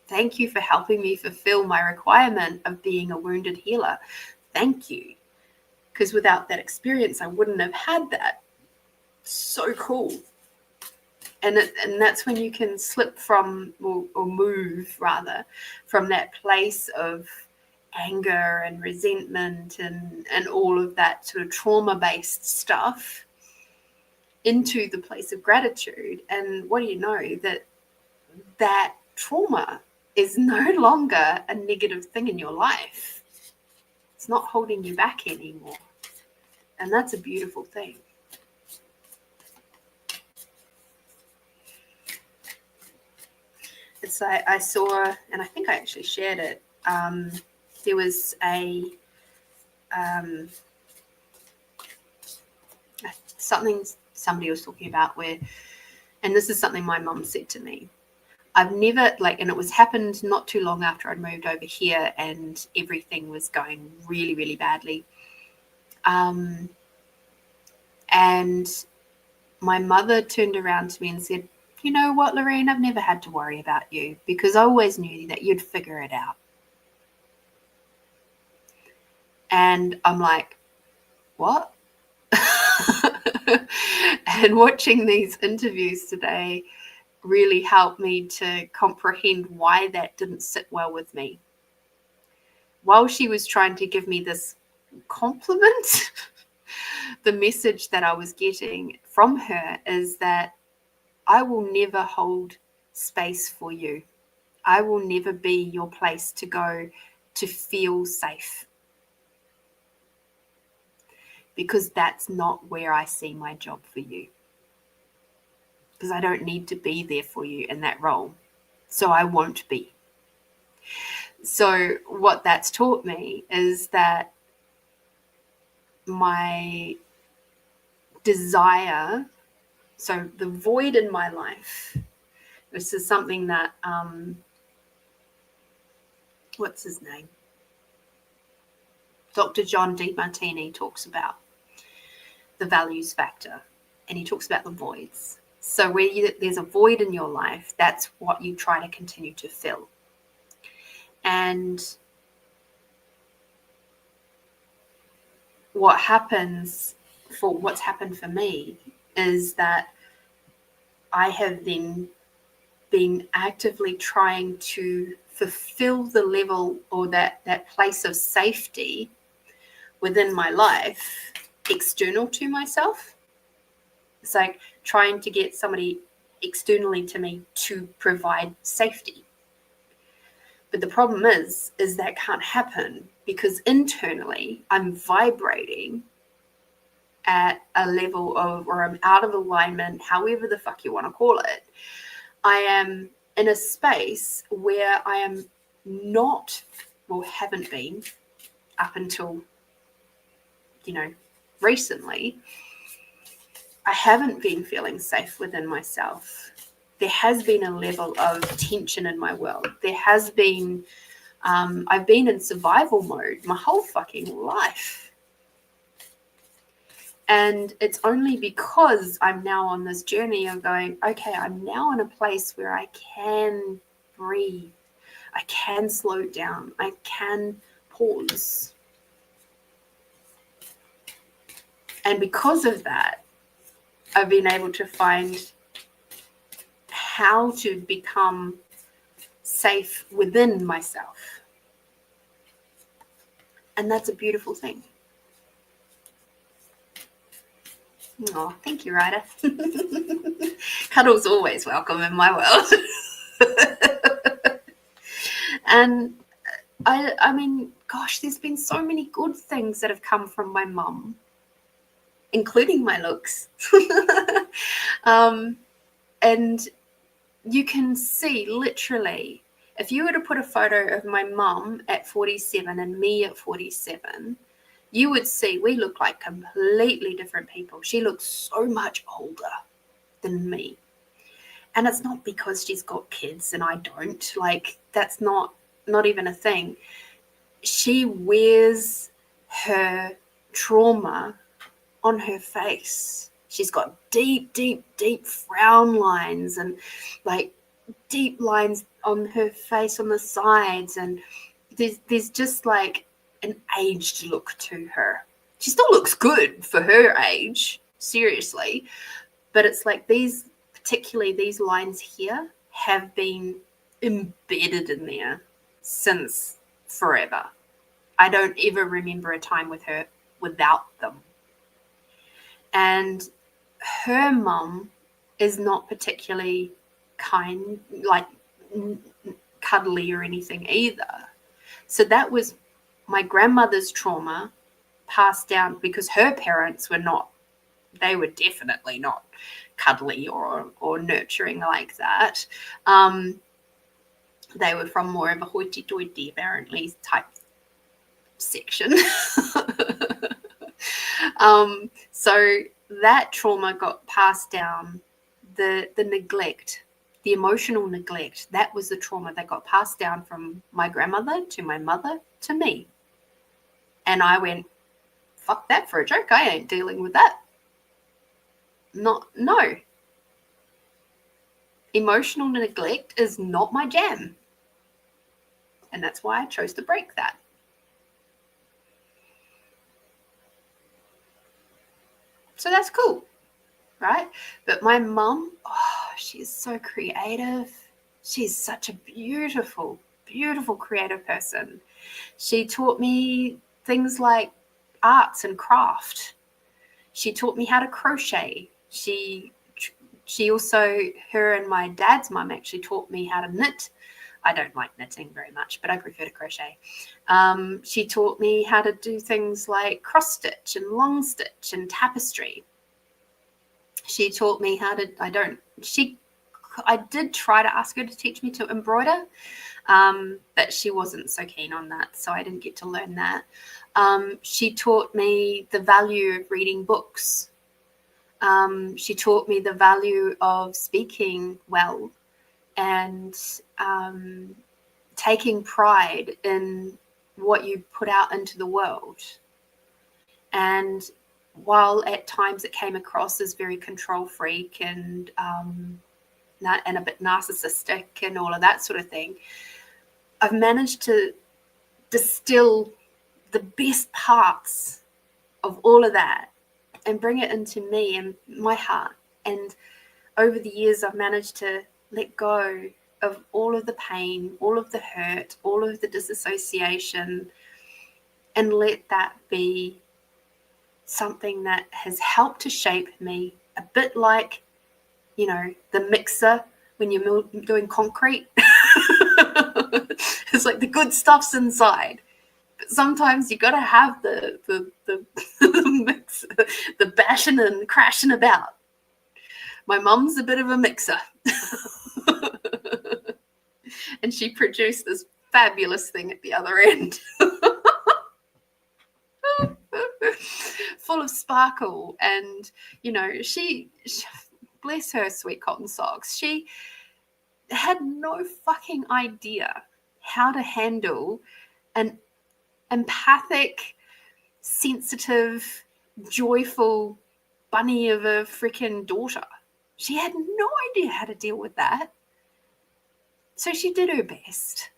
Thank you for helping me fulfill my requirement of being a wounded healer. Thank you. Because without that experience, I wouldn't have had that. So cool. And that's when you can slip from, or move rather, from that place of anger and resentment and all of that sort of trauma-based stuff into the place of gratitude. And what do you know? That trauma is no longer a negative thing in your life. It's not holding you back anymore. And that's a beautiful thing. It's like I saw, and I think I actually shared it, there was something somebody was talking about where, and this is something my mum said to me, I've never, and it was happened not too long after I'd moved over here and everything was going really, really badly. And my mother turned around to me and said, you know what, Lorene, I've never had to worry about you because I always knew that you'd figure it out. And I'm like, what? And watching these interviews today really helped me to comprehend why that didn't sit well with me. While she was trying to give me this compliment, the message that I was getting from her is that I will never hold space for you. I will never be your place to go to feel safe. Because that's not where I see my job for you. Because I don't need to be there for you in that role. So I won't be. So what that's taught me is that my desire, so the void in my life, this is something that, what's his name? Dr. John DeMartini talks about the values factor, and he talks about the voids. So where there's a void in your life, that's what you try to continue to fill. And what's happened for me is that I have then been actively trying to fulfill the level or that place of safety within my life external to myself. It's like trying to get somebody externally to me to provide safety. But the problem is that can't happen because internally I'm vibrating at a level of, or I'm out of alignment, however the fuck you want to call it. I am in a space where I am not, or haven't been up until, recently, I haven't been feeling safe within myself. There has been a level of tension in my world. There has been, I've been in survival mode my whole fucking life. And it's only because I'm now on this journey of going, okay, I'm now in a place where I can breathe. I can slow down. I can pause. And because of that, I've been able to find how to become safe within myself. And that's a beautiful thing. Oh, thank you, Ryder. Cuddle's always welcome in my world. And I mean, gosh, there's been so many good things that have come from my mum, including my looks. And you can see literally, if you were to put a photo of my mum at 47 and me at 47, you would see we look like completely different people. She looks so much older than me. And it's not because she's got kids and I don't. Like, that's not even a thing. She wears her trauma on her face. She's got deep, deep, deep frown lines and like deep lines on her face on the sides, and there's just like an aged look to her. She still looks good for her age, seriously, but it's like particularly these lines here have been embedded in there since forever. I don't ever remember a time with her without them. And her mum is not particularly kind, like cuddly or anything either. So that was my grandmother's trauma passed down, because her parents were not, they were definitely not cuddly or nurturing like that. They were from more of a hoity-toity, apparently, type section. So that trauma got passed down. The neglect, the emotional neglect, that was the trauma that got passed down from my grandmother to my mother to me. And I went, fuck that for a joke. I ain't dealing with that. No. Emotional neglect is not my jam. And that's why I chose to break that. So that's cool, right? But my mum, she's so creative. She's such a beautiful, beautiful creative person. She taught me things like arts and craft. She taught me how to crochet. She also, her and my dad's mum actually taught me how to knit. I don't like knitting very much, but I prefer to crochet. She taught me how to do things like cross stitch and long stitch and tapestry. She taught me how to, I did try to ask her to teach me to embroider, but she wasn't so keen on that, so I didn't get to learn that. She taught me the value of reading books. She taught me the value of speaking well and taking pride in what you put out into the world. And while at times it came across as very control freak and a bit narcissistic and all of that sort of thing, I've managed to distill the best parts of all of that and bring it into me and my heart. And over the years, I've managed to let go of all of the pain, all of the hurt, all of the disassociation, and let that be something that has helped to shape me, a bit like, the mixer when you're doing concrete. It's like the good stuff's inside. But sometimes you got to have the mix, the bashing and crashing about. My mum's a bit of a mixer. And she produced this fabulous thing at the other end. Full of sparkle. And, she bless her sweet cotton socks, she had no fucking idea how to handle an empathic, sensitive, joyful bunny of a freaking daughter. She had no idea how to deal with that. So she did her best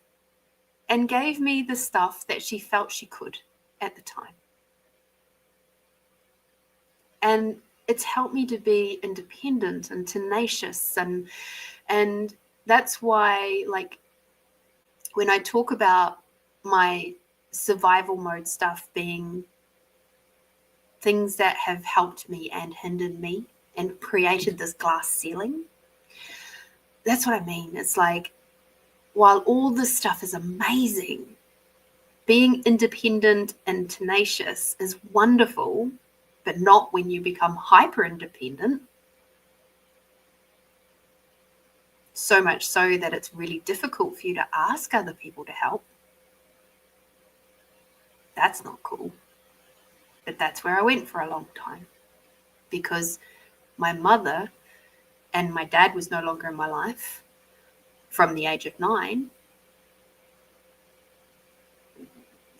and gave me the stuff that she felt she could at the time. And it's helped me to be independent and tenacious, and that's why, like, when I talk about my survival mode stuff being things that have helped me and hindered me and created this glass ceiling, that's what I mean. It's like, while all this stuff is amazing, being independent and tenacious is wonderful, but not when you become hyper independent. So much so that it's really difficult for you to ask other people to help. That's not cool. But that's where I went for a long time, because my mother and my dad was no longer in my life from the age of 9.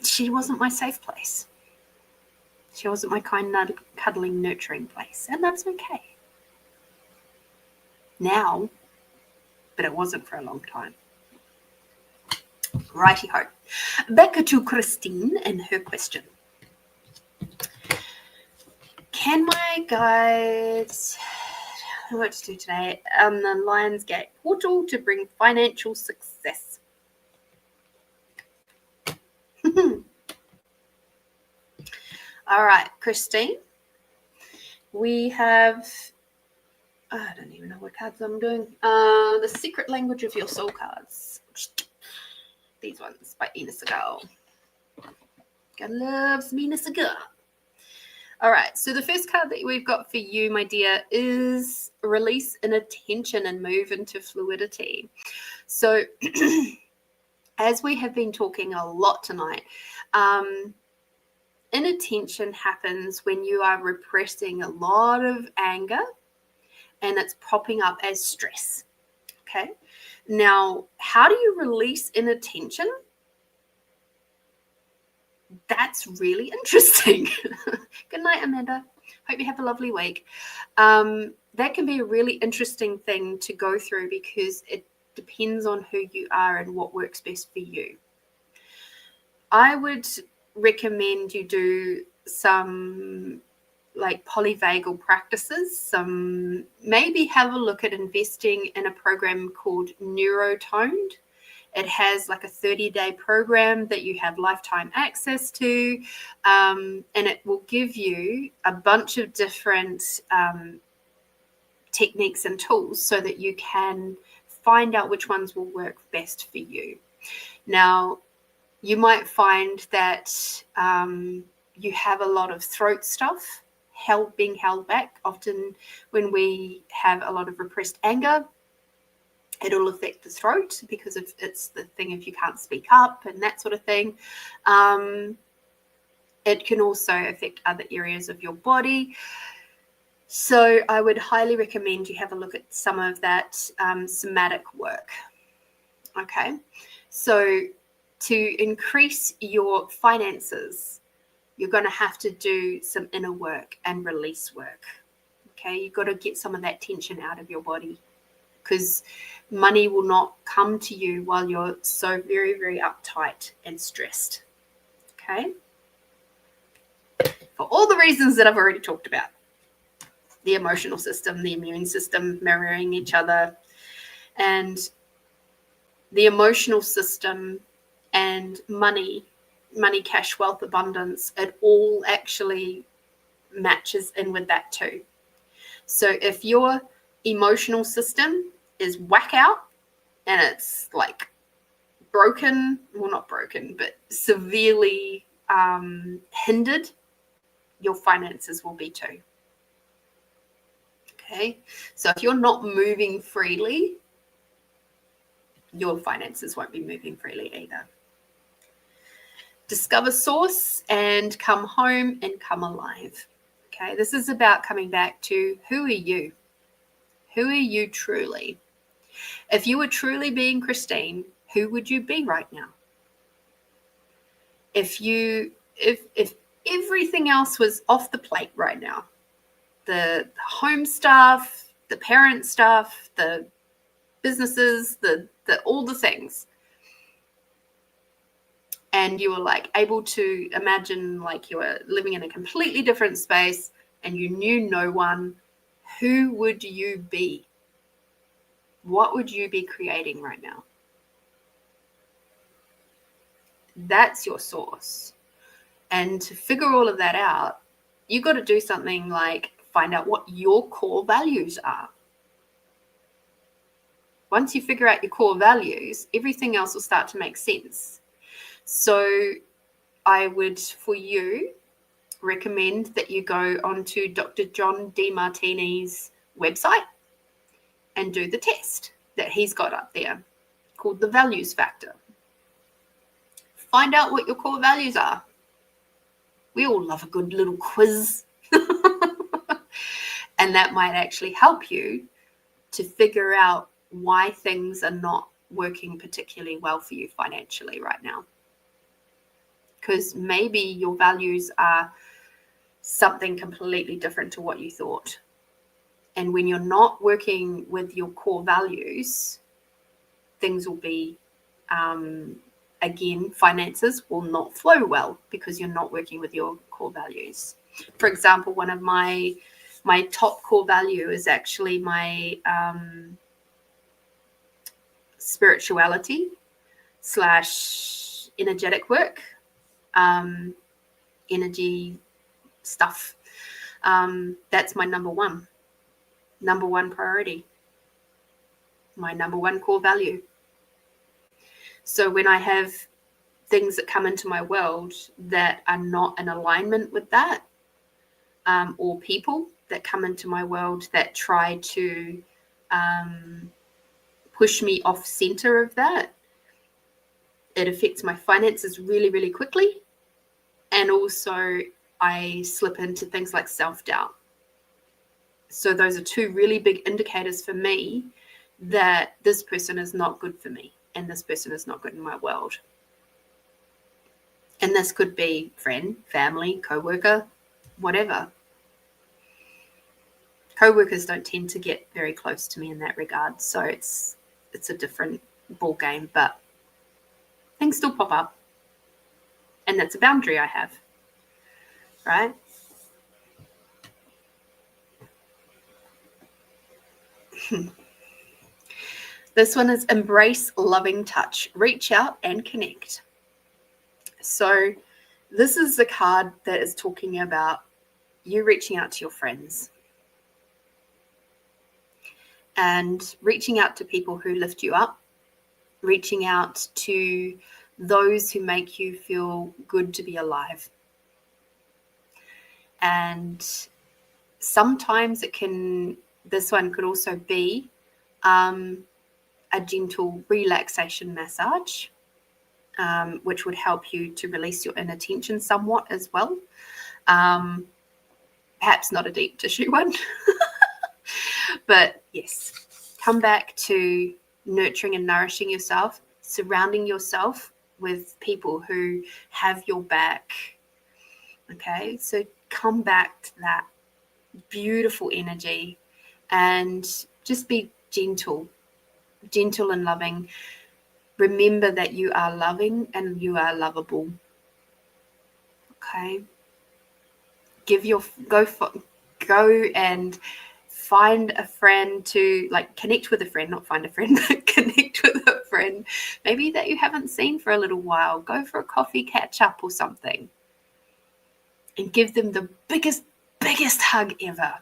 She wasn't my safe place. She wasn't my kind, cuddling, nurturing place. And that's okay. Now, but it wasn't for a long time. Righty-ho. Back to Christine and her question. Can my guides tell me what to do today on the Lionsgate portal to bring financial success? All right, Christine. We have, I don't even know what cards I'm doing. The Secret Language of Your Soul cards. These ones by Ina Segal. God loves Mina Segal. All right, so the first card that we've got for you, my dear, is release inattention and move into fluidity. So as we have been talking a lot tonight, inattention happens when you are repressing a lot of anger and it's popping up as stress. Okay. Now, how do you release inattention? That's really interesting. Good night, Amanda. Hope you have a lovely week. That can be a really interesting thing to go through because it depends on who you are and what works best for you. I would recommend you do some like polyvagal practices, maybe have a look at investing in a program called Neurotoned. It has like a 30-day program that you have lifetime access to, and it will give you a bunch of different techniques and tools so that you can find out which ones will work best for you. Now, you might find that you have a lot of throat stuff being held back. Often when we have a lot of repressed anger, it'll affect the throat because it's the thing if you can't speak up and that sort of thing. It can also affect other areas of your body. So I would highly recommend you have a look at some of that somatic work. Okay, so to increase your finances, you're going to have to do some inner work and release work. Okay, you've got to get some of that tension out of your body because money will not come to you while you're so very, very uptight and stressed. Okay, for all the reasons that I've already talked about. The emotional system, the immune system mirroring each other, and the emotional system and money, cash, wealth, abundance, it all actually matches in with that too. So if your emotional system is whack out and it's like broken, well, not broken, but severely hindered, your finances will be too. Okay, so if you're not moving freely, your finances won't be moving freely either. Discover source and come home and come alive. Okay, this is about coming back to who are you? Who are you truly? If you were truly being Christine, who would you be right now? If everything else was off the plate right now, the home stuff, the parent stuff, the businesses, the all the things, and you were like able to imagine like you were living in a completely different space and you knew no one, who would you be? What would you be creating right now? That's your source. And to figure all of that out, you got to do something like find out what your core values are. Once you figure out your core values, everything else will start to make sense. So I would, for you, recommend that you go onto Dr. John Demartini's website and do the test that he's got up there called the Values Factor. Find out what your core values are. We all love a good little quiz. And that might actually help you to figure out why things are not working particularly well for you financially right now. Because maybe your values are something completely different to what you thought. And when you're not working with your core values, things will be, again, finances will not flow well because you're not working with your core values. For example, one of my top core value is actually my spirituality / energetic work, energy stuff. That's my number one priority, my number one core value. So when I have things that come into my world that are not in alignment with that, or people that come into my world that try to push me off center of that, it affects my finances really, really quickly. And also I slip into things like self-doubt. So those are two really big indicators for me that this person is not good for me and this person is not good in my world. And this could be friend, family, co-worker, whatever. Co-workers don't tend to get very close to me in that regard. So it's a different ball game, but things still pop up. And that's a boundary I have, right? This one is embrace loving touch. Reach out and connect. So this is the card that is talking about you reaching out to your friends and reaching out to people who lift you up, reaching out to those who make you feel good to be alive. And sometimes this one could also be a gentle relaxation massage, which would help you to release your inner tension somewhat as well. Perhaps not a deep tissue one, but yes, come back to nurturing and nourishing yourself, surrounding yourself with people who have your back. Okay, so come back to that beautiful energy and just be gentle and loving. Remember that you are loving and you are lovable. Okay, go and find a friend to, like, connect with a friend, not find a friend, but connect with a friend maybe that you haven't seen for a little while. Go for a coffee catch up or something and give them the biggest hug ever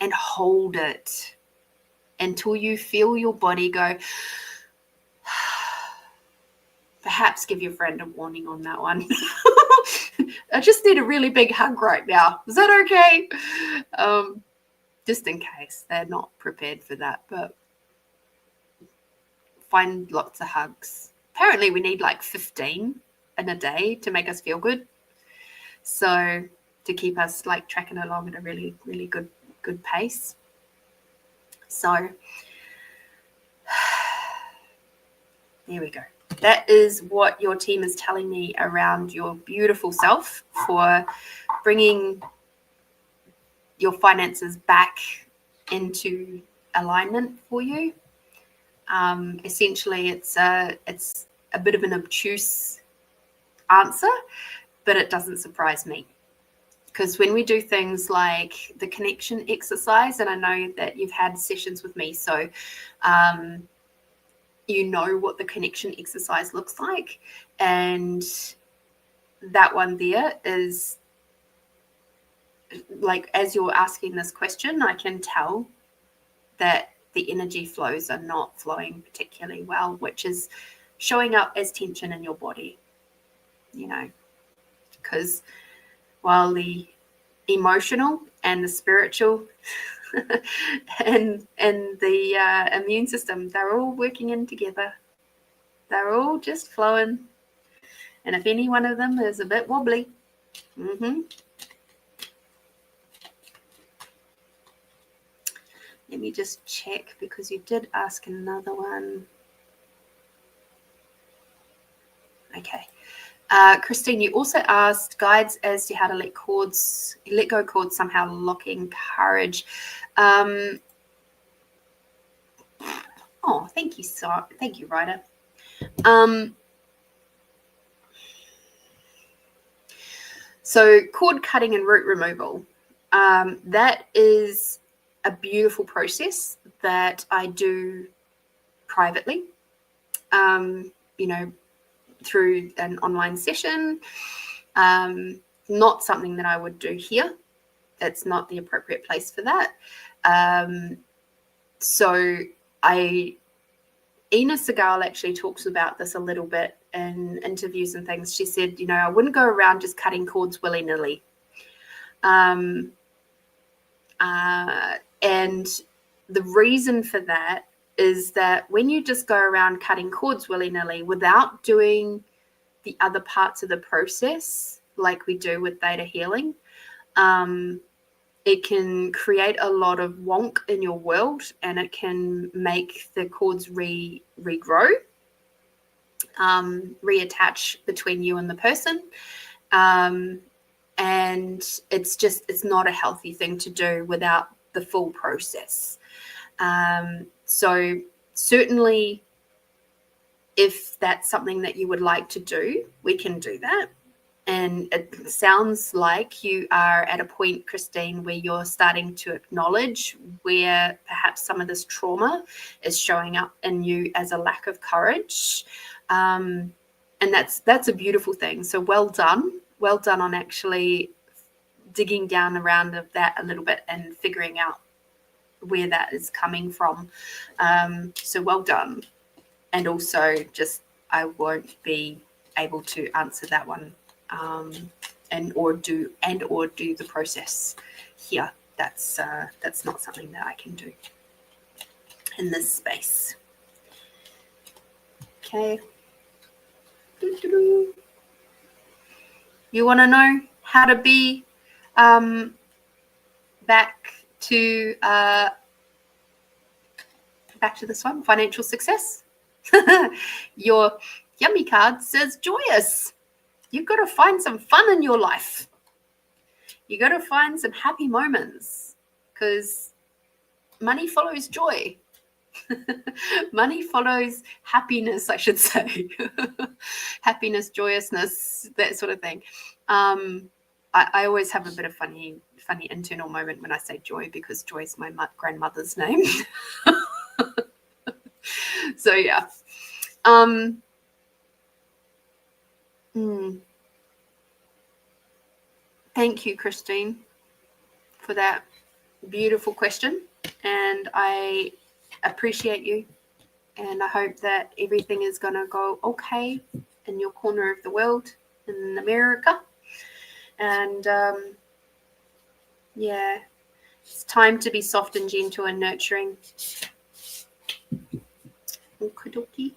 and hold it until you feel your body go. Perhaps give your friend a warning on that one. I just need a really big hug right now. Is that okay? Just in case they're not prepared for that, but find lots of hugs. Apparently we need like 15 in a day to make us feel good. So to keep us like tracking along at a really, really good pace. So there we go. That is what your team is telling me around your beautiful self for bringing your finances back into alignment for you. Essentially, it's a bit of an obtuse answer, but it doesn't surprise me. Because when we do things like the connection exercise, and I know that you've had sessions with me, so you know what the connection exercise looks like. And that one there is like, as you're asking this question, I can tell that the energy flows are not flowing particularly well, which is showing up as tension in your body, you know, because while the emotional and the spiritual and the immune system, they're all working in together. They're all just flowing. And if any one of them is a bit wobbly, let me just check, because you did ask another one. Okay. Christine, you also asked guides as to how to let go cords somehow locking courage. Oh, thank you, thank you, Ryder. So cord cutting and root removal, that is a beautiful process that I do privately, you know, through an online session. Not something that I would do here. It's not the appropriate place for that. So Ina Segal actually talks about this a little bit in interviews and things. She said, you know, I wouldn't go around just cutting cords willy-nilly. And the reason for that is that when you just go around cutting cords willy-nilly without doing the other parts of the process, like we do with theta healing, it can create a lot of wonk in your world, and it can make the cords regrow, reattach between you and the person. And it's not a healthy thing to do without the full process. So certainly, if that's something that you would like to do, we can do that. And it sounds like you are at a point, Christine, where you're starting to acknowledge where perhaps some of this trauma is showing up in you as a lack of courage. And that's a beautiful thing. So well done on actually digging down around of that a little bit and figuring out where that is coming from. So well done. And also, just I won't be able to answer that one, and or do the process here. That's not something that I can do in this space. Okay. You want to know how to be back to this one, financial success? Your yummy card says joyous. You've got to find some fun in your life. You got to find some happy moments, because money follows joy. Money follows happiness, I should say. Happiness, joyousness, that sort of thing. I always have a bit of funny internal moment when I say joy, because joy is my grandmother's name. So yeah. Thank you, Christine, for that beautiful question, and I appreciate you, and I hope that everything is going to go okay in your corner of the world in America. And yeah, it's time to be soft and gentle and nurturing. Okie dokie.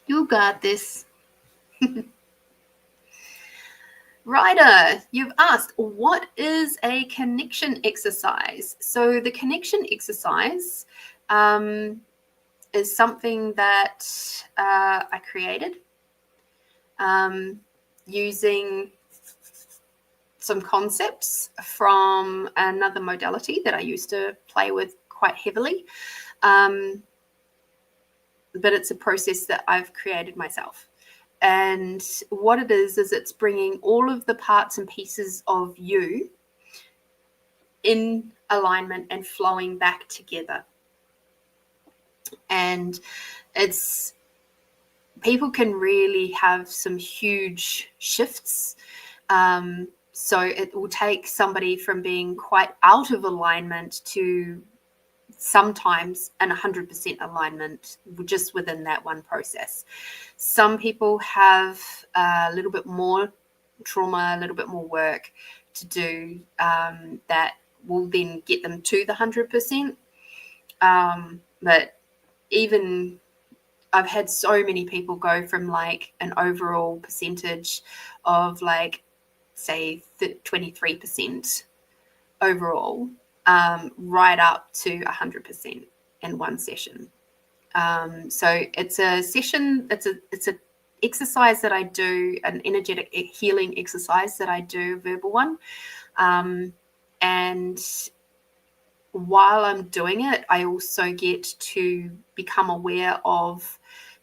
You got this. Ryder, you've asked, what is a connection exercise? So the connection exercise is something that I created using some concepts from another modality that I used to play with quite heavily. But it's a process that I've created myself. And what it is it's bringing all of the parts and pieces of you in alignment and flowing back together. And it's, people can really have some huge shifts. So it will take somebody from being quite out of alignment to sometimes an 100% alignment just within that one process. Some people have a little bit more trauma, a little bit more work to do, that will then get them to the 100%. But even I've had so many people go from like an overall percentage of like, say, 23% overall, right up to 100% in one session. So it's a session, it's a exercise that I do, an energetic healing exercise that I do, a verbal one. And while I'm doing it, I also get to become aware of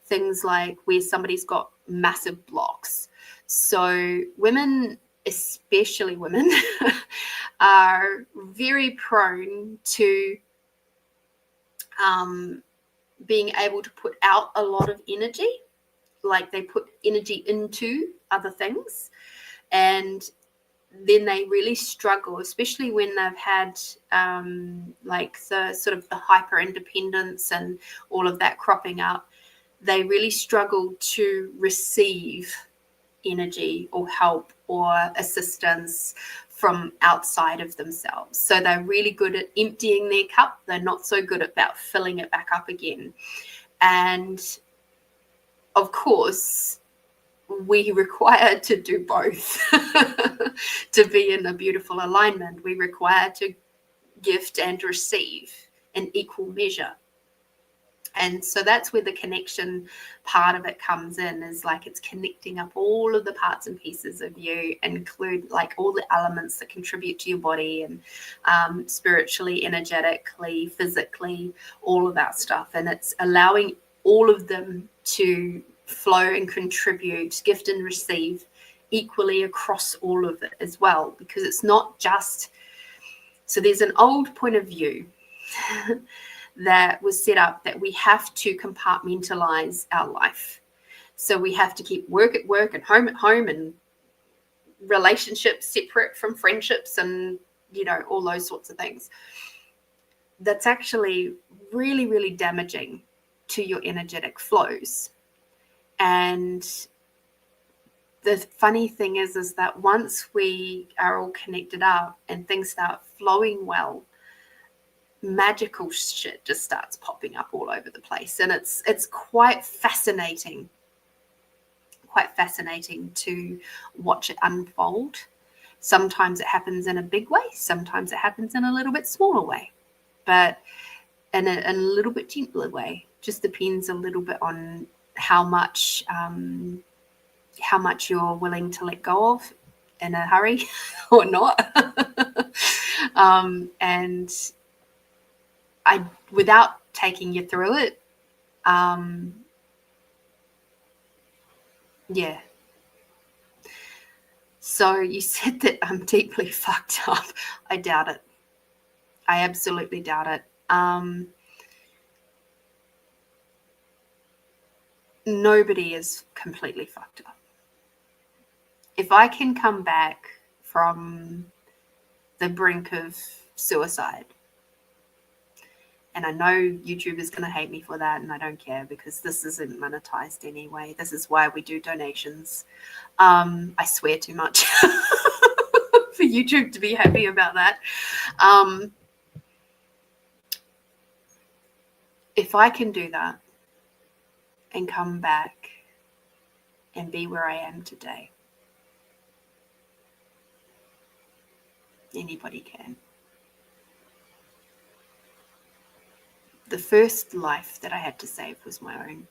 things like where somebody's got massive blocks. So women, especially women, are very prone to being able to put out a lot of energy, like they put energy into other things, and then they really struggle, especially when they've had like the sort of the hyper independence and all of that cropping up. They really struggle to receive energy or help or assistance from outside of themselves. So they're really good at emptying their cup. They're not so good about filling it back up again. And of course, we require to do both to be in a beautiful alignment. We require to gift and receive in equal measure. And so that's where the connection part of it comes in, is like it's connecting up all of the parts and pieces of you, include like all the elements that contribute to your body, and spiritually, energetically, physically, all of that stuff. And it's allowing all of them to flow and contribute, gift and receive equally across all of it as well, because it's not just, so there's an old point of view that was set up that we have to compartmentalize our life. So we have to keep work at work and home at home, and relationships separate from friendships, and, you know, all those sorts of things. That's actually really, really damaging to your energetic flows. And the funny thing is that once we are all connected up and things start flowing well, magical shit just starts popping up all over the place. And it's quite fascinating to watch it unfold. Sometimes it happens in a big way, sometimes it happens in a little bit smaller way, but in a little bit gentler way. Just depends a little bit on how much you're willing to let go of in a hurry or not. And I, without taking you through it, yeah. So you said that I'm deeply fucked up. I doubt it. I absolutely doubt it. Nobody is completely fucked up. If I can come back from the brink of suicide, and I know YouTube is going to hate me for that, and I don't care, because this isn't monetized anyway. This is why we do donations. I swear too much for YouTube to be happy about that. If I can do that and come back and be where I am today, anybody can. The first life that I had to save was my own.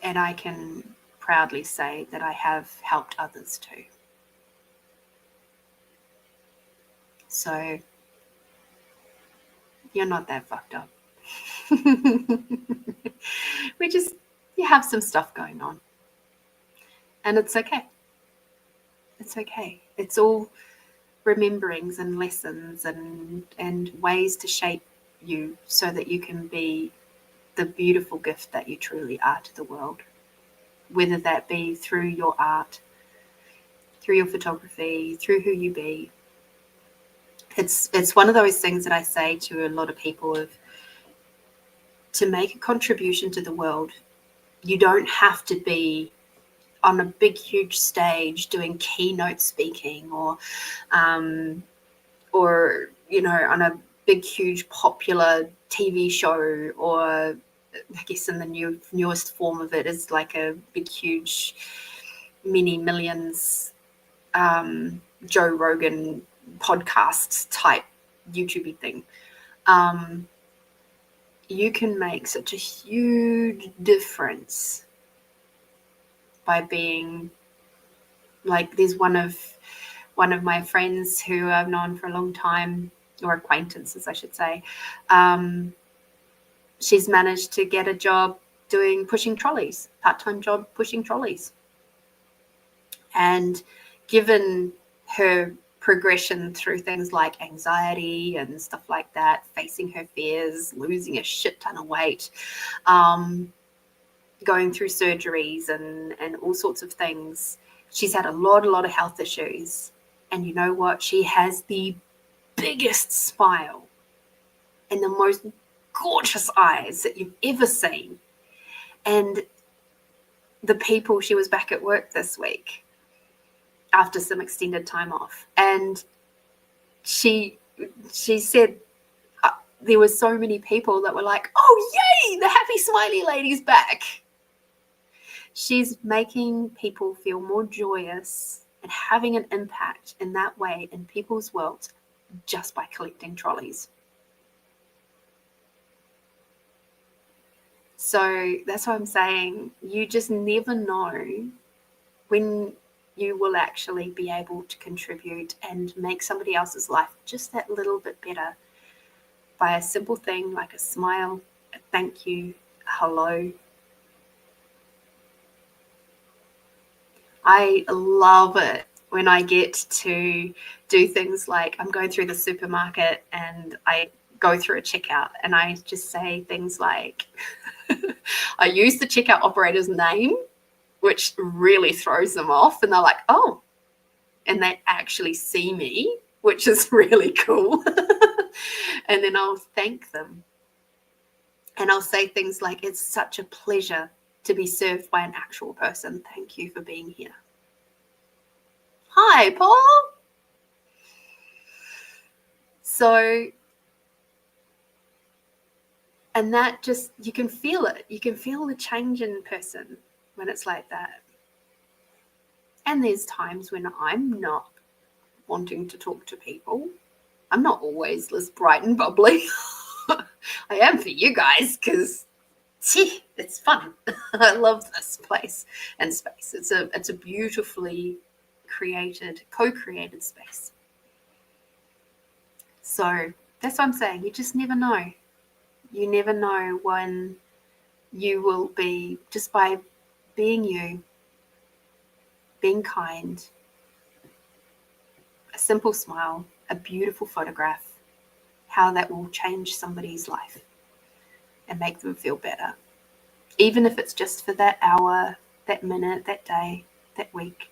And I can proudly say that I have helped others too. So you're not that fucked up. You have some stuff going on. And it's okay. It's okay. It's all rememberings and lessons and ways to shape you so that you can be the beautiful gift that you truly are to the world, whether that be through your art, through your photography, through who you be. It's one of those things that I say to a lot of people of, to make a contribution to the world, you don't have to be on a big, huge stage doing keynote speaking or you know, on a big, huge, popular TV show, or I guess in the newest form of it is like a big, huge, many millions Joe Rogan podcast type YouTube thing. You can make such a huge difference by being like, there's one of my friends who I've known for a long time, or acquaintances I should say. She's managed to get a job pushing trolleys, part-time job pushing trolleys. And given her progression through things like anxiety and stuff like that, facing her fears, losing a shit ton of weight, going through surgeries and all sorts of things, she's had a lot of health issues. And you know what? She has the biggest smile and the most gorgeous eyes that you've ever seen. And the people, she was back at work this week after some extended time off, and she said there were so many people that were like, oh yay, the happy smiley lady's back. She's making people feel more joyous and having an impact in that way in people's worlds just by collecting trolleys. So that's what I'm saying. You just never know when you will actually be able to contribute and make somebody else's life just that little bit better by a simple thing like a smile, a thank you, a hello. I love it when I get to do things like, I'm going through the supermarket and I go through a checkout and I just say things like, I use the checkout operator's name, which really throws them off, and they're like, oh, and they actually see me, which is really cool. And then I'll thank them. And I'll say things like, it's such a pleasure to be served by an actual person. Thank you for being here. Hi, Paul. So, and that just, you can feel it. You can feel the change in person when it's like that. And there's times when I'm not wanting to talk to people. I'm not always this bright and bubbly. I am for you guys because it's fun. I love this place and space. It's a beautifully co-created space. So that's what I'm saying. You just never know. You never know when you will be, just by being you, being kind, a simple smile, a beautiful photograph, how that will change somebody's life and make them feel better. Even if it's just for that hour, that minute, that day, that week.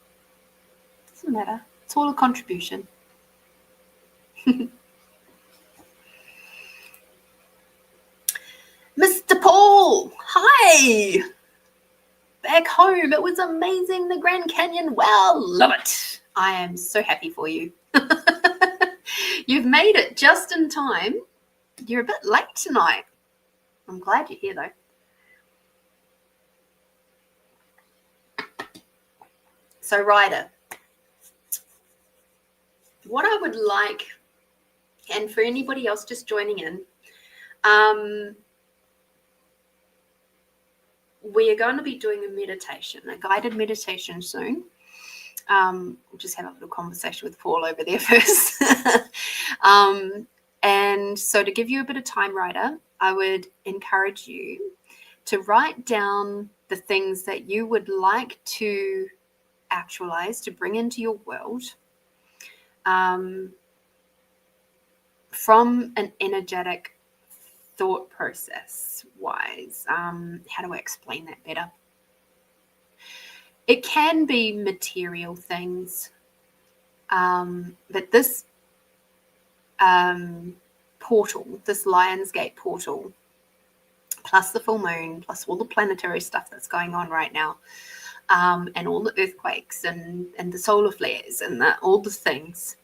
Doesn't matter. It's all a contribution. Mr. Paul, hi. Back home. It was amazing. The Grand Canyon. Wow, love it. I am so happy for you. You've made it just in time. You're a bit late tonight. I'm glad you're here, though. So, Ryder, what I would like, and for anybody else just joining in, we are going to be doing a meditation, a guided meditation soon. We'll just have a little conversation with Paul over there first. And so to give you a bit of time, Ryder, I would encourage you to write down the things that you would like to actualize, to bring into your world, from an energetic, thought process wise, how do I explain that better? It can be material things, but this portal, this Lionsgate portal, plus the full moon, plus all the planetary stuff that's going on right now, and all the earthquakes and the solar flares and all the things,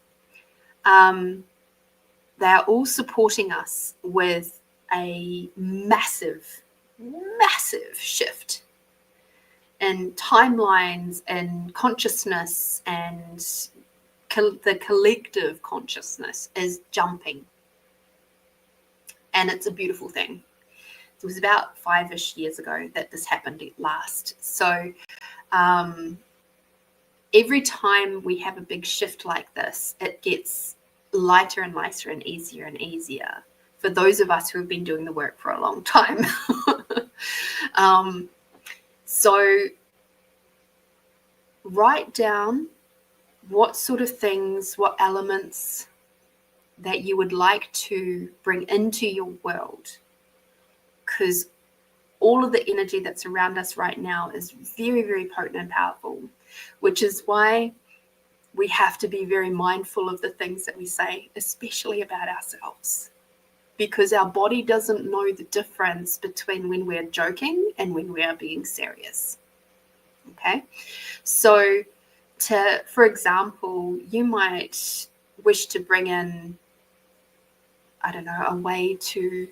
they're all supporting us with a massive, massive shift in timelines and consciousness, and the collective consciousness is jumping. And it's a beautiful thing. It was about 5-ish years ago that this happened last. So every time we have a big shift like this, it gets lighter and lighter and easier for those of us who have been doing the work for a long time. So write down what sort of things, what elements that you would like to bring into your world, because all of the energy that's around us right now is very, very potent and powerful, which is why we have to be very mindful of the things that we say, especially about ourselves, because our body doesn't know the difference between when we're joking and when we are being serious. Okay, so for example, you might wish to bring in, I don't know, a way to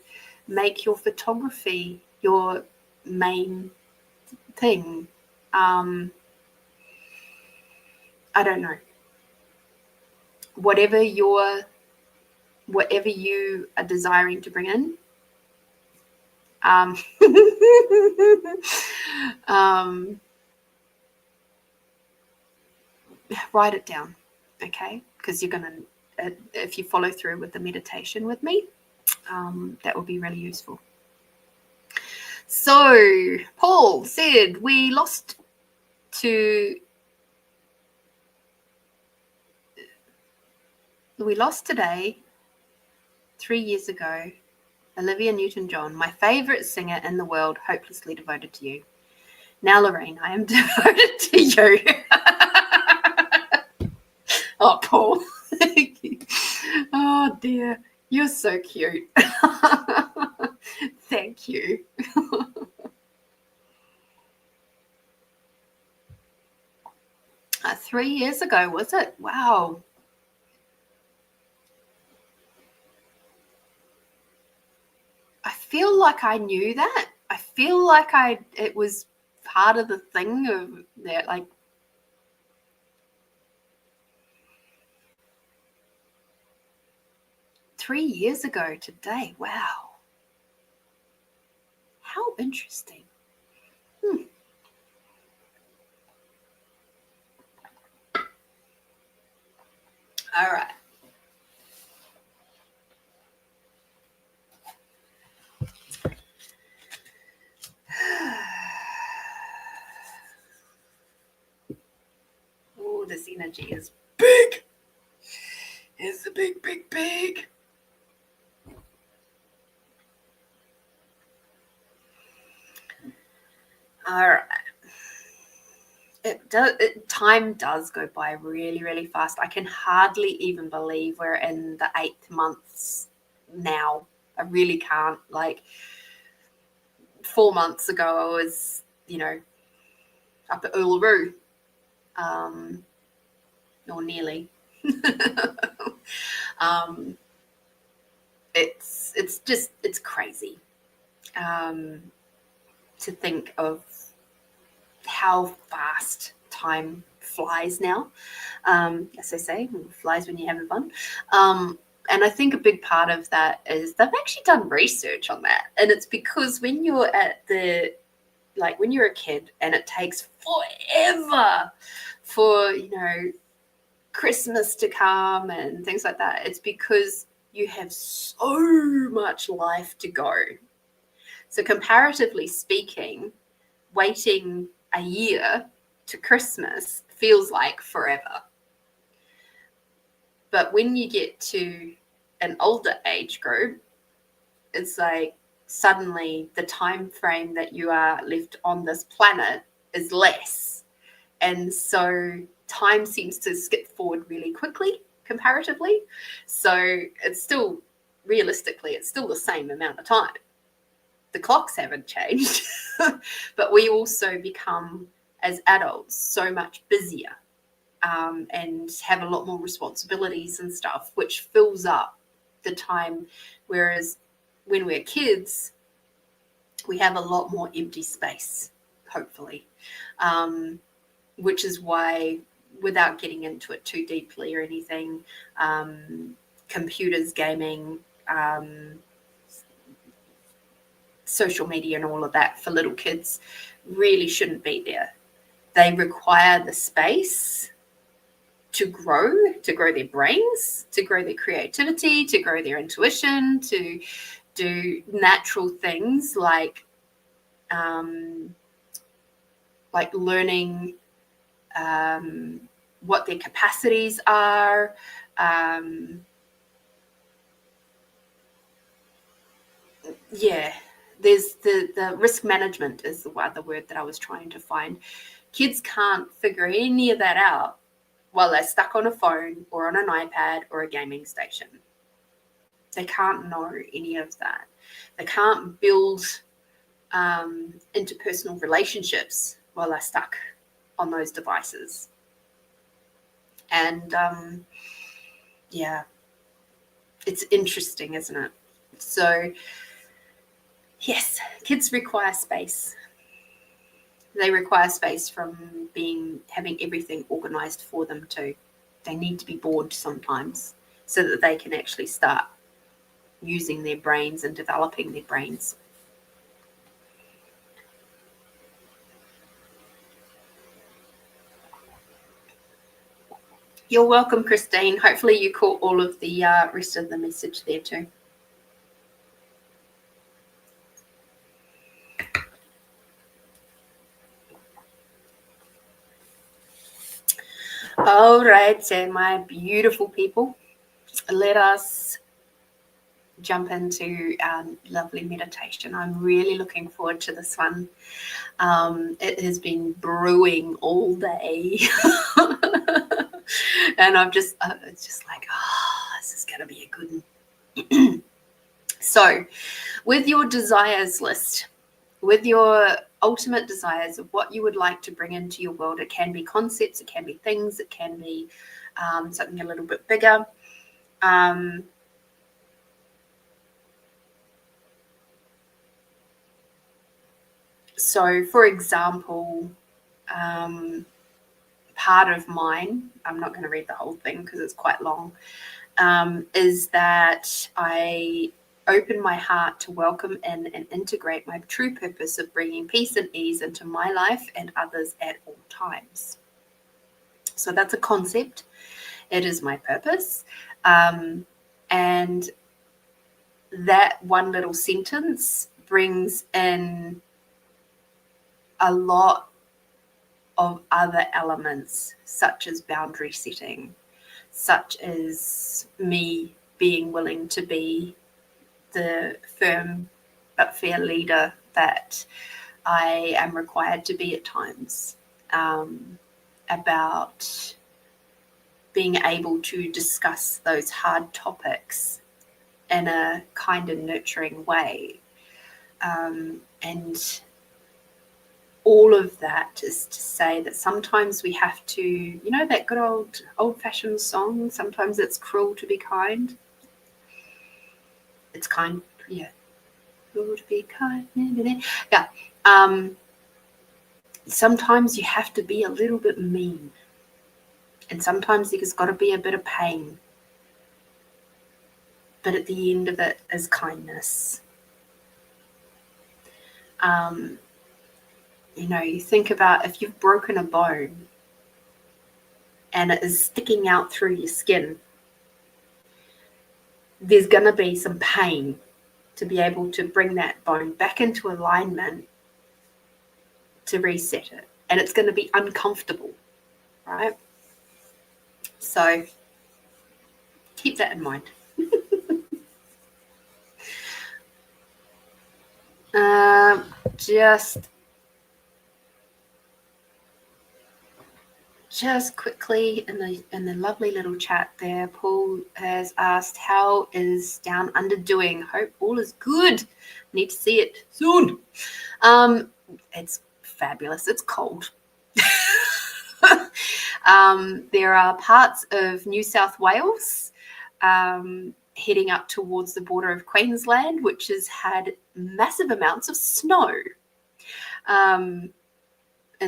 make your photography your main thing. I don't know. Whatever you are desiring to bring in, write it down, okay? Because you're gonna, if you follow through with the meditation with me, that will be really useful. So Paul said we lost today 3 years ago, Olivia Newton-John, my favorite singer in the world, hopelessly devoted to you. Now, Lorene, I am devoted to you. Oh, Paul. Oh, dear. You're so cute. Thank you. 3 years ago, was it? Wow. I feel like I knew that. I feel like it was part of the thing of that, like, "3 years ago today." Wow. How interesting. All right. Oh, this energy is big. It's a big, big, big. All right. Time does go by really, really fast. I can hardly even believe we're in the 8th months now. I really can't. Like, 4 months ago, I was, up at Uluru, or nearly. It's crazy to think of how fast time flies now. As I say, it flies when you're having fun. And I think a big part of that is they've actually done research on that. And it's because when you're when you're a kid and it takes forever for, Christmas to come and things like that, it's because you have so much life to go. So comparatively speaking, waiting a year to Christmas feels like forever. But when you get to an older age group, it's like suddenly the time frame that you are left on this planet is less. And so time seems to skip forward really quickly comparatively. So it's still, realistically, it's still the same amount of time. The clocks haven't changed, but we also become, as adults, so much busier, and have a lot more responsibilities and stuff, which fills up the time. Whereas when we're kids, we have a lot more empty space, hopefully, which is why, without getting into it too deeply or anything, computers, gaming, social media and all of that for little kids really shouldn't be there. They require the space to grow their brains, to grow their creativity, to grow their intuition, to do natural things like learning what their capacities are. There's the risk management is the word that I was trying to find. Kids can't figure any of that out while they're stuck on a phone or on an iPad or a gaming station. They can't know any of that. They can't build interpersonal relationships while they're stuck on those devices. And it's interesting, isn't it? So yes, kids require space. They require space from having everything organized for them too. They need to be bored sometimes so that they can actually start using their brains and developing their brains. You're welcome, Christine. Hopefully you caught all of the rest of the message there too. All right, so my beautiful people, let us jump into lovely meditation. I'm really looking forward to this one. It has been brewing all day. And it's just like, this is going to be a good one. So with your desires list, with your ultimate desires of what you would like to bring into your world, it can be concepts, it can be things, it can be something a little bit bigger. So, for example, part of mine, I'm not going to read the whole thing because it's quite long, is that I open my heart to welcome in and integrate my true purpose of bringing peace and ease into my life and others at all times. So that's a concept. It is my purpose. And that one little sentence brings in a lot of other elements, such as boundary setting, such as me being willing to be the firm but fair leader that I am required to be at times, about being able to discuss those hard topics in a kind and nurturing way. And all of that is to say that sometimes we have to, you know, that good old-fashioned song, sometimes it's cruel to be kind. It's kind, yeah. Cruel to be kind. Yeah. Sometimes you have to be a little bit mean. And sometimes there's got to be a bit of pain. But at the end of it is kindness. You know, you think about if you've broken a bone and it is sticking out through your skin, there's going to be some pain to be able to bring that bone back into alignment to reset it. And it's going to be uncomfortable, right? So keep that in mind. just quickly in the lovely little chat there, Paul has asked, how is Down Under doing? Hope all is good. Need to see it soon. It's fabulous. It's cold. There are parts of New South Wales heading up towards the border of Queensland, which has had massive amounts of snow in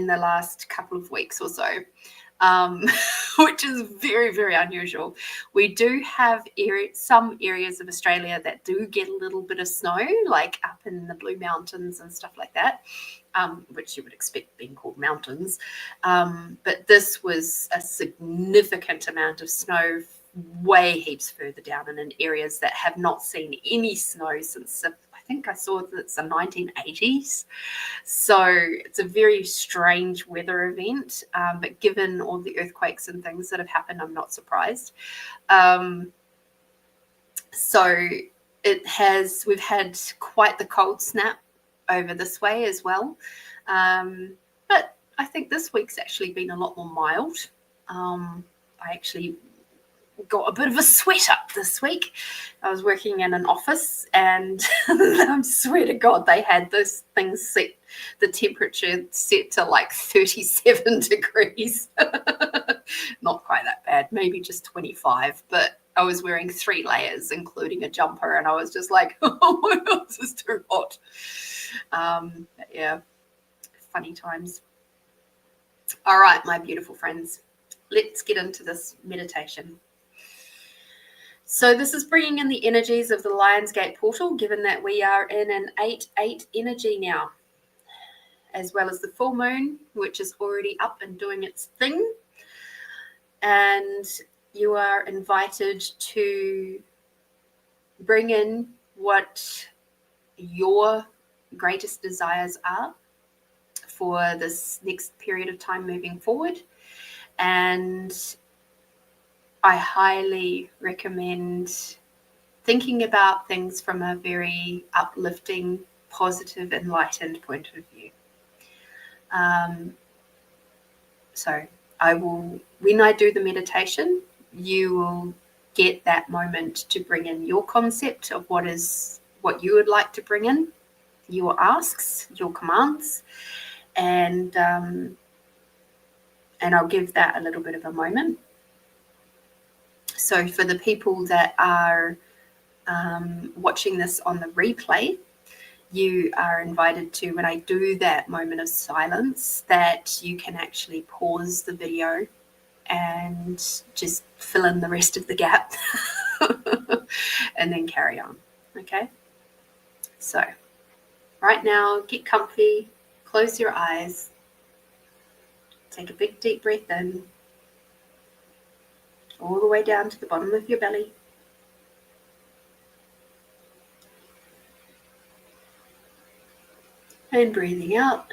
the last couple of weeks or so, which is very, very unusual. We do have some areas of Australia that do get a little bit of snow, like up in the Blue Mountains and stuff like that, which you would expect being called mountains. But this was a significant amount of snow, way heaps further down and in areas that have not seen any snow since I think I saw that it's the 1980s. So it's a very strange weather event, but given all the earthquakes and things that have happened, I'm not surprised. So we've had quite the cold snap over this way as well. But I think this week's actually been a lot more mild. I actually got a bit of a sweat up this week. I was working in an office and I swear to God, they had this thing set, the temperature set to like 37 degrees. Not quite that bad, maybe just 25, but I was wearing 3 layers, including a jumper, and I was just like, oh my God, this is too hot. Yeah, funny times. All right, my beautiful friends, let's get into this meditation. So this is bringing in the energies of the Lionsgate portal, given that we are in an 8/8 energy now, as well as the full moon, which is already up and doing its thing. And you are invited to bring in what your greatest desires are for this next period of time moving forward. And I highly recommend thinking about things from a very uplifting, positive, enlightened point of view. So when I do the meditation, you will get that moment to bring in your concept of what you would like to bring in, your asks, your commands, and I'll give that a little bit of a moment. So for the people that are watching this on the replay, you are invited to, when I do that moment of silence, that you can actually pause the video and just fill in the rest of the gap and then carry on. Okay? So right now, get comfy, close your eyes, take a big deep breath in, all the way down to the bottom of your belly. And breathing out.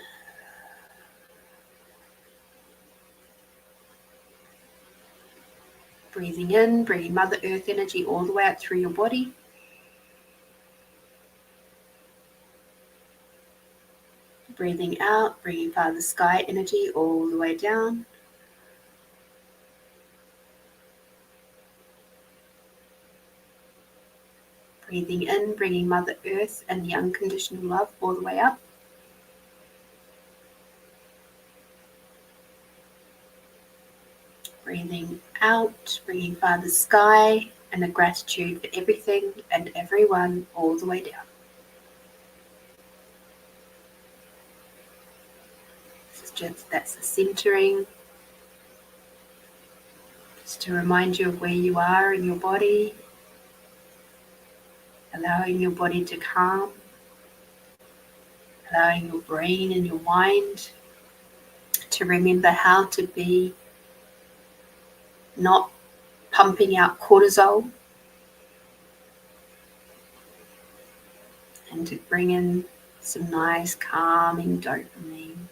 Breathing in, bringing Mother Earth energy all the way out through your body. Breathing out, bringing Father Sky energy all the way down. Breathing in, bringing Mother Earth and the unconditional love all the way up. Breathing out, bringing Father Sky and the gratitude for everything and everyone all the way down. That's the centering. Just to remind you of where you are in your body. Allowing your body to calm, allowing your brain and your mind to remember how to be not pumping out cortisol, and to bring in some nice calming dopamine.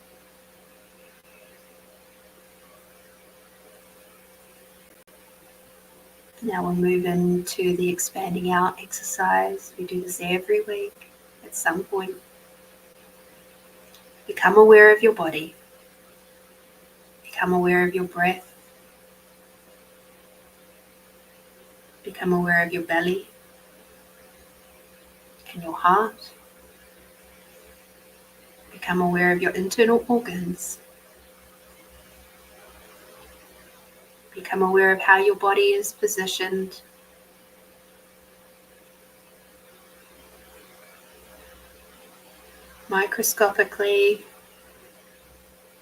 Now we'll move into the expanding out exercise. We do this every week at some point. Become aware of your body. Become aware of your breath. Become aware of your belly and your heart. Become aware of your internal organs. Become aware of how your body is positioned. Microscopically,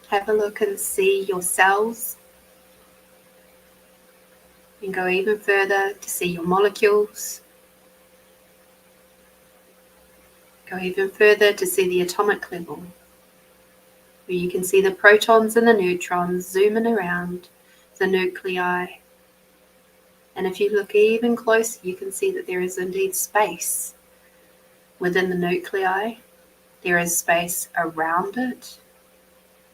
have a look and see your cells. And go even further to see your molecules. Go even further to see the atomic level, where you can see the protons and the neutrons zooming around the nuclei. And if you look even closer, you can see that there is indeed space within the nuclei. There is space around it.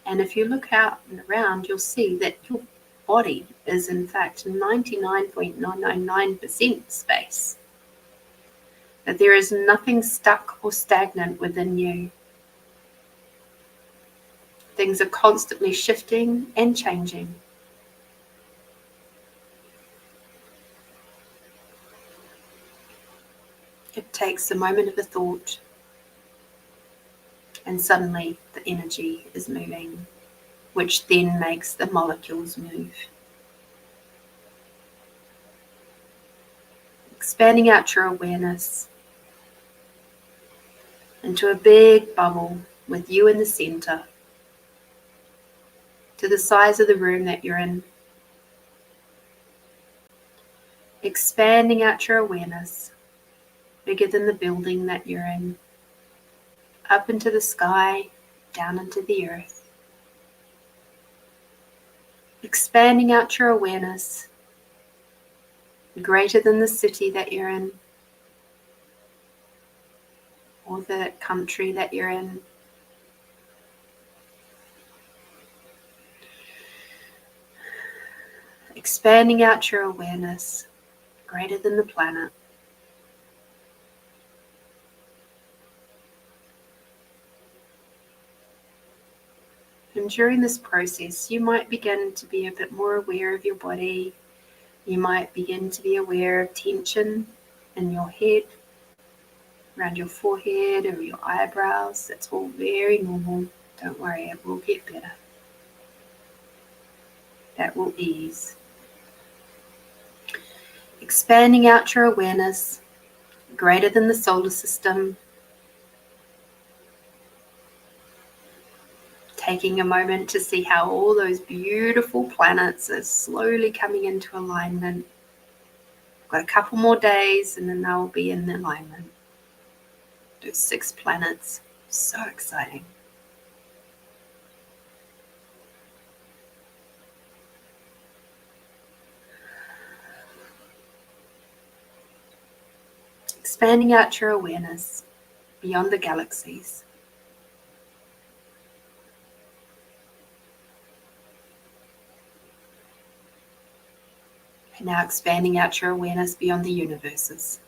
And if you look out and around, you'll see that your body is in fact 99.999% space. That there is nothing stuck or stagnant within you. Things are constantly shifting and changing. It takes a moment of a thought, and suddenly the energy is moving, which then makes the molecules move. Expanding out your awareness into a big bubble with you in the center, to the size of the room that you're in. Expanding out your awareness, bigger than the building that you're in, up into the sky, down into the earth. Expanding out your awareness, greater than the city that you're in, or the country that you're in. Expanding out your awareness, greater than the planet. And during this process, you might begin to be a bit more aware of your body. You might begin to be aware of tension in your head, around your forehead or your eyebrows. That's all very normal. Don't worry, it will get better. That will ease. Expanding out your awareness, greater than the solar system. Taking a moment to see how all those beautiful planets are slowly coming into alignment. Got a couple more days and then they'll be in alignment. Those 6 planets, so exciting. Expanding out your awareness beyond the galaxies. And now expanding out your awareness beyond the universes.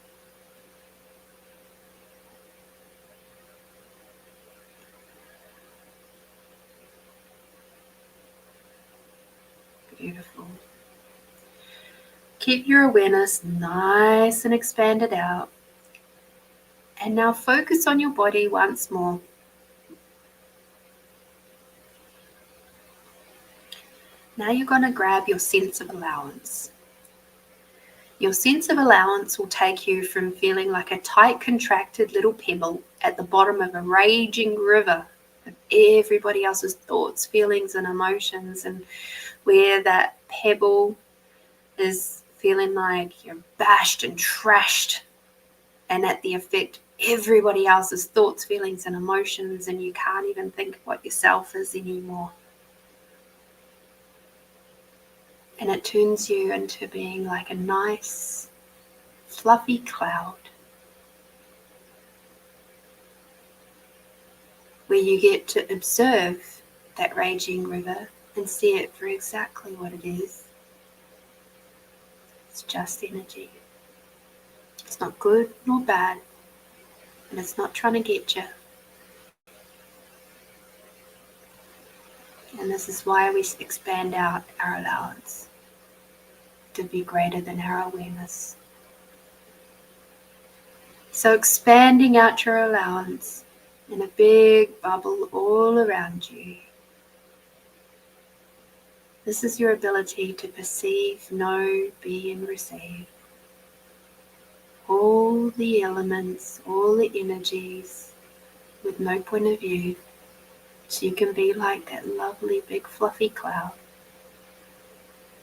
Beautiful. Keep your awareness nice and expanded out. And now focus on your body once more. Now you're going to grab your sense of allowance. Your sense of allowance will take you from feeling like a tight, contracted little pebble at the bottom of a raging river of everybody else's thoughts, feelings, and emotions, and where that pebble is feeling like you're bashed and trashed, and at the effect everybody else's thoughts, feelings, and emotions, and you can't even think of what yourself is anymore. And it turns you into being like a nice, fluffy cloud where you get to observe that raging river and see it for exactly what it is. It's just energy. It's not good nor bad, and it's not trying to get you. And this is why we expand out our allowance to be greater than our awareness. So expanding out your allowance in a big bubble all around you. This is your ability to perceive, know, be, and receive. All the elements, all the energies with no point of view. So you can be like that lovely big fluffy cloud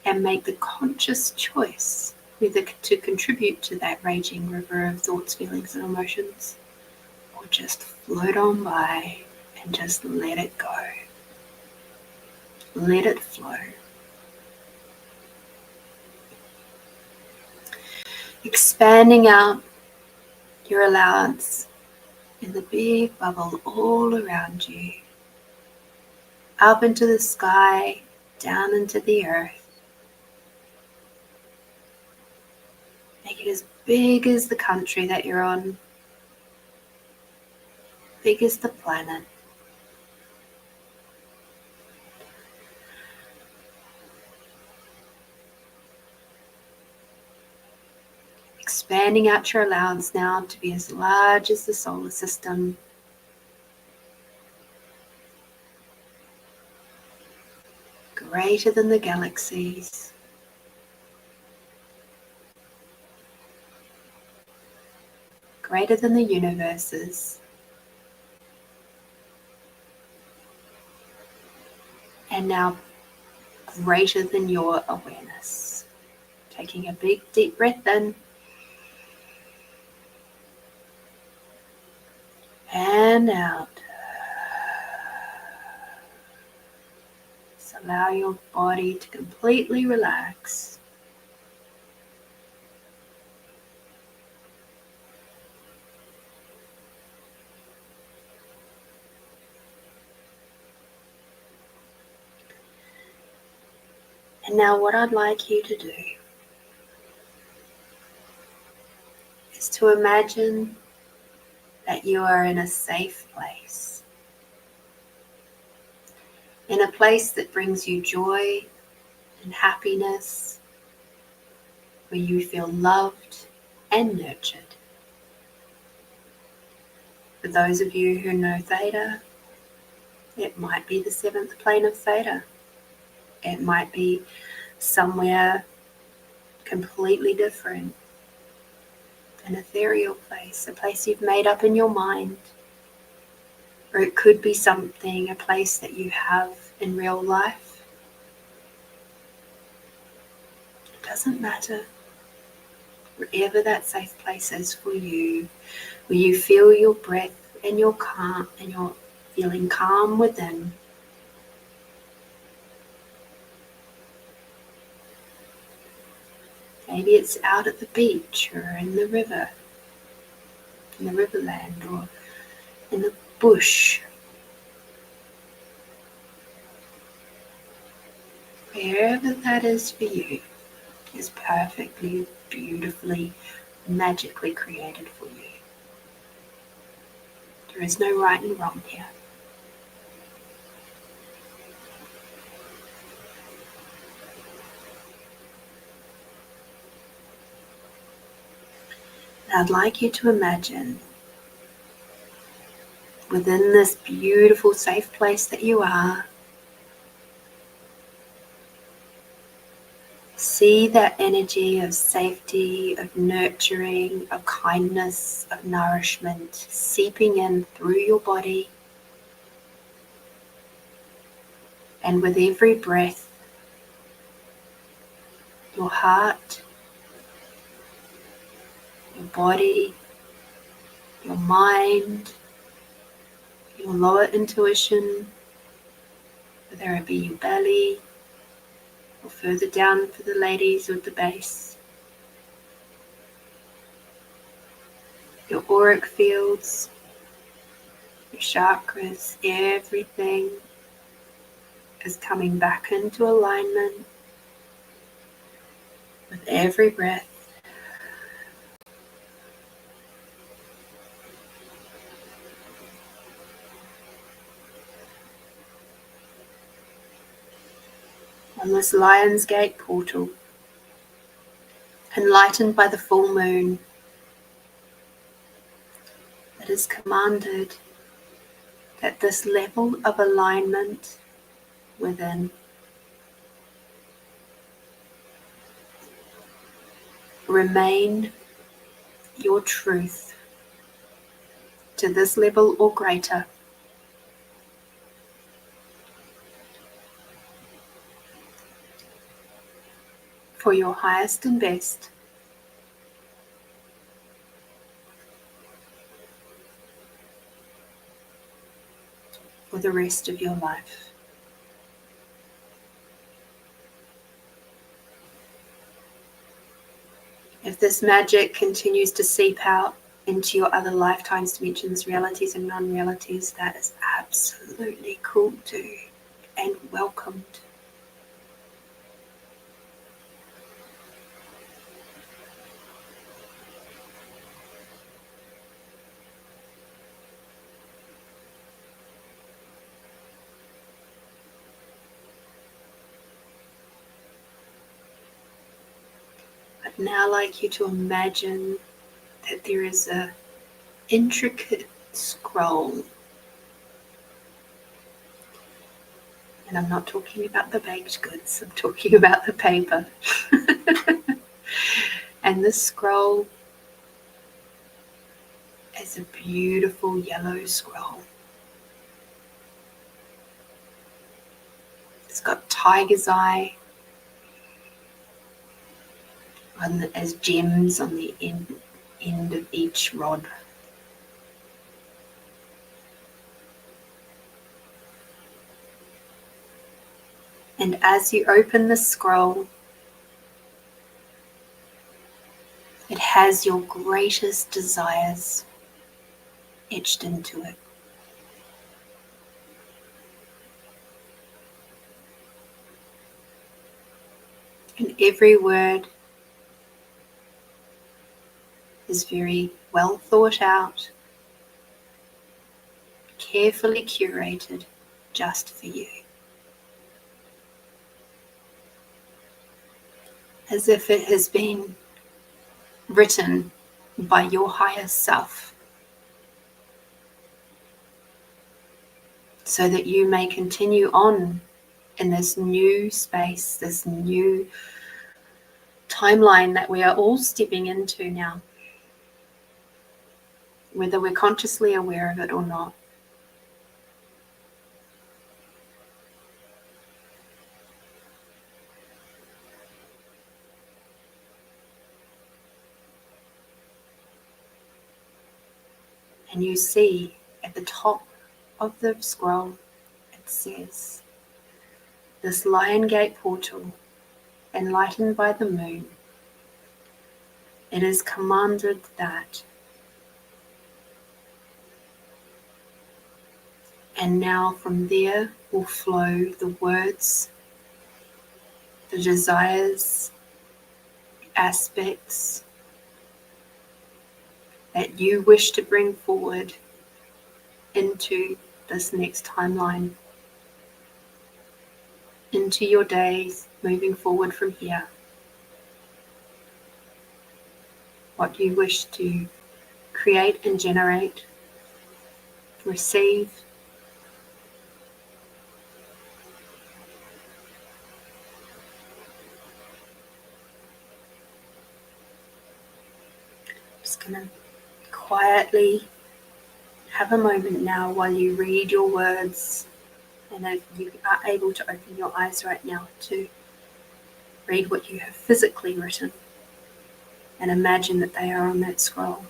and make the conscious choice whether to contribute to that raging river of thoughts, feelings, and emotions, or just float on by and just let it go. Let it flow. Expanding out your allowance in the big bubble all around you, up into the sky, down into the earth. Make it as big as the country that you're on, big as the planet. Expanding out your allowance now to be as large as the solar system. Greater than the galaxies. Greater than the universes. And now greater than your awareness. Taking a big deep breath in. And out. Just allow your body to completely relax. And now what I'd like you to do is to imagine that you are in a safe place. In a place that brings you joy and happiness, where you feel loved and nurtured. For those of you who know Theta, it might be the 7th plane of Theta. It might be somewhere completely different, an ethereal place, a place you've made up in your mind. Or it could be something, a place that you have in real life. It doesn't matter. Wherever that safe place is for you, where you feel your breath and your calm and you're feeling calm within. Maybe it's out at the beach or in the river, in the riverland or in the bush. Wherever that is for you is perfectly, beautifully, magically created for you. There is no right and wrong here. And I'd like you to imagine within this beautiful, safe place that you are, see that energy of safety, of nurturing, of kindness, of nourishment seeping in through your body. And with every breath, your heart, your body, your mind, your lower intuition, whether it be your belly or further down for the ladies with the base, your auric fields, your chakras, everything is coming back into alignment with every breath. from this Lion's Gate portal, enlightened by the full moon, it is commanded that this level of alignment within remain your truth to this level or greater, for your highest and best, for the rest of your life. If this magic continues to seep out into your other lifetimes, dimensions, realities, and non-realities, that is absolutely cool too, and welcomed. I'd now like you to imagine that there is a intricate scroll. And I'm not talking about the baked goods, I'm talking about the paper. And this scroll is a beautiful yellow scroll. It's got tiger's eye as gems on the end of each rod. And as you open the scroll, it has your greatest desires etched into it. And every word is very well thought out, carefully curated just for you. As if it has been written by your higher self, so that you may continue on in this new space, this new timeline that we are all stepping into now, whether we're consciously aware of it or not. And you see at the top of the scroll, it says, this Lion Gate portal, enlightened by the moon, it is commanded that. And now from there will flow the words, the desires, the aspects that you wish to bring forward into this next timeline, into your days moving forward from here. What you wish to create and generate, receive, just going to quietly have a moment now while you read your words, and if you are able to open your eyes right now to read what you have physically written and imagine that they are on that scroll.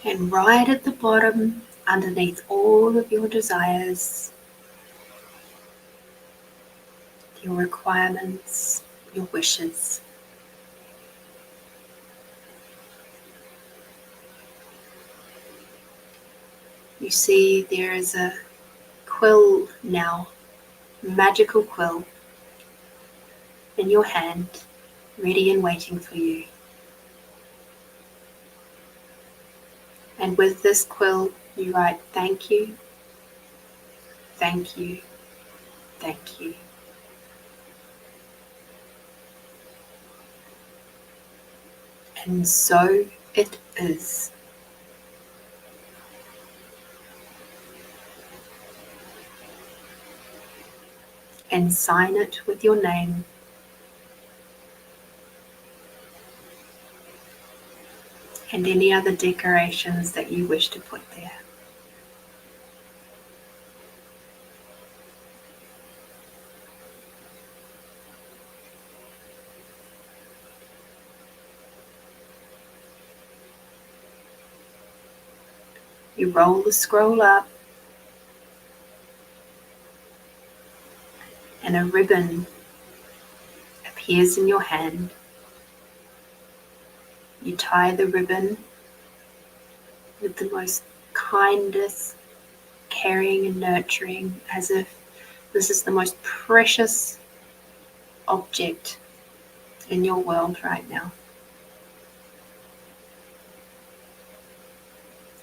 And right at the bottom, underneath all of your desires, your requirements, your wishes, you see there is a quill now, magical quill in your hand, ready and waiting for you. And with this quill, you write, thank you, thank you, thank you. And so it is. And sign it with your name. And any other decorations that you wish to put there. You roll the scroll up, and a ribbon appears in your hand. You tie the ribbon with the most kindest, caring and nurturing, as if this is the most precious object in your world right now.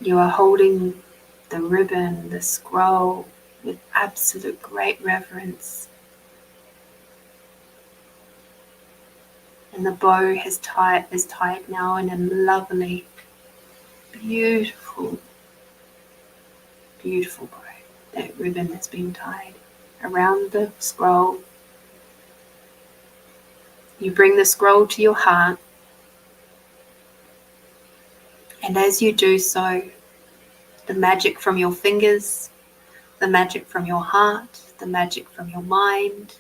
You are holding the ribbon, the scroll, with absolute great reverence. And the bow is tied now in a lovely, beautiful, beautiful bow. That ribbon has been tied around the scroll. You bring the scroll to your heart, and as you do so, the magic from your fingers, the magic from your heart, the magic from your mind,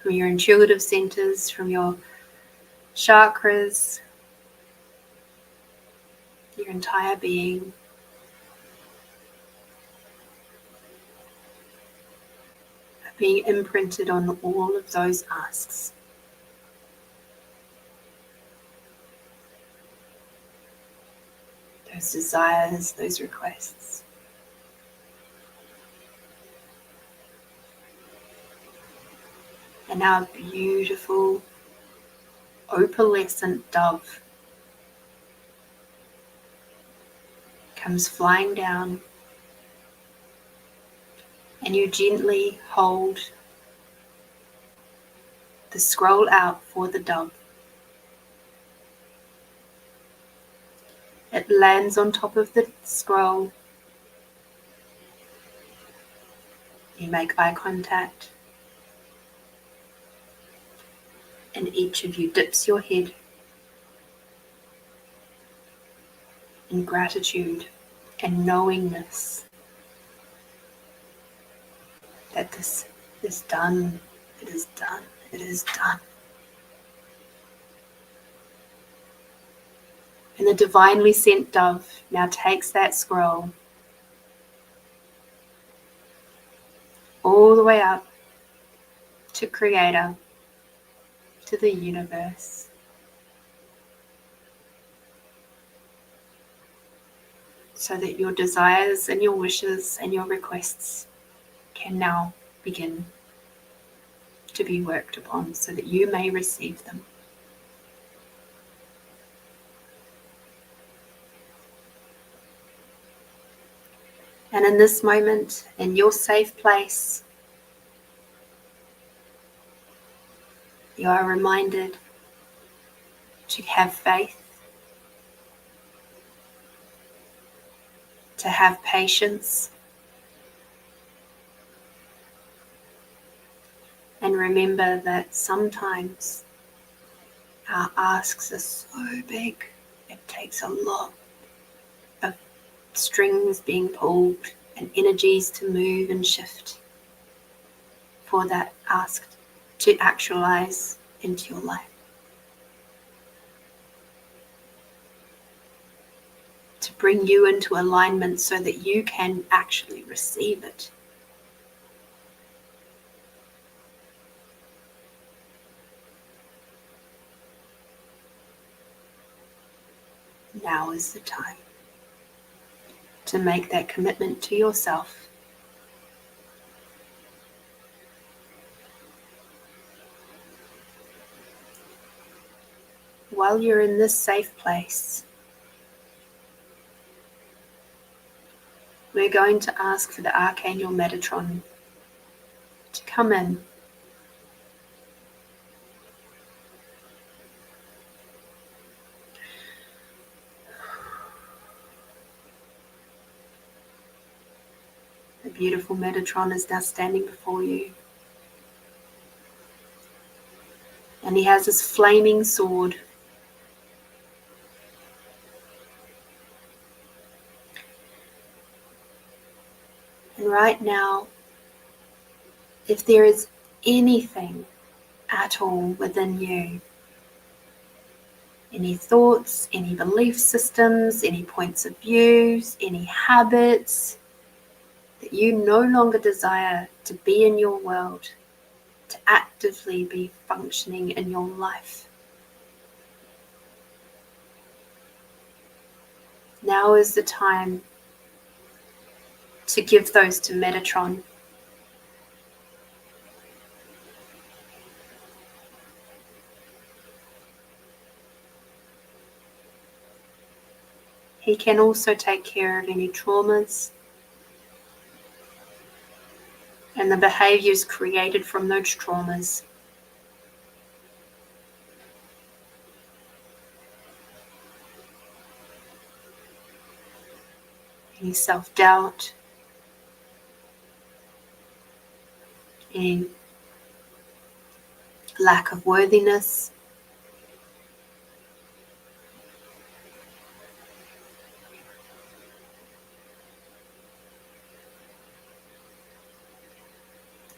from your intuitive centers, from your chakras, your entire being, are being imprinted on all of those asks. Those desires, those requests. And now a beautiful opalescent dove comes flying down, and you gently hold the scroll out for the dove. It lands on top of the scroll. You make eye contact, and each of you dips your head in gratitude and knowingness that this is done, it is done, it is done. And the divinely sent dove now takes that scroll all the way up to Creator, to the universe. So that your desires and your wishes and your requests can now begin to be worked upon so that you may receive them. And in this moment, in your safe place, you are reminded to have faith, to have patience, and remember that sometimes our asks are so big, it takes a lot of strings being pulled and energies to move and shift for that ask to actualize into your life. bring you into alignment so that you can actually receive it. Now is the time to make that commitment to yourself. While you're in this safe place, we're going to ask for the Archangel Metatron to come in. The beautiful Metatron is now standing before you. And he has his flaming sword. And right now, if there is anything at all within you, any thoughts, any belief systems, any points of views, any habits that you no longer desire to be in your world, to actively be functioning in your life, now is the time to give those to Metatron. He can also take care of any traumas and the behaviors created from those traumas. Any self-doubt, any lack of worthiness,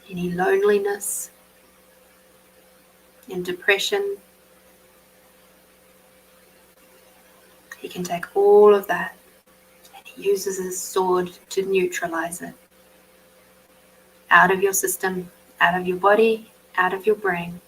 any loneliness and depression. He can take all of that and he uses his sword to neutralize it. Out of your system, out of your body, out of your brain.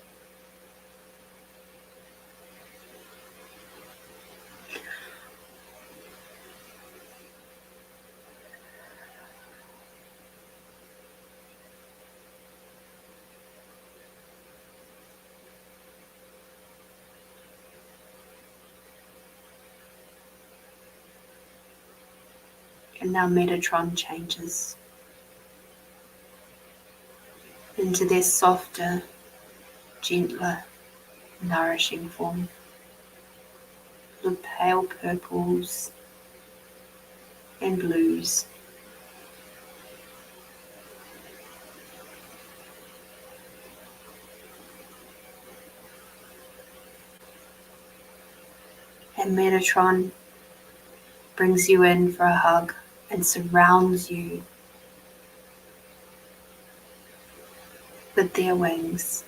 And now Metatron changes into their softer, gentler, nourishing form. The pale purples and blues. And Metatron brings you in for a hug and surrounds you with their wings.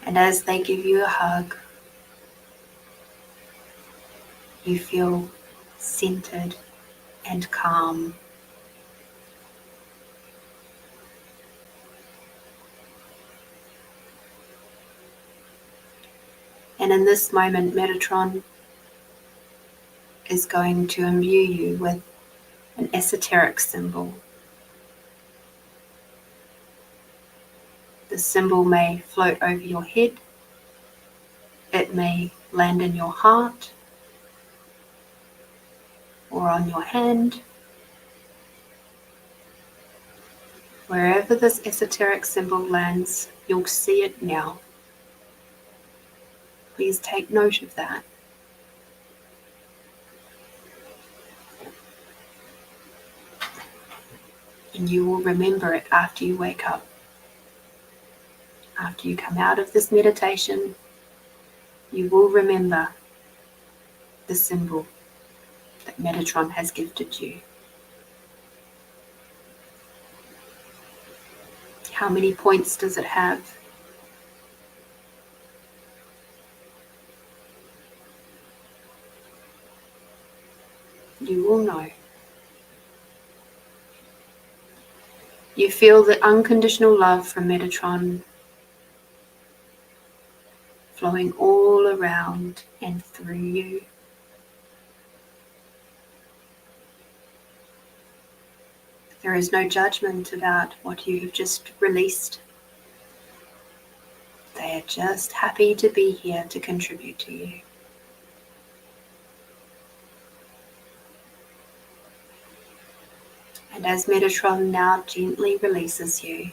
And as they give you a hug, you feel centered and calm. And in this moment, Metatron is going to imbue you with an esoteric symbol. The symbol may float over your head, it may land in your heart or on your hand. Wherever this esoteric symbol lands, you'll see it now. Please take note of that. And you will remember it after you wake up. After you come out of this meditation, you will remember the symbol that Metatron has gifted you. How many points does it have? you will know. You feel the unconditional love from Metatron flowing all around and through you. There is no judgment about what you have just released. They are just happy to be here to contribute to you. And as Metatron now gently releases you,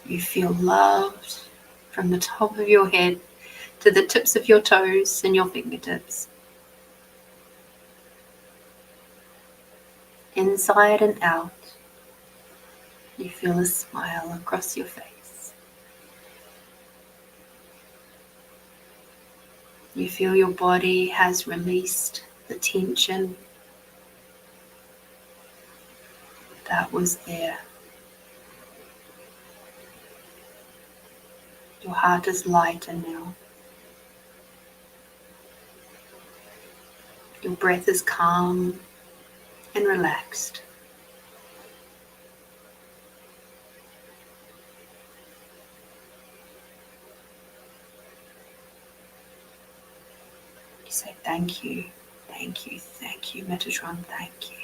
you feel loved from the top of your head to the tips of your toes and your fingertips. Inside and out, you feel a smile across your face. You feel your body has released the tension that was there. Your heart is lighter now. Your breath is calm and relaxed. You say thank you, Metatron, thank you.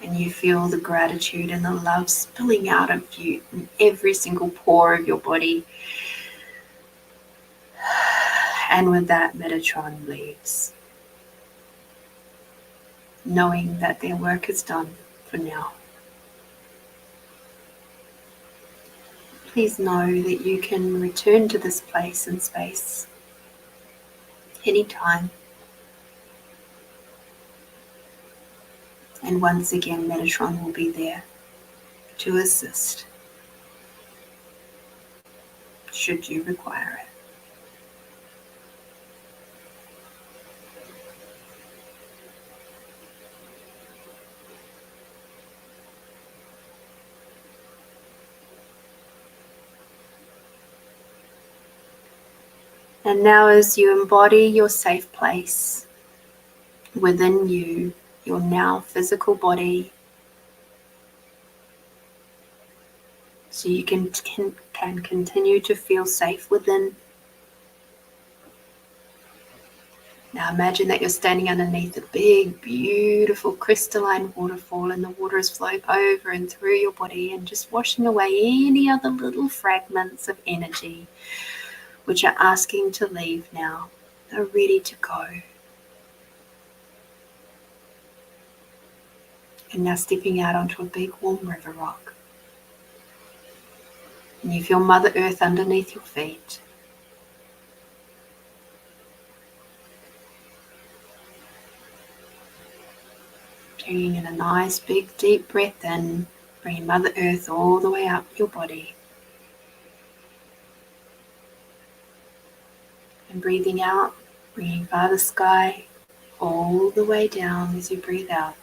And you feel the gratitude and the love spilling out of you in every single pore of your body. And with that, Metatron leaves, knowing that their work is done for now. Please know that you can return to this place and space anytime. And once again, Metatron will be there to assist, should you require it. And now as you embody your safe place within you, your now physical body, so you can continue to feel safe within. Now imagine that you're standing underneath a big, beautiful crystalline waterfall, and the water is flowing over and through your body and just washing away any other little fragments of energy which are asking to leave now, are ready to go. And now stepping out onto a big warm river rock. And you feel Mother Earth underneath your feet. Taking in a nice big deep breath in, bringing Mother Earth all the way up your body. And breathing out, bringing Father Sky all the way down as you breathe out.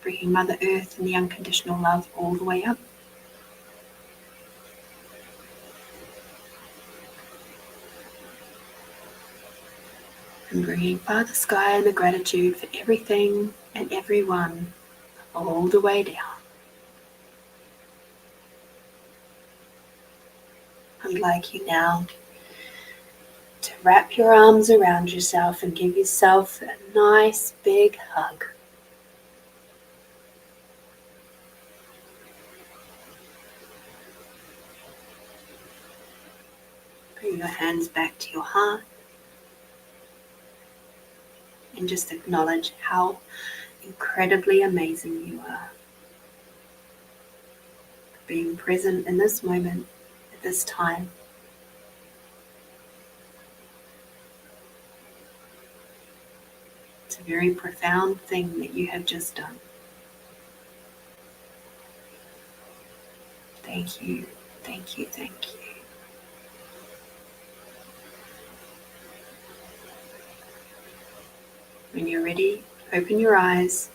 Bringing Mother Earth and the unconditional love all the way up. And bringing Father Sky and the gratitude for everything and everyone all the way down. I'd like you now to wrap your arms around yourself and give yourself a nice big hug. Bring your hands back to your heart and just acknowledge how incredibly amazing you are. Being present in this moment, at this time. It's a very profound thing that you have just done. Thank you, thank you, thank you. When you're ready, open your eyes.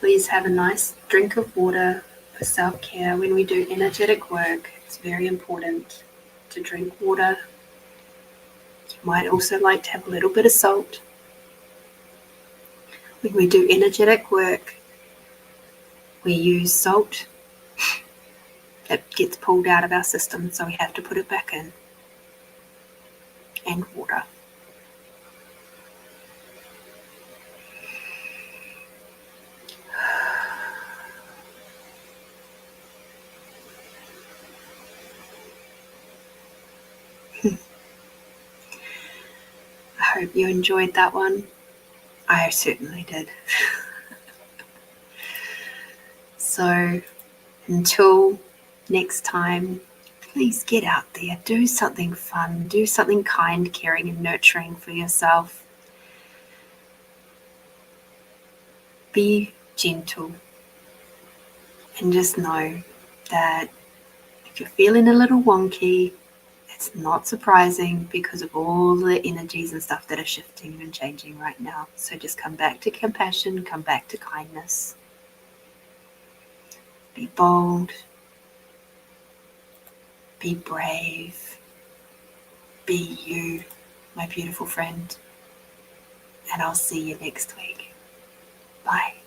Please have a nice drink of water for self-care. When we do energetic work, it's very important to drink water. You might also like to have a little bit of salt. When we do energetic work, we use salt. It gets pulled out of our system, so we have to put it back in. And water. I hope you enjoyed that one. I certainly did. So until next time, please get out there, do something fun, do something kind, caring, and nurturing for yourself. Be gentle, and just know that if you're feeling a little wonky, it's not surprising because of all the energies and stuff that are shifting and changing right now. So just come back to compassion, come back to kindness. Be bold. Be brave. Be you, my beautiful friend. And I'll see you next week. Bye.